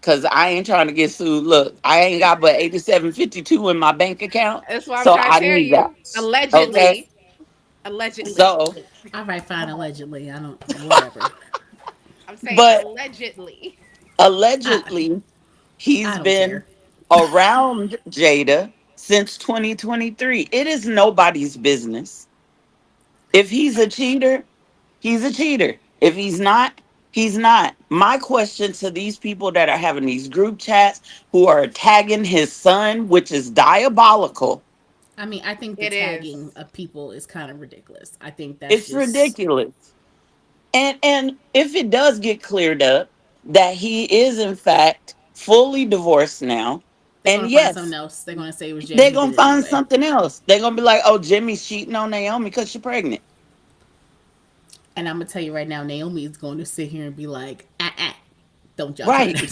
[SPEAKER 2] because I ain't trying to get sued. Look, I ain't got but 8752 in my bank account.
[SPEAKER 1] That's what I'm
[SPEAKER 2] So
[SPEAKER 1] trying to
[SPEAKER 2] I
[SPEAKER 1] tell
[SPEAKER 2] need that.
[SPEAKER 1] you.
[SPEAKER 2] Okay.
[SPEAKER 1] Allegedly. Allegedly.
[SPEAKER 2] So
[SPEAKER 3] All right, fine. Allegedly, I don't. Whatever.
[SPEAKER 1] I'm saying
[SPEAKER 2] but
[SPEAKER 1] allegedly.
[SPEAKER 3] I
[SPEAKER 2] allegedly he's
[SPEAKER 3] I don't
[SPEAKER 2] been
[SPEAKER 3] care.
[SPEAKER 2] around Jada since 2023. It is nobody's business. If he's a cheater, he's a cheater. If he's not, he's not. My question to these people that are having these group chats who are tagging his son, which is diabolical,
[SPEAKER 3] I mean, I think the
[SPEAKER 1] It is.
[SPEAKER 3] tagging of people is kind of ridiculous. I think that's
[SPEAKER 2] it's
[SPEAKER 3] just.
[SPEAKER 2] ridiculous. And if it does get cleared up that he is in fact fully divorced now,
[SPEAKER 3] They're
[SPEAKER 2] and
[SPEAKER 3] gonna find something
[SPEAKER 2] yes,
[SPEAKER 3] else. They're gonna say it was Jay.
[SPEAKER 2] they're
[SPEAKER 3] He
[SPEAKER 2] gonna
[SPEAKER 3] did it
[SPEAKER 2] find
[SPEAKER 3] anyway.
[SPEAKER 2] something else. They're gonna be like, "Oh, Jimmy's cheating on Naomi because she's pregnant."
[SPEAKER 3] And I'm gonna tell you right now, Naomi is going to sit here and be like, don't y'all try
[SPEAKER 2] Right,
[SPEAKER 3] that.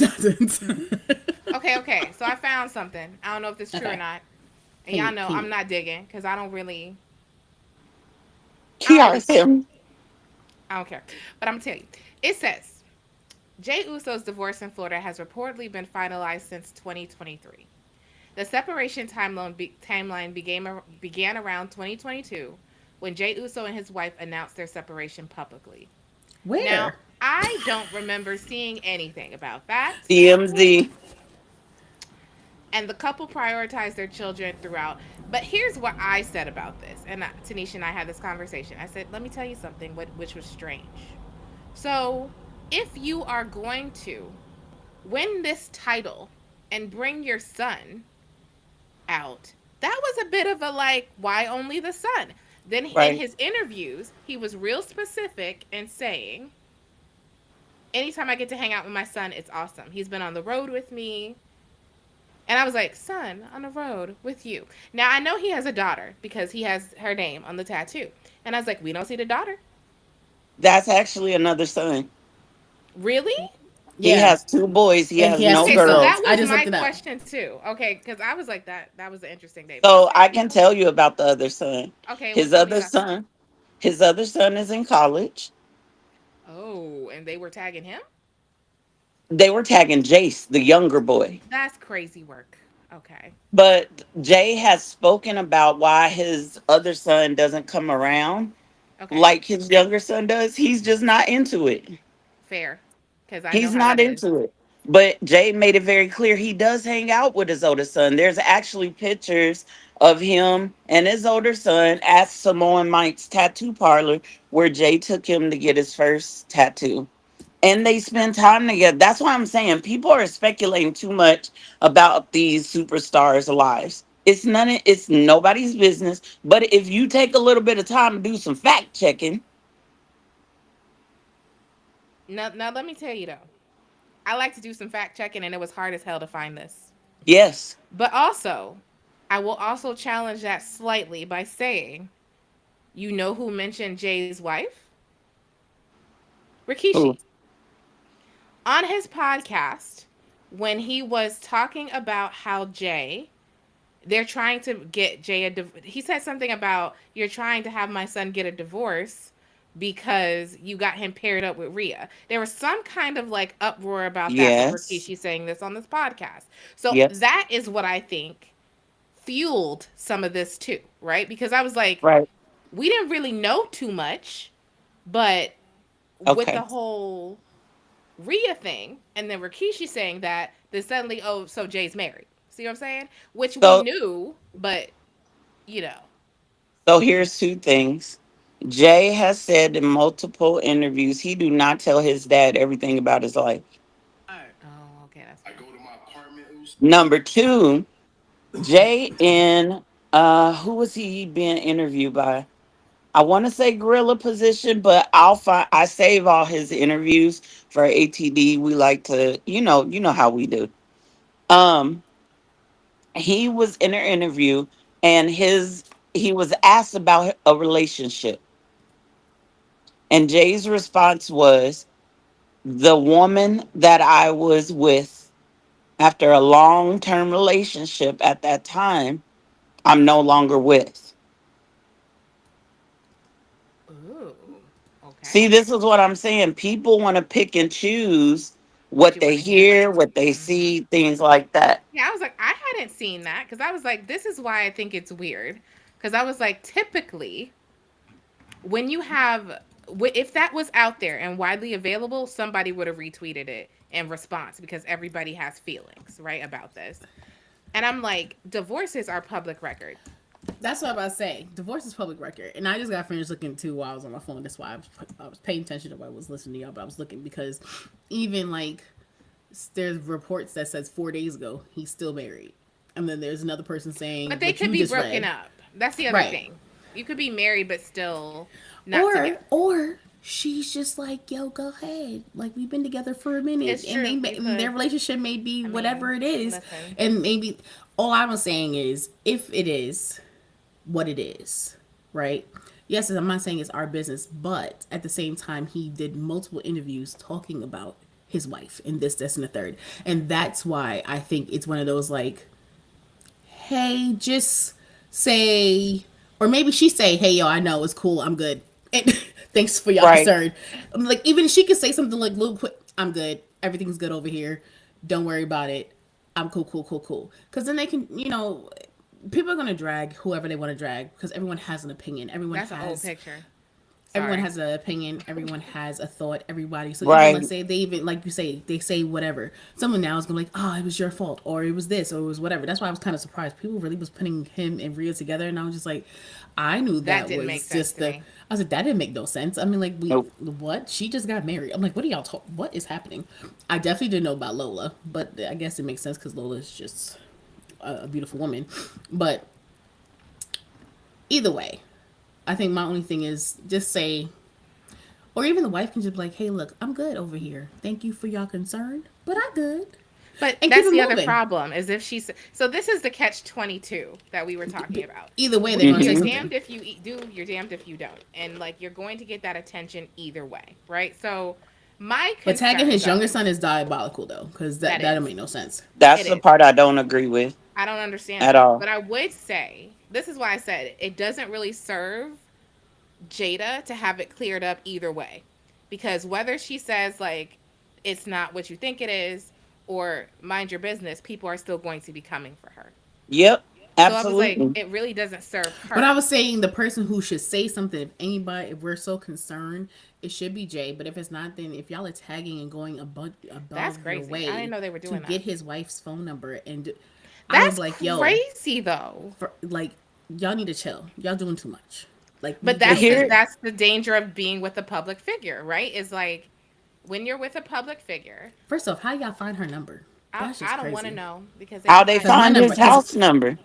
[SPEAKER 1] Okay, okay. So I found something. I don't know if this is true or
[SPEAKER 3] Okay.
[SPEAKER 1] not. And
[SPEAKER 3] Can
[SPEAKER 1] y'all
[SPEAKER 3] you?
[SPEAKER 1] know
[SPEAKER 3] Can
[SPEAKER 1] I'm
[SPEAKER 3] you?
[SPEAKER 1] not digging because I don't really
[SPEAKER 2] Kiara's him.
[SPEAKER 1] I don't care. But I'm gonna tell you. It says Jay Uso's divorce in Florida has reportedly been finalized since 2023. The separation timeline began around 2022 when Jay Uso and his wife announced their separation publicly. Now,
[SPEAKER 3] Where?
[SPEAKER 1] I don't remember seeing anything about that.
[SPEAKER 2] DMZ.
[SPEAKER 1] And the couple prioritized their children throughout. But here's what I said about this. And Tanisha and I had this conversation. I said, let me tell you something, which was strange. So, if you are going to win this title and bring your son out, that was a bit of a like, why only the son? Then in
[SPEAKER 2] Right.
[SPEAKER 1] his interviews, he was real specific in saying, anytime I get to hang out with my son, it's awesome. He's been on the road with me. And I was like, son, on the road with you. Now I know he has a daughter because he has her name on the tattoo. And I was like, we don't see the daughter.
[SPEAKER 2] That's actually another son.
[SPEAKER 1] Really?
[SPEAKER 2] He
[SPEAKER 3] Yeah.
[SPEAKER 2] has two boys. He
[SPEAKER 3] And he
[SPEAKER 2] has
[SPEAKER 3] has
[SPEAKER 2] no
[SPEAKER 3] two
[SPEAKER 1] Okay, so
[SPEAKER 3] sons.
[SPEAKER 1] that
[SPEAKER 2] girls.
[SPEAKER 3] I
[SPEAKER 1] was
[SPEAKER 3] just
[SPEAKER 1] my
[SPEAKER 3] looked it up.
[SPEAKER 1] question too. Okay, because I was like that was an interesting day. But
[SPEAKER 2] So
[SPEAKER 1] okay.
[SPEAKER 2] I can tell you about the other son.
[SPEAKER 1] Okay, well
[SPEAKER 2] His
[SPEAKER 1] tell me
[SPEAKER 2] other
[SPEAKER 1] about that.
[SPEAKER 2] son, his other son is in college.
[SPEAKER 1] Oh, and they were tagging him?
[SPEAKER 2] They were tagging Jace, the younger boy.
[SPEAKER 1] That's crazy work. Okay.
[SPEAKER 2] But Jay has spoken about why his other son doesn't come around
[SPEAKER 1] Okay.
[SPEAKER 2] like his younger son does. He's just not into it.
[SPEAKER 1] Fair. Because I know
[SPEAKER 2] He's
[SPEAKER 1] how
[SPEAKER 2] not
[SPEAKER 1] that is.
[SPEAKER 2] into it. But Jay made it very clear he does hang out with his older son. There's actually pictures of him and his older son at Samoan Mike's tattoo parlor where Jay took him to get his first tattoo. And they spend time together. That's why I'm saying people are speculating too much about these superstars' lives. It's nobody's business. But if you take a little bit of time to do some fact checking,
[SPEAKER 1] Now, let me tell you though. I like to do some fact checking, and it was hard as hell to find this.
[SPEAKER 2] yes.
[SPEAKER 1] But also, I will also challenge that slightly by saying, you know who mentioned Jay's wife? Rikishi.
[SPEAKER 2] Ooh,
[SPEAKER 1] On his podcast, when he was talking about how they're trying to get Jay he said something about, you're trying to have my son get a divorce because you got him paired up with Rhea. There was some kind of like uproar about that with
[SPEAKER 2] yes.
[SPEAKER 1] Rikishi saying this on this podcast. So
[SPEAKER 2] Yes.
[SPEAKER 1] that is what I think fueled some of this too, right? Because I was like,
[SPEAKER 2] Right.
[SPEAKER 1] we didn't really know too much, but with the
[SPEAKER 2] Okay.
[SPEAKER 1] whole Rhea thing, and then Rikishi saying that, then suddenly, oh, so Jay's married. See what I'm saying? Which we
[SPEAKER 2] So
[SPEAKER 1] knew, but you know.
[SPEAKER 2] so here's two things. Jay has said in multiple interviews he do not tell his dad everything about his life.
[SPEAKER 1] Oh, okay, that's fair.
[SPEAKER 2] Number two, Jay and who was he being interviewed by? I want to say gorilla position, but I save all his interviews for ATD. We like to, you know how we do. Um, he was in an interview and he was asked about a relationship. And Jay's response was, the woman that I was with after a long-term relationship at that time, I'm no longer with.
[SPEAKER 1] Ooh, okay.
[SPEAKER 2] See, this is what I'm saying. People want to pick and choose
[SPEAKER 1] What
[SPEAKER 2] what
[SPEAKER 1] you
[SPEAKER 2] they
[SPEAKER 1] want to hear?
[SPEAKER 2] hear, what they
[SPEAKER 1] Hmm.
[SPEAKER 2] see, things like that.
[SPEAKER 1] Yeah, I was like, I hadn't seen that because I was like, this is why I think it's weird. Because I was like, typically, when you have, if that was out there and widely available, somebody would have retweeted it in response because everybody has feelings, right, about this. And I'm like, divorces are public record.
[SPEAKER 3] That's what I'm about to say. Divorce is public record, and I just got finished looking too while I was on my phone. That's why I was paying attention to what I was listening to y'all, but I was looking because even like there's reports that says 4 days ago he's still married, and then there's another person
[SPEAKER 1] But
[SPEAKER 3] saying
[SPEAKER 1] they
[SPEAKER 3] what
[SPEAKER 1] could
[SPEAKER 3] you
[SPEAKER 1] be
[SPEAKER 3] just
[SPEAKER 1] broken
[SPEAKER 3] read,
[SPEAKER 1] up. That's the other
[SPEAKER 3] right?
[SPEAKER 1] thing. You could be married but still not
[SPEAKER 3] Or
[SPEAKER 1] together.
[SPEAKER 3] or she's just like, yo, go ahead. Like we've been together for a minute,
[SPEAKER 1] It's
[SPEAKER 3] and
[SPEAKER 1] true. You
[SPEAKER 3] and their
[SPEAKER 1] could.
[SPEAKER 3] relationship may be
[SPEAKER 1] I
[SPEAKER 3] whatever
[SPEAKER 1] mean,
[SPEAKER 3] it is,
[SPEAKER 1] listen.
[SPEAKER 3] and maybe all I was saying is if it is what it is, right? Yes, I'm not saying it's our business, but at the same time, he did multiple interviews talking about his wife and this, and the third. And that's why I think it's one of those like, hey, just say, or maybe she say, hey, yo, I know it's cool, I'm good. And thanks for y'all
[SPEAKER 2] Right.
[SPEAKER 3] concern. I'm like, even she could say something like, little quick, I'm good, everything's good over here, don't worry about it. I'm cool, cool, cool, cool. Because then they can, people are going to drag whoever they want to drag because everyone has an opinion.
[SPEAKER 1] That's an old picture.
[SPEAKER 3] Everyone
[SPEAKER 1] Sorry.
[SPEAKER 3] has an opinion. Everyone has a thought. Everybody. So even let's
[SPEAKER 2] Right.
[SPEAKER 3] say they even like you say they say whatever. Someone now is gonna be like, oh, it was your fault, or it was this, or it was whatever. That's why I was kind of surprised. People really was putting him and Rhea together, and I was just like, I knew
[SPEAKER 1] That
[SPEAKER 3] that
[SPEAKER 1] didn't make
[SPEAKER 3] was
[SPEAKER 1] sense
[SPEAKER 3] just
[SPEAKER 1] to
[SPEAKER 3] the.
[SPEAKER 1] me.
[SPEAKER 3] I was like, that didn't make no sense. I mean, like we
[SPEAKER 2] Nope.
[SPEAKER 3] what? She just got married. I'm like, what are y'all talking? What is happening? I definitely didn't know about Lola, but I guess it makes sense because Lola is just a beautiful woman. But either way, I think my only thing is just say, or even the wife can just be like, hey, look, I'm good over here. Thank you for your concern, but I good.
[SPEAKER 1] But
[SPEAKER 3] And keep
[SPEAKER 1] that's
[SPEAKER 3] it
[SPEAKER 1] the other
[SPEAKER 3] moving.
[SPEAKER 1] problem is if she's so this is the catch 22 that we were talking about.
[SPEAKER 3] Either way, they're going to say
[SPEAKER 1] You're
[SPEAKER 2] Hmm.
[SPEAKER 3] something.
[SPEAKER 1] damned if you do, you're damned if you don't. And like you're going to get that attention either way, right? So my
[SPEAKER 3] But tagging
[SPEAKER 1] concern
[SPEAKER 3] his younger
[SPEAKER 1] though,
[SPEAKER 3] son is diabolical, though, because
[SPEAKER 1] that
[SPEAKER 3] that don't
[SPEAKER 1] is.
[SPEAKER 3] make no sense.
[SPEAKER 2] That's
[SPEAKER 1] It
[SPEAKER 2] the
[SPEAKER 1] is.
[SPEAKER 2] part I don't agree with
[SPEAKER 1] I don't understand
[SPEAKER 2] at
[SPEAKER 1] that.
[SPEAKER 2] all.
[SPEAKER 1] But I would say this is why I said it doesn't really serve Jada to have it cleared up either way. Because whether she says like it's not what you think it is, or mind your business, people are still going to be coming for her.
[SPEAKER 2] Yep,
[SPEAKER 1] So I was like,
[SPEAKER 2] absolutely.
[SPEAKER 1] it really doesn't serve
[SPEAKER 3] But I
[SPEAKER 1] her.
[SPEAKER 3] was saying the person who should say something, if anybody, if we're so concerned, it should be Jay. But if it's not, then if y'all are tagging and going
[SPEAKER 1] That's
[SPEAKER 3] above your
[SPEAKER 1] crazy. I didn't
[SPEAKER 3] way
[SPEAKER 1] know they were
[SPEAKER 3] to
[SPEAKER 1] doing
[SPEAKER 3] get
[SPEAKER 1] that.
[SPEAKER 3] his wife's phone number, and I would
[SPEAKER 1] That's
[SPEAKER 3] be like, yo,
[SPEAKER 1] crazy though.
[SPEAKER 3] for like, y'all need to chill. Y'all doing too much. Like, we
[SPEAKER 1] But
[SPEAKER 3] get it.
[SPEAKER 2] Here,
[SPEAKER 1] that's the danger of being with a public figure, right? Is like when you're with a public figure,
[SPEAKER 3] First off, how y'all find her number? That's
[SPEAKER 1] I
[SPEAKER 3] just
[SPEAKER 1] don't want to
[SPEAKER 3] crazy.
[SPEAKER 1] know because they
[SPEAKER 2] how
[SPEAKER 1] can
[SPEAKER 2] they
[SPEAKER 1] find
[SPEAKER 3] Because my
[SPEAKER 2] find
[SPEAKER 3] number,
[SPEAKER 2] his
[SPEAKER 1] anything.
[SPEAKER 3] because
[SPEAKER 2] house number,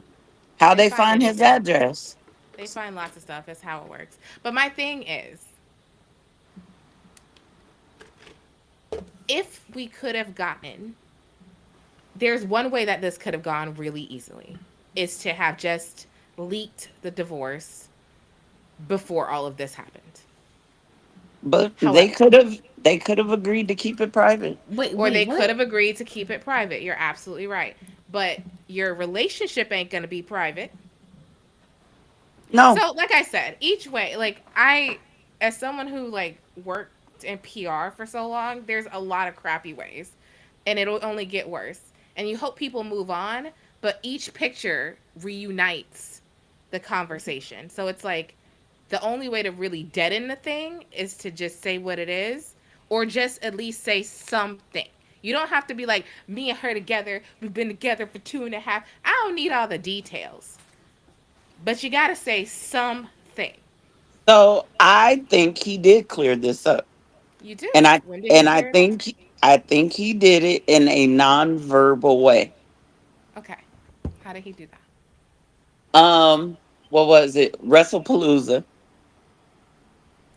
[SPEAKER 2] how
[SPEAKER 1] They
[SPEAKER 2] they
[SPEAKER 1] find
[SPEAKER 2] find his
[SPEAKER 1] anything.
[SPEAKER 2] address.
[SPEAKER 1] They find lots of stuff. That's how it works. But my thing is, if we could have gotten, there's one way that this could have gone really easily, is to have just leaked the divorce before all of this happened.
[SPEAKER 2] But
[SPEAKER 1] However,
[SPEAKER 2] they could have agreed to keep it private.
[SPEAKER 1] or
[SPEAKER 3] wait,
[SPEAKER 1] they could
[SPEAKER 3] what?
[SPEAKER 1] have agreed to keep it private. You're absolutely right. But your relationship ain't going to be private.
[SPEAKER 2] No,
[SPEAKER 1] So, like I said, each way, like as someone who like worked in PR for so long, there's a lot of crappy ways, and it'll only get worse. And you hope people move on, but each picture reunites the conversation. So it's like the only way to really deaden the thing is to just say what it is, or just at least say something. You don't have to be like, me and her together, we've been together for 2.5. I don't need all the details, but you got to say something.
[SPEAKER 2] so I think he did clear this up,
[SPEAKER 1] You
[SPEAKER 2] and
[SPEAKER 1] do.
[SPEAKER 2] I
[SPEAKER 1] When did he
[SPEAKER 2] and I
[SPEAKER 1] clear it up?
[SPEAKER 2] think I think he did it in a non-verbal way.
[SPEAKER 1] Okay. How did he do that?
[SPEAKER 2] Um, what was it? WrestlePalooza.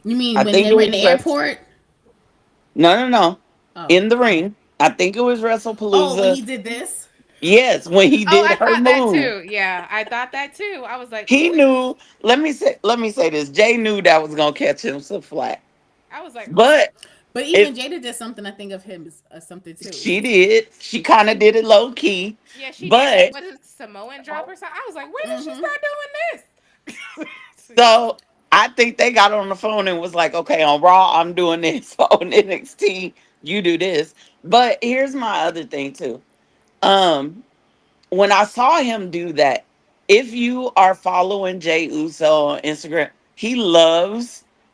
[SPEAKER 3] You mean
[SPEAKER 2] I
[SPEAKER 3] when
[SPEAKER 2] think
[SPEAKER 3] they
[SPEAKER 2] it
[SPEAKER 3] were in
[SPEAKER 2] was
[SPEAKER 3] the airport?
[SPEAKER 2] no.
[SPEAKER 3] Oh.
[SPEAKER 2] In the ring. I think it was
[SPEAKER 3] Oh, when
[SPEAKER 2] WrestlePalooza.
[SPEAKER 3] he did this?
[SPEAKER 2] Yes, when he
[SPEAKER 1] Oh,
[SPEAKER 2] did
[SPEAKER 1] I
[SPEAKER 2] her
[SPEAKER 1] thought that
[SPEAKER 2] move.
[SPEAKER 1] too. Yeah, I thought that too. I was like,
[SPEAKER 2] He
[SPEAKER 1] ooh.
[SPEAKER 2] knew, let me say this. Jay knew that was gonna catch him some flack.
[SPEAKER 1] I was like, ooh.
[SPEAKER 2] But
[SPEAKER 3] But
[SPEAKER 2] if
[SPEAKER 3] even Jada did something, I think of him as something too.
[SPEAKER 2] she did, she kind of did it low key.
[SPEAKER 1] Yeah, she did that.
[SPEAKER 2] But
[SPEAKER 1] What is Samoan drop or something? I was like, when did she
[SPEAKER 3] Mm-hmm.
[SPEAKER 1] start doing this? So, yeah.
[SPEAKER 2] so I think they got on the phone and was like, okay, on Raw, I'm doing this. On NXT, you do this. But here's my other thing too. Um, when I saw him do that, if you are following Jay Uso on Instagram,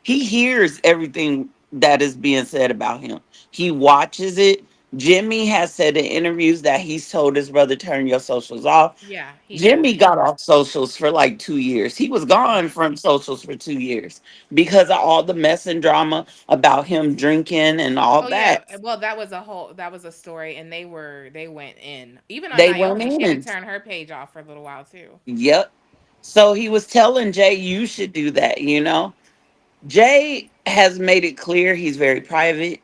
[SPEAKER 2] he hears everything that is being said about him. He watches it. Jimmy has said in interviews that he's told his brother, turn your socials off.
[SPEAKER 1] Yeah, he
[SPEAKER 2] Jimmy
[SPEAKER 1] does.
[SPEAKER 2] got off socials for like 2 years. He was gone
[SPEAKER 1] Hmm.
[SPEAKER 2] from socials for 2 years because of all the mess and drama about him drinking and all
[SPEAKER 1] Oh yeah.
[SPEAKER 2] that.
[SPEAKER 1] Well, that was a story, and they went in. Even on
[SPEAKER 2] They went
[SPEAKER 1] Naomi, she had to
[SPEAKER 2] in.
[SPEAKER 1] turn her page off for a little while too.
[SPEAKER 2] Yep. So he was telling Jay, you should do that, you know? Jay has made it clear he's very private.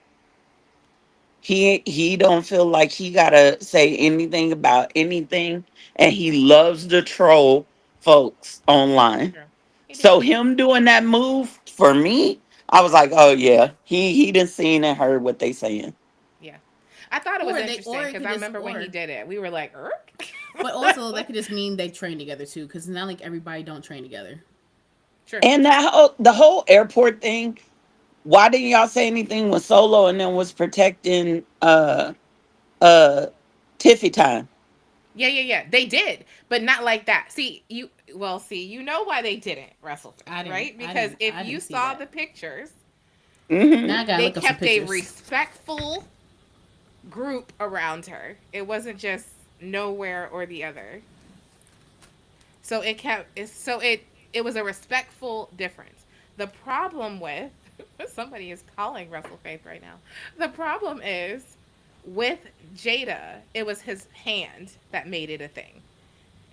[SPEAKER 2] He don't feel like he gotta say anything about anything, and he loves to troll folks
[SPEAKER 1] That's
[SPEAKER 2] online.
[SPEAKER 1] true. He
[SPEAKER 2] So
[SPEAKER 1] does.
[SPEAKER 2] him doing that move for me, I was like, oh yeah, he done seen and heard what they saying.
[SPEAKER 1] Yeah. I thought it was
[SPEAKER 3] Or
[SPEAKER 1] interesting
[SPEAKER 3] it
[SPEAKER 1] because
[SPEAKER 3] could
[SPEAKER 1] I
[SPEAKER 3] just
[SPEAKER 1] remember when he did it, we were like, Erk?
[SPEAKER 3] but also that could just mean they train together too, because it's not like everybody don't train together.
[SPEAKER 1] True.
[SPEAKER 2] And the whole airport thing. Why didn't y'all say anything when Solo and them was protecting uh Tiffy time?
[SPEAKER 1] Yeah. They did, but not like that. See, you know why they didn't WrestleFaith, right? Because if
[SPEAKER 3] I
[SPEAKER 1] you
[SPEAKER 3] didn't see
[SPEAKER 1] saw
[SPEAKER 3] that.
[SPEAKER 1] the pictures,
[SPEAKER 2] Hmm.
[SPEAKER 3] Now I gotta
[SPEAKER 1] they
[SPEAKER 3] look up some
[SPEAKER 1] kept a
[SPEAKER 3] pictures.
[SPEAKER 1] respectful group around her. It wasn't just nowhere or the other. So it was a respectful difference. The problem with somebody is calling WrestleFaith right now. The problem is with Jada, it was his hand that made it a thing.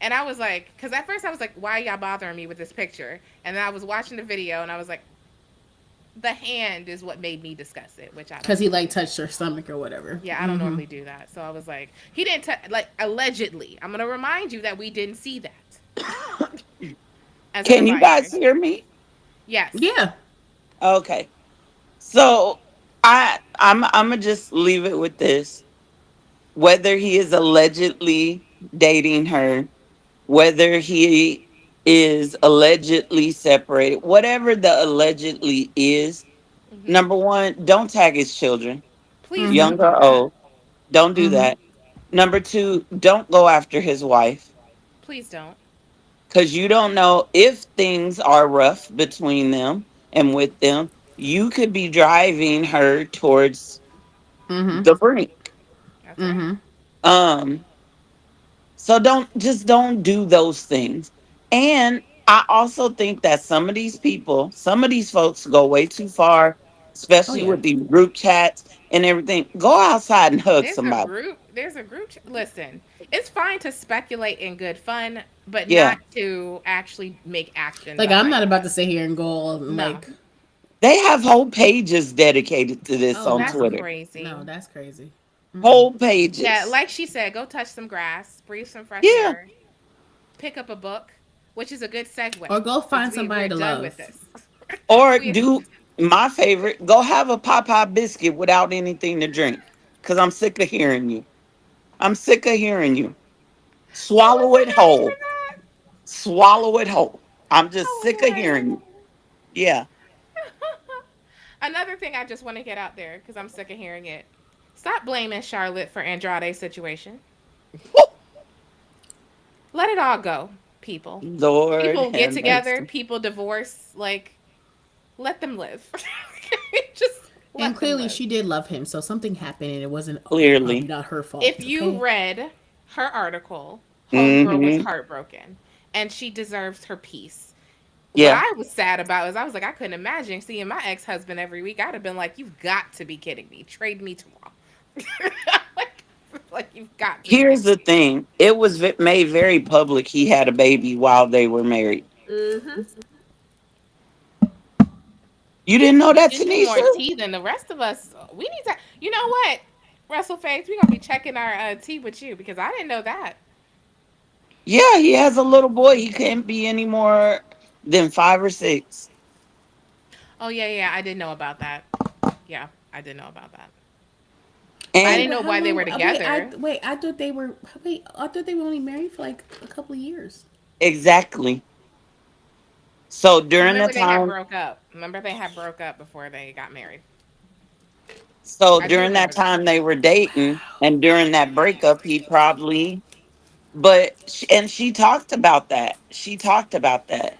[SPEAKER 1] And I was like, because at first I was like, why y'all bothering me with this picture? And then I was watching the video and I was like, the hand is what made me discuss it, which I
[SPEAKER 3] Because
[SPEAKER 1] don't
[SPEAKER 3] he like
[SPEAKER 1] normally do.
[SPEAKER 3] touched her stomach or whatever.
[SPEAKER 1] Yeah, I don't
[SPEAKER 3] Mm-hmm.
[SPEAKER 1] normally do that. So I was like, he didn't like allegedly. I'm gonna remind you that we didn't see that as a
[SPEAKER 2] Can you guys
[SPEAKER 1] reminder.
[SPEAKER 2] hear me?
[SPEAKER 1] Yes.
[SPEAKER 3] Yeah.
[SPEAKER 2] Okay. So I'm gonna just leave it with this. Whether he is allegedly dating her, whether he is allegedly separated, whatever the allegedly is,
[SPEAKER 1] Hmm.
[SPEAKER 2] number one, don't tag his children.
[SPEAKER 1] Please don't
[SPEAKER 2] young
[SPEAKER 1] do
[SPEAKER 2] or
[SPEAKER 1] that.
[SPEAKER 2] old. Don't do
[SPEAKER 3] Mm-hmm.
[SPEAKER 2] that. Number two, don't go after his wife
[SPEAKER 1] Please don't.
[SPEAKER 2] because you don't know if things are rough between them and with them. You could be driving her towards
[SPEAKER 3] Mm-hmm.
[SPEAKER 2] the brink.
[SPEAKER 1] That's right.
[SPEAKER 3] Mm-hmm.
[SPEAKER 2] Um, so don't do those things. And I also think that some of these people, some of these folks go way too far,
[SPEAKER 3] Oh
[SPEAKER 2] especially
[SPEAKER 3] yeah.
[SPEAKER 2] with these group chats and everything. Go outside and hug
[SPEAKER 1] There's a
[SPEAKER 2] somebody.
[SPEAKER 1] group. There's a group. Listen, it's fine to speculate in good fun, but
[SPEAKER 2] Yeah.
[SPEAKER 1] not to actually make action
[SPEAKER 3] Like I'm
[SPEAKER 1] behind
[SPEAKER 3] not about
[SPEAKER 1] that.
[SPEAKER 3] to sit here and go and
[SPEAKER 1] No,
[SPEAKER 3] like,
[SPEAKER 2] They have whole pages dedicated to this
[SPEAKER 3] oh
[SPEAKER 2] on
[SPEAKER 1] that's
[SPEAKER 3] no,
[SPEAKER 2] Twitter.
[SPEAKER 1] crazy.
[SPEAKER 3] no, that's crazy. Mm-mm.
[SPEAKER 2] Whole
[SPEAKER 1] Yeah,
[SPEAKER 2] pages.
[SPEAKER 1] like she said, go touch some grass, breathe some fresh
[SPEAKER 2] Yeah.
[SPEAKER 1] air, pick up a book, which is a good segue
[SPEAKER 3] Or go
[SPEAKER 1] because
[SPEAKER 3] find
[SPEAKER 1] we're
[SPEAKER 3] somebody to
[SPEAKER 1] done with
[SPEAKER 3] love.
[SPEAKER 1] this.
[SPEAKER 2] Or
[SPEAKER 1] we
[SPEAKER 2] do my favorite, go have a Popeye biscuit without anything to drink. Because I'm sick of hearing you. I'm sick of hearing you.
[SPEAKER 1] What was
[SPEAKER 2] Swallow
[SPEAKER 1] the
[SPEAKER 2] it
[SPEAKER 1] name for
[SPEAKER 2] whole.
[SPEAKER 1] that?
[SPEAKER 2] Swallow it whole. I'm just sick of
[SPEAKER 1] Oh
[SPEAKER 2] hearing you. Yeah.
[SPEAKER 1] Lord. Another thing I just want to get out there because I'm sick of hearing it. Stop blaming Charlotte for Andrade's situation. Let it all go, people.
[SPEAKER 2] Lord
[SPEAKER 1] People get
[SPEAKER 2] have
[SPEAKER 1] together,
[SPEAKER 2] mercy.
[SPEAKER 1] people divorce, like let them live. Just
[SPEAKER 3] And
[SPEAKER 1] let them
[SPEAKER 3] clearly
[SPEAKER 1] live.
[SPEAKER 3] she did love him, so something happened and it wasn't
[SPEAKER 2] Clearly.
[SPEAKER 3] not her
[SPEAKER 1] If
[SPEAKER 3] fault.
[SPEAKER 1] you
[SPEAKER 3] Okay.
[SPEAKER 1] read her article, Homegirl was
[SPEAKER 2] Mm-hmm.
[SPEAKER 1] heartbroken and she deserves her peace. What
[SPEAKER 2] Yeah.
[SPEAKER 1] I was sad about is I was like, I couldn't imagine seeing my ex husband every week. I'd have been like, you've got to be kidding me. Trade me tomorrow. like, like, you've got to be
[SPEAKER 2] Here's
[SPEAKER 1] kidding
[SPEAKER 2] the
[SPEAKER 1] me.
[SPEAKER 2] thing. It was made very public he had a baby while they were married.
[SPEAKER 1] Mm-hmm.
[SPEAKER 2] You didn't know
[SPEAKER 1] You
[SPEAKER 2] that,
[SPEAKER 1] give me more
[SPEAKER 2] Tanisha?
[SPEAKER 1] tea than the rest of us. We need to, you know what? WrestleFaith, we're going to be checking our tea with you because I didn't know that.
[SPEAKER 2] Yeah, he has a little boy. He can't be any more than 5 or 6.
[SPEAKER 1] Oh, yeah, yeah. I didn't know about that. Yeah, I didn't know about that. But I
[SPEAKER 3] Wait,
[SPEAKER 2] And
[SPEAKER 1] didn't
[SPEAKER 3] but
[SPEAKER 1] know
[SPEAKER 3] how
[SPEAKER 1] why they
[SPEAKER 3] long?
[SPEAKER 1] were together.
[SPEAKER 3] Wait. I thought they were. Wait, I thought they were only married for like a couple of years.
[SPEAKER 2] exactly. So during
[SPEAKER 1] Remember,
[SPEAKER 2] that
[SPEAKER 1] they had
[SPEAKER 2] time,
[SPEAKER 1] broke up. Remember, they had broke up before they got married.
[SPEAKER 2] so
[SPEAKER 1] I do
[SPEAKER 2] during that
[SPEAKER 1] remember that.
[SPEAKER 2] time they were dating, and during that breakup, he probably, and she talked about that. She talked about that.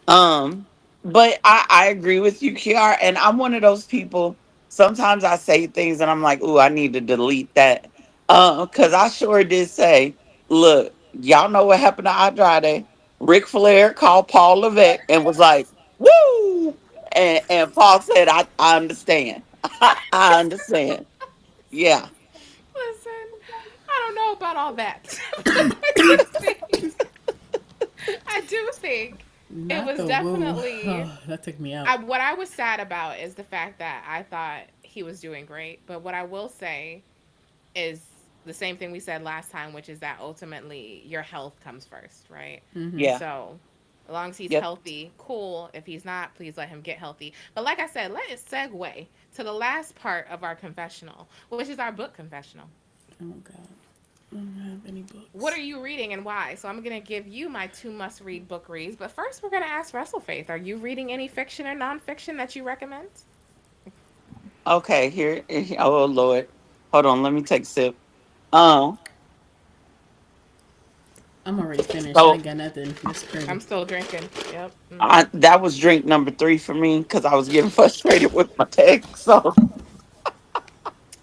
[SPEAKER 2] Um, but I agree with you, Kiara, and I'm one of those people. Sometimes I say things and I'm like, "Ooh, I need to delete that," because I sure did say, "Look, y'all know what happened to Andrade. Ric Flair called Paul Levesque and was like, woo,' and Paul said, I understand. I understand. Yeah,
[SPEAKER 1] Listen, I don't know about all that, but I do think, I do think it
[SPEAKER 3] Not
[SPEAKER 1] was
[SPEAKER 3] the woo.
[SPEAKER 1] definitely.
[SPEAKER 3] Oh, that took me out.
[SPEAKER 1] What I was sad about is the fact that I thought he was doing great. But what I will say is the same thing we said last time, which is that ultimately your health comes first, right?
[SPEAKER 3] Mm-hmm.
[SPEAKER 2] yeah,
[SPEAKER 1] So, as long as he's
[SPEAKER 2] yep.
[SPEAKER 1] healthy, cool. If he's not, please let him get healthy. But like I said, let it segue to the last part of our confessional, which is our book confessional.
[SPEAKER 3] Oh God, I don't have any
[SPEAKER 1] What
[SPEAKER 3] books.
[SPEAKER 1] are you reading and why? So I'm going to give you my two must read book reads. But first, we're going to ask WrestleFaith, are you reading any fiction or nonfiction that you recommend?
[SPEAKER 2] Okay, here. Oh Lord, hold on. Let me take a sip. Um,
[SPEAKER 3] I'm already finished. I
[SPEAKER 2] so
[SPEAKER 3] ain't got nothing. Just crazy.
[SPEAKER 1] I'm still drinking. Yep.
[SPEAKER 2] that was drink number 3 for me because I was getting frustrated with my text. So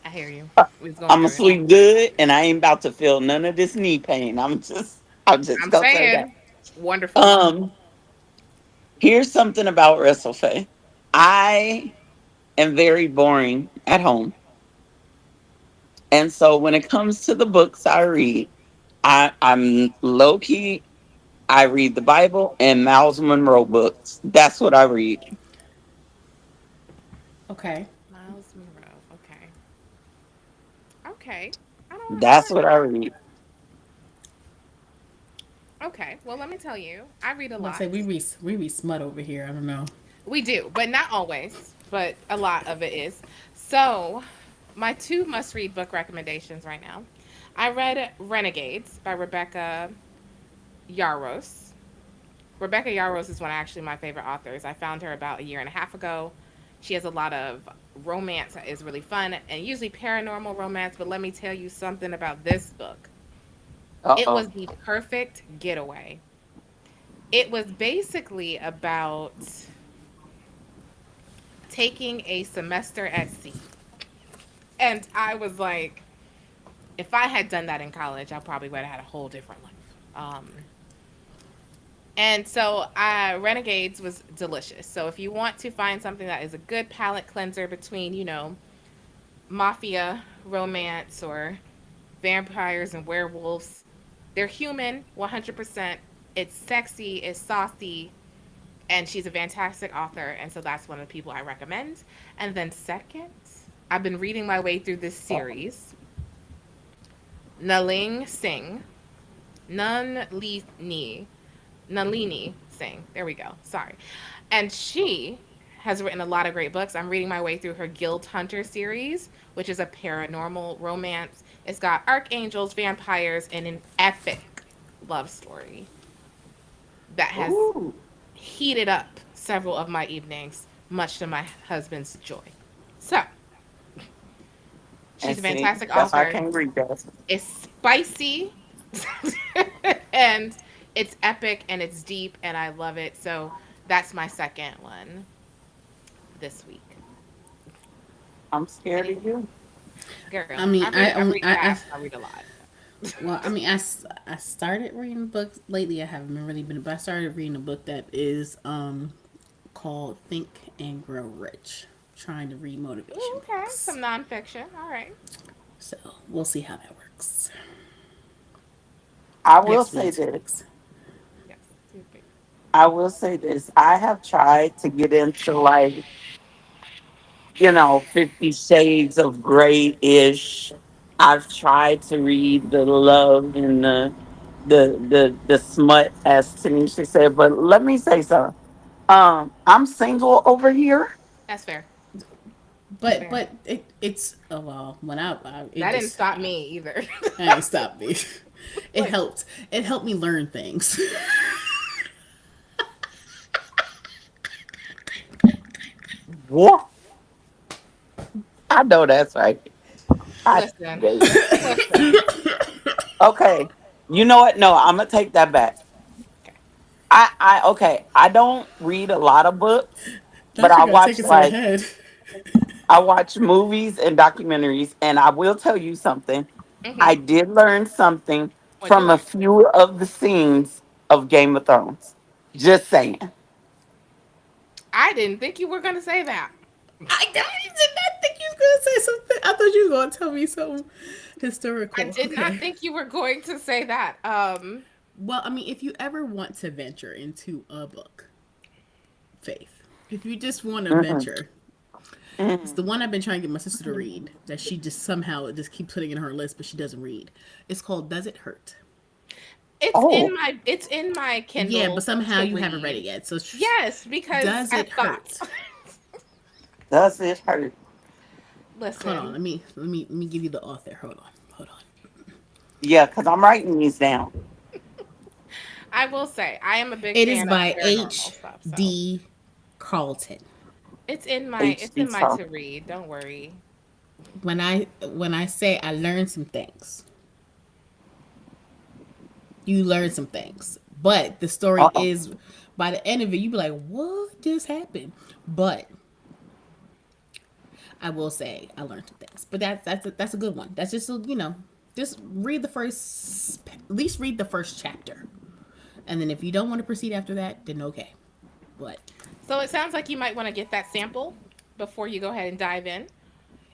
[SPEAKER 1] I hear you. We was going
[SPEAKER 2] I'm gonna
[SPEAKER 1] through it.
[SPEAKER 2] sleep good, and I ain't about to feel none of this knee pain. I'm just
[SPEAKER 1] I'm
[SPEAKER 2] gonna say that.
[SPEAKER 1] saying, wonderful.
[SPEAKER 2] Um, here's something about WrestleFaith. I am very boring at home, and so when it comes to the books I read, I'm low key. I read the Bible and Miles Monroe books. That's what I read.
[SPEAKER 3] Okay.
[SPEAKER 1] Miles Monroe. Okay. Okay. I
[SPEAKER 2] That's
[SPEAKER 1] don't
[SPEAKER 2] what
[SPEAKER 1] know.
[SPEAKER 2] I read.
[SPEAKER 1] Okay. Well, let me tell you, I read a
[SPEAKER 3] I'm about to
[SPEAKER 1] lot.
[SPEAKER 3] say we read smut over here. I don't know.
[SPEAKER 1] We do, but not always, but a lot of it is. So, my two must read book recommendations right now. I read Renegades by Rebecca Yarros. Rebecca Yarros is one of actually my favorite authors. I found her about a year and a half ago. She has a lot of romance that is really fun and usually paranormal romance. But let me tell you something about this book. It
[SPEAKER 2] Uh-oh.
[SPEAKER 1] was the perfect getaway. It was basically about taking a semester at sea. And I was like, if I had done that in college, I probably would have had a whole different life. And so Renegades was delicious. So if you want to find something that is a good palate cleanser between, mafia, romance, or vampires and werewolves, they're human 100%. It's sexy, it's saucy, and she's a fantastic author. And so that's one of the people I recommend. And then, second, I've been reading my way through this series. Naling Singh, Nun Li Ni, Nalini Singh. There we go. Sorry. And she has written a lot of great books. I'm reading my way through her Guild Hunter series, which is a paranormal romance. It's got archangels, vampires, and an epic love story that has
[SPEAKER 2] Ooh.
[SPEAKER 1] heated up several of my evenings, much to my husband's joy. So,
[SPEAKER 2] And
[SPEAKER 1] she's a
[SPEAKER 2] see,
[SPEAKER 1] fantastic
[SPEAKER 2] that's why I
[SPEAKER 1] author.
[SPEAKER 2] can't read that.
[SPEAKER 1] It's spicy and it's epic and it's deep and I love it. So that's my second one this week.
[SPEAKER 2] I'm scared
[SPEAKER 1] Any
[SPEAKER 2] of you.
[SPEAKER 1] girl,
[SPEAKER 3] I mean,
[SPEAKER 1] I read fast. I read a lot.
[SPEAKER 3] well, I mean, I started reading books lately. I haven't been really been, but I started reading a book that is called Think and Grow Rich. Trying to read motivation
[SPEAKER 1] Ooh, okay, some
[SPEAKER 3] books.
[SPEAKER 1] nonfiction. All right.
[SPEAKER 3] So we'll see how that works.
[SPEAKER 2] I will
[SPEAKER 3] Next
[SPEAKER 2] say
[SPEAKER 3] week, 2
[SPEAKER 2] this.
[SPEAKER 3] weeks.
[SPEAKER 1] Yes. Okay.
[SPEAKER 2] I will say this. I have tried to get into like, 50 Shades of Grey ish. I've tried to read the love and the smut, as Tanisha said. But let me say something. I'm single over here.
[SPEAKER 1] That's fair. That's
[SPEAKER 3] But
[SPEAKER 1] fair.
[SPEAKER 3] it's well when I it
[SPEAKER 1] That didn't
[SPEAKER 3] just
[SPEAKER 1] stop me either.
[SPEAKER 3] I ain't stopped me. It
[SPEAKER 1] Like,
[SPEAKER 3] helped. It helped me learn things.
[SPEAKER 2] What? I know that's right. I,
[SPEAKER 1] listen, listen.
[SPEAKER 2] okay. You know what? No, I'm gonna take that back.
[SPEAKER 1] Okay.
[SPEAKER 2] Okay. I don't read a lot of books, but
[SPEAKER 3] Not you gotta take it to the head.
[SPEAKER 2] I watch movies and documentaries, and I will tell you something. I
[SPEAKER 1] Mhm.
[SPEAKER 2] did learn something
[SPEAKER 1] What'd you
[SPEAKER 2] from a
[SPEAKER 1] learn?
[SPEAKER 2] few of the scenes of Game of Thrones. Just saying.
[SPEAKER 1] I didn't think you were gonna say that.
[SPEAKER 3] I definitely did not think you was gonna say something. I thought you was gonna tell me something
[SPEAKER 1] I
[SPEAKER 3] historical.
[SPEAKER 1] did not
[SPEAKER 3] Okay.
[SPEAKER 1] think you were going to say that.
[SPEAKER 3] Well, I mean, if you ever want to venture into a book, Faith, if you just want to
[SPEAKER 2] Hmm.
[SPEAKER 3] venture, it's
[SPEAKER 2] Hmm.
[SPEAKER 3] the one I've been trying to get my sister to read that she just somehow just keeps putting in her list, but she doesn't read. It's called Does It Hurt?
[SPEAKER 2] Oh,
[SPEAKER 1] it's in my
[SPEAKER 3] Yeah, but
[SPEAKER 1] Kindle
[SPEAKER 3] somehow
[SPEAKER 1] to
[SPEAKER 3] you haven't read it
[SPEAKER 1] read.
[SPEAKER 3] yet. So,
[SPEAKER 1] Yes, because
[SPEAKER 3] does
[SPEAKER 1] I
[SPEAKER 3] it
[SPEAKER 1] thought.
[SPEAKER 3] hurt?
[SPEAKER 2] does it hurt?
[SPEAKER 3] Hold on,
[SPEAKER 1] Listen,
[SPEAKER 3] let me give you the author. Hold on.
[SPEAKER 2] Yeah, because I'm writing these down.
[SPEAKER 1] I will say I am a big
[SPEAKER 3] It is
[SPEAKER 1] fan of
[SPEAKER 3] by
[SPEAKER 1] paranormal
[SPEAKER 3] H.
[SPEAKER 1] stuff, so
[SPEAKER 3] D. Carlton.
[SPEAKER 1] it's
[SPEAKER 2] HD
[SPEAKER 1] in my
[SPEAKER 2] stuff.
[SPEAKER 1] to read. Don't worry.
[SPEAKER 3] When I say I learned some things, you learn some things. But the story
[SPEAKER 2] Uh-oh.
[SPEAKER 3] is, by the end of it, you be like, "What just happened?" But I will say I learned some things. But that's a good one. That's just just read the first, at least read the first chapter, and then if you don't want to proceed after that, then okay. But
[SPEAKER 1] So it sounds like you might want to get that sample before you go ahead and dive in.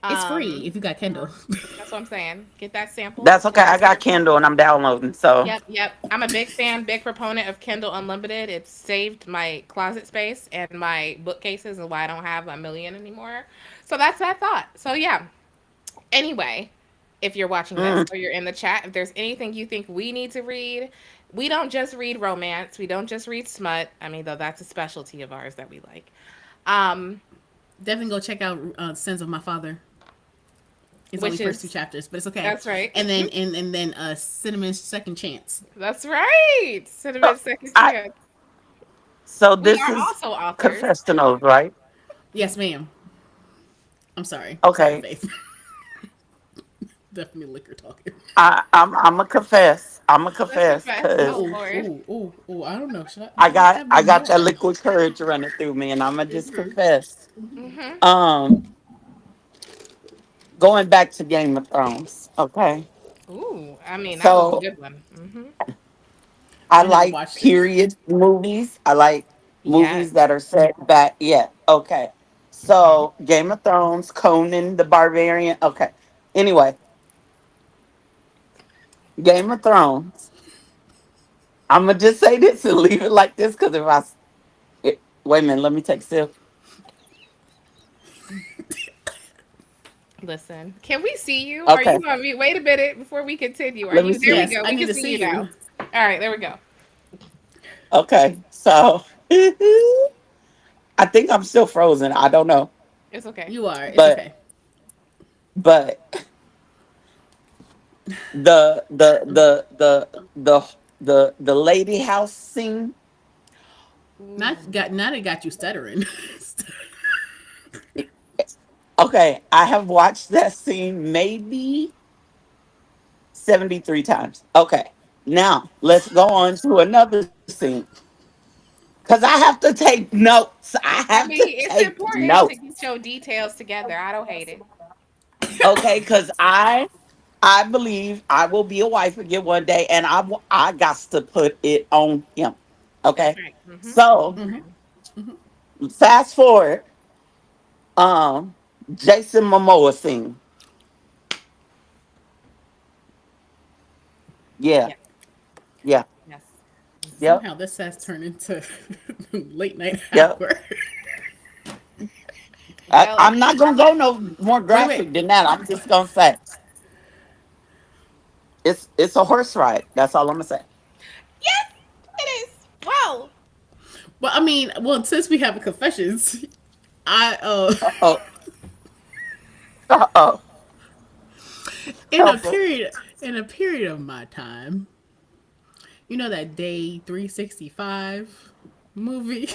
[SPEAKER 3] it's free
[SPEAKER 1] Um,
[SPEAKER 3] if you got Kindle.
[SPEAKER 1] that's what I'm saying. Get that sample.
[SPEAKER 2] That's okay.
[SPEAKER 1] Take a
[SPEAKER 2] I got
[SPEAKER 1] sample.
[SPEAKER 2] Kindle and I'm downloading. So,
[SPEAKER 1] Yep, yep. I'm a big fan, big proponent of Kindle Unlimited. It's saved my closet space and my bookcases, and why I don't have a million anymore. So that's what I thought. So yeah. Anyway, if you're watching this
[SPEAKER 2] mm,
[SPEAKER 1] or you're in the chat, if there's anything you think we need to read, we don't just read romance. We don't just read smut. I mean, though that's a specialty of ours that we like. Um,
[SPEAKER 3] Definitely go check out Sins of My Father. It's only
[SPEAKER 1] which
[SPEAKER 3] first two
[SPEAKER 1] is
[SPEAKER 3] chapters, but it's okay.
[SPEAKER 1] that's right.
[SPEAKER 3] And then Cinnamon's Second Chance.
[SPEAKER 1] That's right.
[SPEAKER 2] so,
[SPEAKER 1] Cinnamon second
[SPEAKER 2] I,
[SPEAKER 1] chance.
[SPEAKER 2] so
[SPEAKER 1] We
[SPEAKER 2] this
[SPEAKER 1] are
[SPEAKER 2] is
[SPEAKER 1] also authors.
[SPEAKER 2] confessionals, right?
[SPEAKER 3] Yes, ma'am. I'm sorry. Sorry,
[SPEAKER 2] Okay.
[SPEAKER 3] Faith. Definitely liquor talking.
[SPEAKER 2] I'm a confess. I'm a
[SPEAKER 1] Let's
[SPEAKER 2] confess
[SPEAKER 1] confess.
[SPEAKER 2] because
[SPEAKER 1] Oh
[SPEAKER 3] Oh,
[SPEAKER 1] Lord.
[SPEAKER 3] oh, oh, oh. I don't know. Should I?
[SPEAKER 2] I
[SPEAKER 3] I
[SPEAKER 2] got
[SPEAKER 3] have
[SPEAKER 2] I
[SPEAKER 3] been
[SPEAKER 2] got that
[SPEAKER 3] known.
[SPEAKER 2] liquid courage running through me, and I'ma just
[SPEAKER 3] Mm-hmm.
[SPEAKER 2] confess.
[SPEAKER 1] Mm-hmm.
[SPEAKER 2] Um, Going back to Game of Thrones. Okay,
[SPEAKER 1] Ooh, I mean that was a
[SPEAKER 2] so
[SPEAKER 1] good one. Mm-hmm.
[SPEAKER 2] I
[SPEAKER 3] I never
[SPEAKER 2] like
[SPEAKER 3] watched it.
[SPEAKER 2] period movies. I like
[SPEAKER 1] Yes.
[SPEAKER 2] movies that are set back. Yeah. Okay.
[SPEAKER 1] Mm-hmm.
[SPEAKER 2] So Game of Thrones, Conan the Barbarian. Okay. Anyway, Game of Thrones. I'm gonna just say this and leave it like this because wait a minute, let me take a sip.
[SPEAKER 1] Listen, can we see you? Are
[SPEAKER 2] Okay,
[SPEAKER 1] you on mute? Wait a minute before we continue. Are
[SPEAKER 2] let me
[SPEAKER 1] you? There we
[SPEAKER 2] see.
[SPEAKER 3] Yes,
[SPEAKER 1] go.
[SPEAKER 3] I
[SPEAKER 1] We
[SPEAKER 3] need
[SPEAKER 1] can
[SPEAKER 3] to
[SPEAKER 1] see you
[SPEAKER 3] see
[SPEAKER 1] now.
[SPEAKER 3] you.
[SPEAKER 1] All right, there we go.
[SPEAKER 2] Okay, so I think I'm still frozen. I don't know,
[SPEAKER 1] It's okay.
[SPEAKER 3] You are. It's
[SPEAKER 2] but
[SPEAKER 3] okay.
[SPEAKER 2] but the lady house scene.
[SPEAKER 3] Not
[SPEAKER 1] Ooh.
[SPEAKER 3] got. Now they got you stuttering.
[SPEAKER 2] Okay, I have watched that scene maybe 73 times. Okay, now let's go on to another scene because I have to take notes. I have
[SPEAKER 1] I
[SPEAKER 2] to
[SPEAKER 1] mean, it's
[SPEAKER 2] take
[SPEAKER 1] important to
[SPEAKER 2] notes.
[SPEAKER 1] get your details together. I don't hate it.
[SPEAKER 2] Okay, because I believe I will be a wife again one day, and I got to put it on him.
[SPEAKER 1] That's
[SPEAKER 2] Okay,
[SPEAKER 1] right. Mm-hmm.
[SPEAKER 2] so
[SPEAKER 3] Mm-hmm.
[SPEAKER 1] Mm-hmm.
[SPEAKER 3] Mm-hmm.
[SPEAKER 2] fast forward, um, Jason Momoa scene. Yeah,
[SPEAKER 1] Yes.
[SPEAKER 2] yeah,
[SPEAKER 1] Yes. Mm-hmm.
[SPEAKER 2] yep,
[SPEAKER 3] Somehow this has turned into late night
[SPEAKER 2] yep.
[SPEAKER 3] hour.
[SPEAKER 1] Well,
[SPEAKER 2] I'm not gonna go no more
[SPEAKER 3] Wait, wait.
[SPEAKER 2] graphic than that. I'm just gonna say it's a horse ride. That's all I'm gonna say.
[SPEAKER 1] yes, it is. Wow.
[SPEAKER 3] Well, I mean, well, since we have a confessions, I
[SPEAKER 2] Oh, oh,
[SPEAKER 3] in a
[SPEAKER 2] help us.
[SPEAKER 3] period of my time, you know that day 365 movie.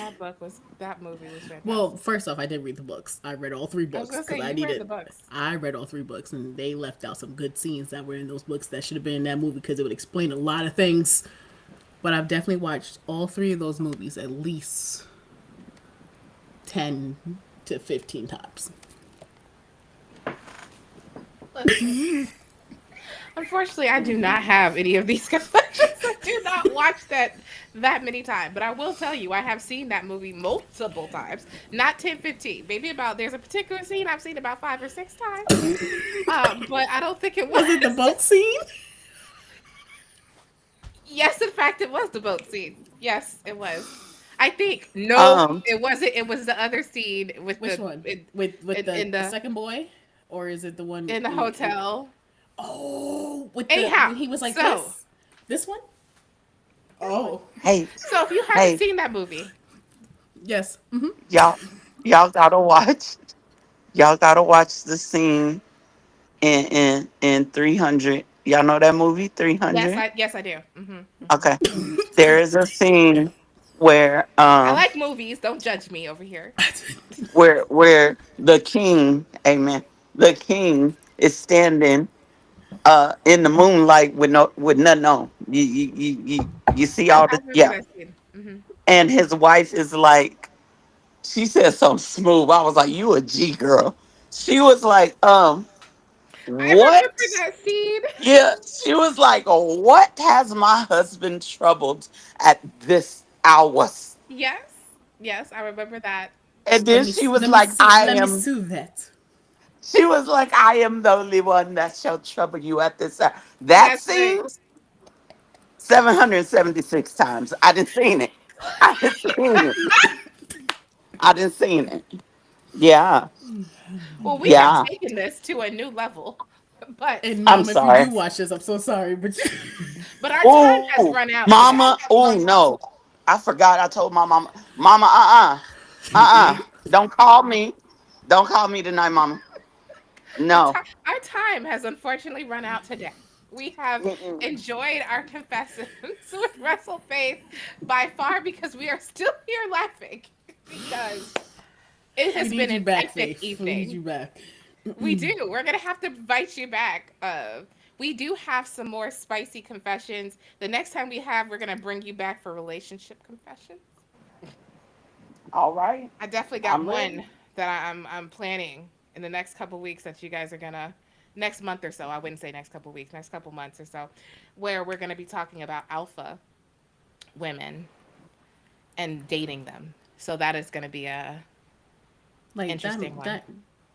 [SPEAKER 1] That movie was
[SPEAKER 3] Well,
[SPEAKER 1] fantastic.
[SPEAKER 3] first off, I did read the books. I read all three
[SPEAKER 1] I was
[SPEAKER 3] books
[SPEAKER 1] gonna say
[SPEAKER 3] because I
[SPEAKER 1] you read the
[SPEAKER 3] needed.
[SPEAKER 1] books.
[SPEAKER 3] I read all three books, and they left out some good scenes that were in those books that should have been in that movie because it would explain a lot of things. But I've definitely watched all three of those movies at least 10 to 15 times.
[SPEAKER 1] Listen. Unfortunately, I do not have any of these confessions. I do not watch that many times. But I will tell you, I have seen that movie multiple times. Not 10, 15. Maybe about there's a particular scene I've seen about 5 or 6 times. But I don't think it was.
[SPEAKER 3] Was it the boat scene?
[SPEAKER 1] Yes, in fact, it was the boat scene. Yes, it was. I think no,
[SPEAKER 2] Um,
[SPEAKER 1] it wasn't. It was the other scene with
[SPEAKER 3] Which
[SPEAKER 1] the
[SPEAKER 3] one? With
[SPEAKER 1] in
[SPEAKER 3] the
[SPEAKER 1] the
[SPEAKER 3] second boy, or is it the one
[SPEAKER 1] in the
[SPEAKER 3] in
[SPEAKER 1] hotel.
[SPEAKER 3] oh with the
[SPEAKER 1] Anyhow,
[SPEAKER 3] when he was like
[SPEAKER 1] so
[SPEAKER 3] this? This one?
[SPEAKER 1] this one.
[SPEAKER 3] Oh
[SPEAKER 2] hey,
[SPEAKER 1] So if you haven't
[SPEAKER 2] hey,
[SPEAKER 1] seen that movie,
[SPEAKER 3] yes. Mm-hmm.
[SPEAKER 2] y'all, y'all gotta watch. Y'all gotta watch the scene in 300. Y'all know that movie 300?
[SPEAKER 1] yes I do. Hmm.
[SPEAKER 2] Okay, there is a scene where
[SPEAKER 1] I like movies. Don't judge me over here.
[SPEAKER 2] where the king, amen, the king is standing in the moonlight with nothing on. You see
[SPEAKER 1] I
[SPEAKER 2] all the,
[SPEAKER 1] remember
[SPEAKER 2] yeah.
[SPEAKER 1] that scene. Hmm.
[SPEAKER 2] And his wife is like, she said something smooth. I was like, you a G girl. She was like,
[SPEAKER 1] I remember
[SPEAKER 2] what?
[SPEAKER 1] that scene.
[SPEAKER 2] Yeah, she was like, what has my husband troubled at this hour?
[SPEAKER 1] Yes, yes, I remember that.
[SPEAKER 2] And then she was like,
[SPEAKER 3] Let me soothe that.
[SPEAKER 2] she was like, I am the only one that shall trouble you at this hour. That
[SPEAKER 1] That's right.
[SPEAKER 2] scene 776 times. I didn't seen it. I didn't seen it. I didn't seen it. Yeah.
[SPEAKER 1] Well, we have
[SPEAKER 2] Yeah.
[SPEAKER 1] taken this to a new level, but
[SPEAKER 3] And
[SPEAKER 2] I'm
[SPEAKER 3] mom, if you
[SPEAKER 2] sorry.
[SPEAKER 3] do watch this, I'm so sorry, but
[SPEAKER 1] our time has
[SPEAKER 2] Oh,
[SPEAKER 1] run out today.
[SPEAKER 2] mama. Oh no. I forgot I told my mama. Mama, Don't call me. Don't call me tonight, mama. No.
[SPEAKER 1] Our time has unfortunately run out today. We have
[SPEAKER 2] Mm-mm.
[SPEAKER 1] enjoyed our confessions with WrestleFaith by far because we are still here laughing because It
[SPEAKER 3] We
[SPEAKER 1] has
[SPEAKER 3] need
[SPEAKER 1] been
[SPEAKER 3] you
[SPEAKER 1] an
[SPEAKER 3] back,
[SPEAKER 1] epic
[SPEAKER 3] Faith. We need
[SPEAKER 1] evening.
[SPEAKER 3] you back.
[SPEAKER 1] We do. We're gonna have to invite you back. We do have some more spicy confessions. The next time we're gonna bring you back for relationship confessions.
[SPEAKER 2] All right.
[SPEAKER 1] I definitely got
[SPEAKER 2] I'm ready.
[SPEAKER 1] one that I'm planning in the next couple weeks that you guys are gonna next month or so. I wouldn't say next couple weeks, next couple months or so, where we're gonna be talking about alpha women and dating them. So that is gonna be a
[SPEAKER 3] Like
[SPEAKER 1] interesting one.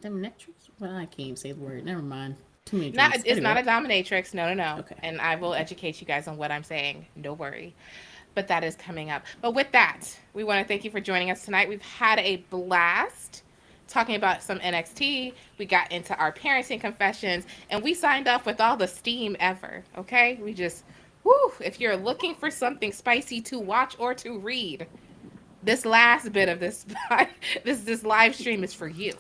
[SPEAKER 3] them metrics. Well, I can't even say the word. Never mind. Too many
[SPEAKER 1] Not
[SPEAKER 3] drinks.
[SPEAKER 1] it's not
[SPEAKER 3] Anyway.
[SPEAKER 1] a dominatrix. No, no, no.
[SPEAKER 3] Okay.
[SPEAKER 1] And I will educate you guys on what I'm saying. No worry. But that is coming up. But with that, we want to thank you for joining us tonight. We've had a blast talking about some NXT. We got into our parenting confessions, and we signed off with all the steam ever. Okay, we just, whoo! If you're looking for something spicy to watch or to read, this last bit of this this live stream is for you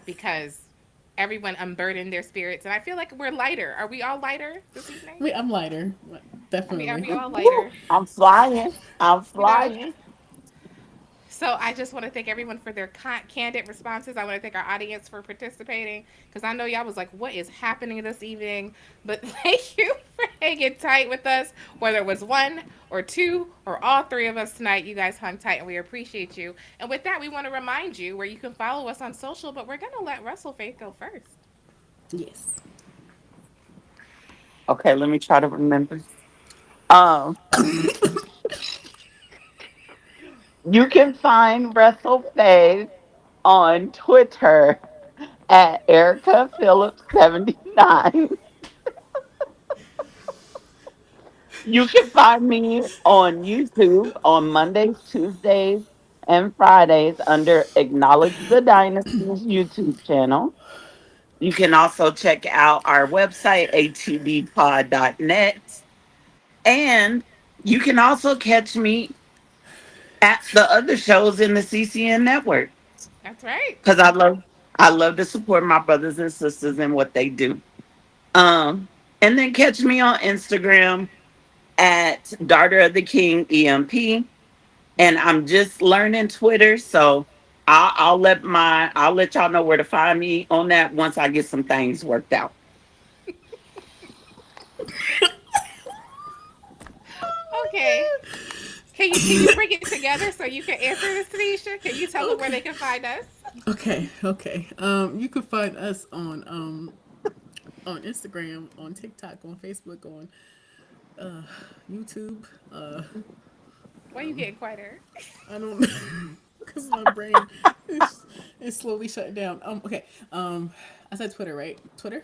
[SPEAKER 1] because everyone unburdened their spirits, and I feel like we're lighter. Are we all lighter this evening?
[SPEAKER 3] Wait, I'm lighter.
[SPEAKER 1] Are
[SPEAKER 3] Definitely.
[SPEAKER 1] we all
[SPEAKER 2] Woo,
[SPEAKER 1] lighter?
[SPEAKER 2] I'm flying. I'm
[SPEAKER 1] You know.
[SPEAKER 2] flying.
[SPEAKER 1] So I just want to thank everyone for their candid responses. I want to thank our audience for participating because I know y'all was like, "What is happening this evening?" But thank you for hanging tight with us. Whether it was one or two or all three of us tonight, you guys hung tight, and we appreciate you. And with that, we want to remind you where you can follow us on social. But we're gonna let WrestleFaith go first.
[SPEAKER 3] Yes.
[SPEAKER 2] Okay, let me try to remember. Um, you can find WrestleFaith on Twitter at Erica Phillips 79. You can find me on YouTube on Mondays, Tuesdays, and Fridays under Acknowledge the Dynasty's YouTube channel. You can also check out our website, atbpod.net. And you can also catch me at the other shows in the CCN network
[SPEAKER 1] That's right.
[SPEAKER 2] because I love to support my brothers and sisters in what they do. And then catch me on Instagram at Daughter of the King EMP. And I'm just learning Twitter, so I'll let y'all know where to find me on that once I get some things worked out.
[SPEAKER 1] Okay. Can you bring it together so you can answer this, Tanisha? Can you tell them where
[SPEAKER 3] Okay.
[SPEAKER 1] they can find us?
[SPEAKER 3] Okay. Okay. You can find us on Instagram, on TikTok, on Facebook, on YouTube.
[SPEAKER 1] Why are you getting quieter?
[SPEAKER 3] I don't know because my brain is slowly shutting down. Okay. I said Twitter, right? Twitter.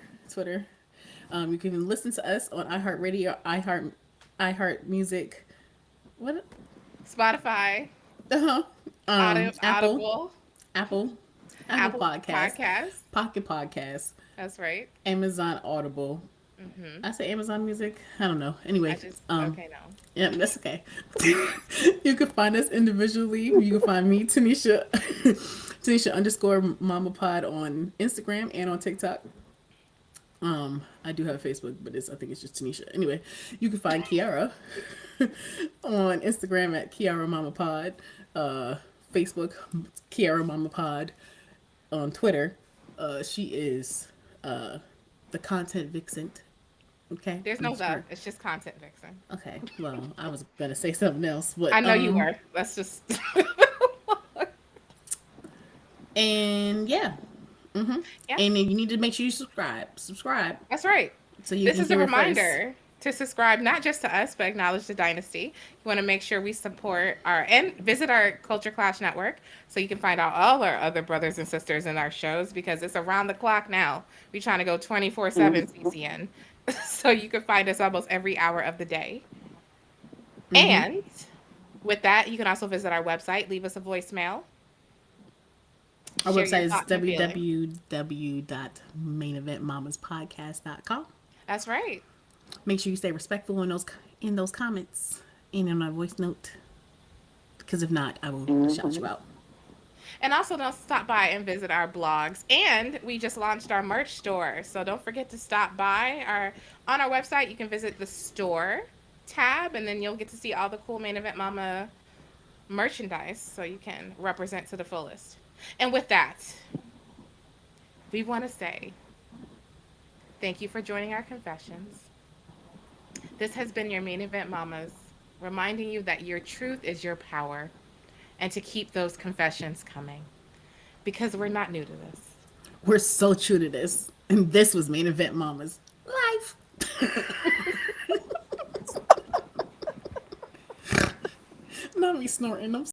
[SPEAKER 3] You can listen to us on iHeartRadio, iHeart Music. What?
[SPEAKER 1] Spotify,
[SPEAKER 3] Uh huh. Apple,
[SPEAKER 1] Audible,
[SPEAKER 3] Apple, Apple
[SPEAKER 1] Apple
[SPEAKER 3] Podcast,
[SPEAKER 1] Podcasts.
[SPEAKER 3] Pocket Podcast,
[SPEAKER 1] That's right.
[SPEAKER 3] Amazon Audible.
[SPEAKER 1] Mm-hmm.
[SPEAKER 3] I say Amazon Music. I don't know.
[SPEAKER 1] I
[SPEAKER 3] Anyway,
[SPEAKER 1] just okay now.
[SPEAKER 3] yeah, that's okay. You can find us individually. You can find me, Tanisha, Tanisha underscore Mama Pod on Instagram and on TikTok. I do have a Facebook, but I think it's just Tanisha. Anyway, you can find Kiara on Instagram at Kiara Mama Pod, Facebook Kiara Mama Pod, on Twitter. She is the content vixen. Okay,
[SPEAKER 1] There's
[SPEAKER 3] I'm
[SPEAKER 1] no
[SPEAKER 3] just
[SPEAKER 1] the.
[SPEAKER 3] her.
[SPEAKER 1] It's just content vixen.
[SPEAKER 3] Okay, well, I was gonna say something else, but
[SPEAKER 1] I know you were. Let's just.
[SPEAKER 3] and yeah,
[SPEAKER 1] Yeah,
[SPEAKER 3] and then you need to make sure you subscribe,
[SPEAKER 1] that's right.
[SPEAKER 3] so you
[SPEAKER 1] This
[SPEAKER 3] can
[SPEAKER 1] is a
[SPEAKER 3] hear it first.
[SPEAKER 1] reminder to subscribe not just to us but acknowledge the dynasty. You want to make sure we support our and visit our Culture Clash network so you can find out all our other brothers and sisters in our shows because it's around the clock now. We're trying to go 24/7
[SPEAKER 2] Mhm.
[SPEAKER 1] CCN. So you can find us almost every hour of the day. And with that, you can also visit our website, leave us a voicemail,
[SPEAKER 3] Our
[SPEAKER 1] share your
[SPEAKER 3] website is
[SPEAKER 1] thoughts and feelings.
[SPEAKER 3] www.maineventmamaspodcast.com.
[SPEAKER 1] That's right.
[SPEAKER 3] Make sure you stay respectful in those comments and in my voice note, because if not, I will shout you
[SPEAKER 2] Mhm.
[SPEAKER 3] out.
[SPEAKER 1] And also, don't stop by and visit our blogs. And we just launched our merch store, so don't forget to stop by. Our on our website, you can visit the store tab, and then you'll get to see all the cool main event mama merchandise so you can represent to the fullest. And with that, we want to say thank you for joining our confessions. This has been your Main Event Mamas, reminding you that your truth is your power and to keep those confessions coming because we're not new to this.
[SPEAKER 3] We're so true to this. And this was Main Event Mama's life. Not me snorting. I'm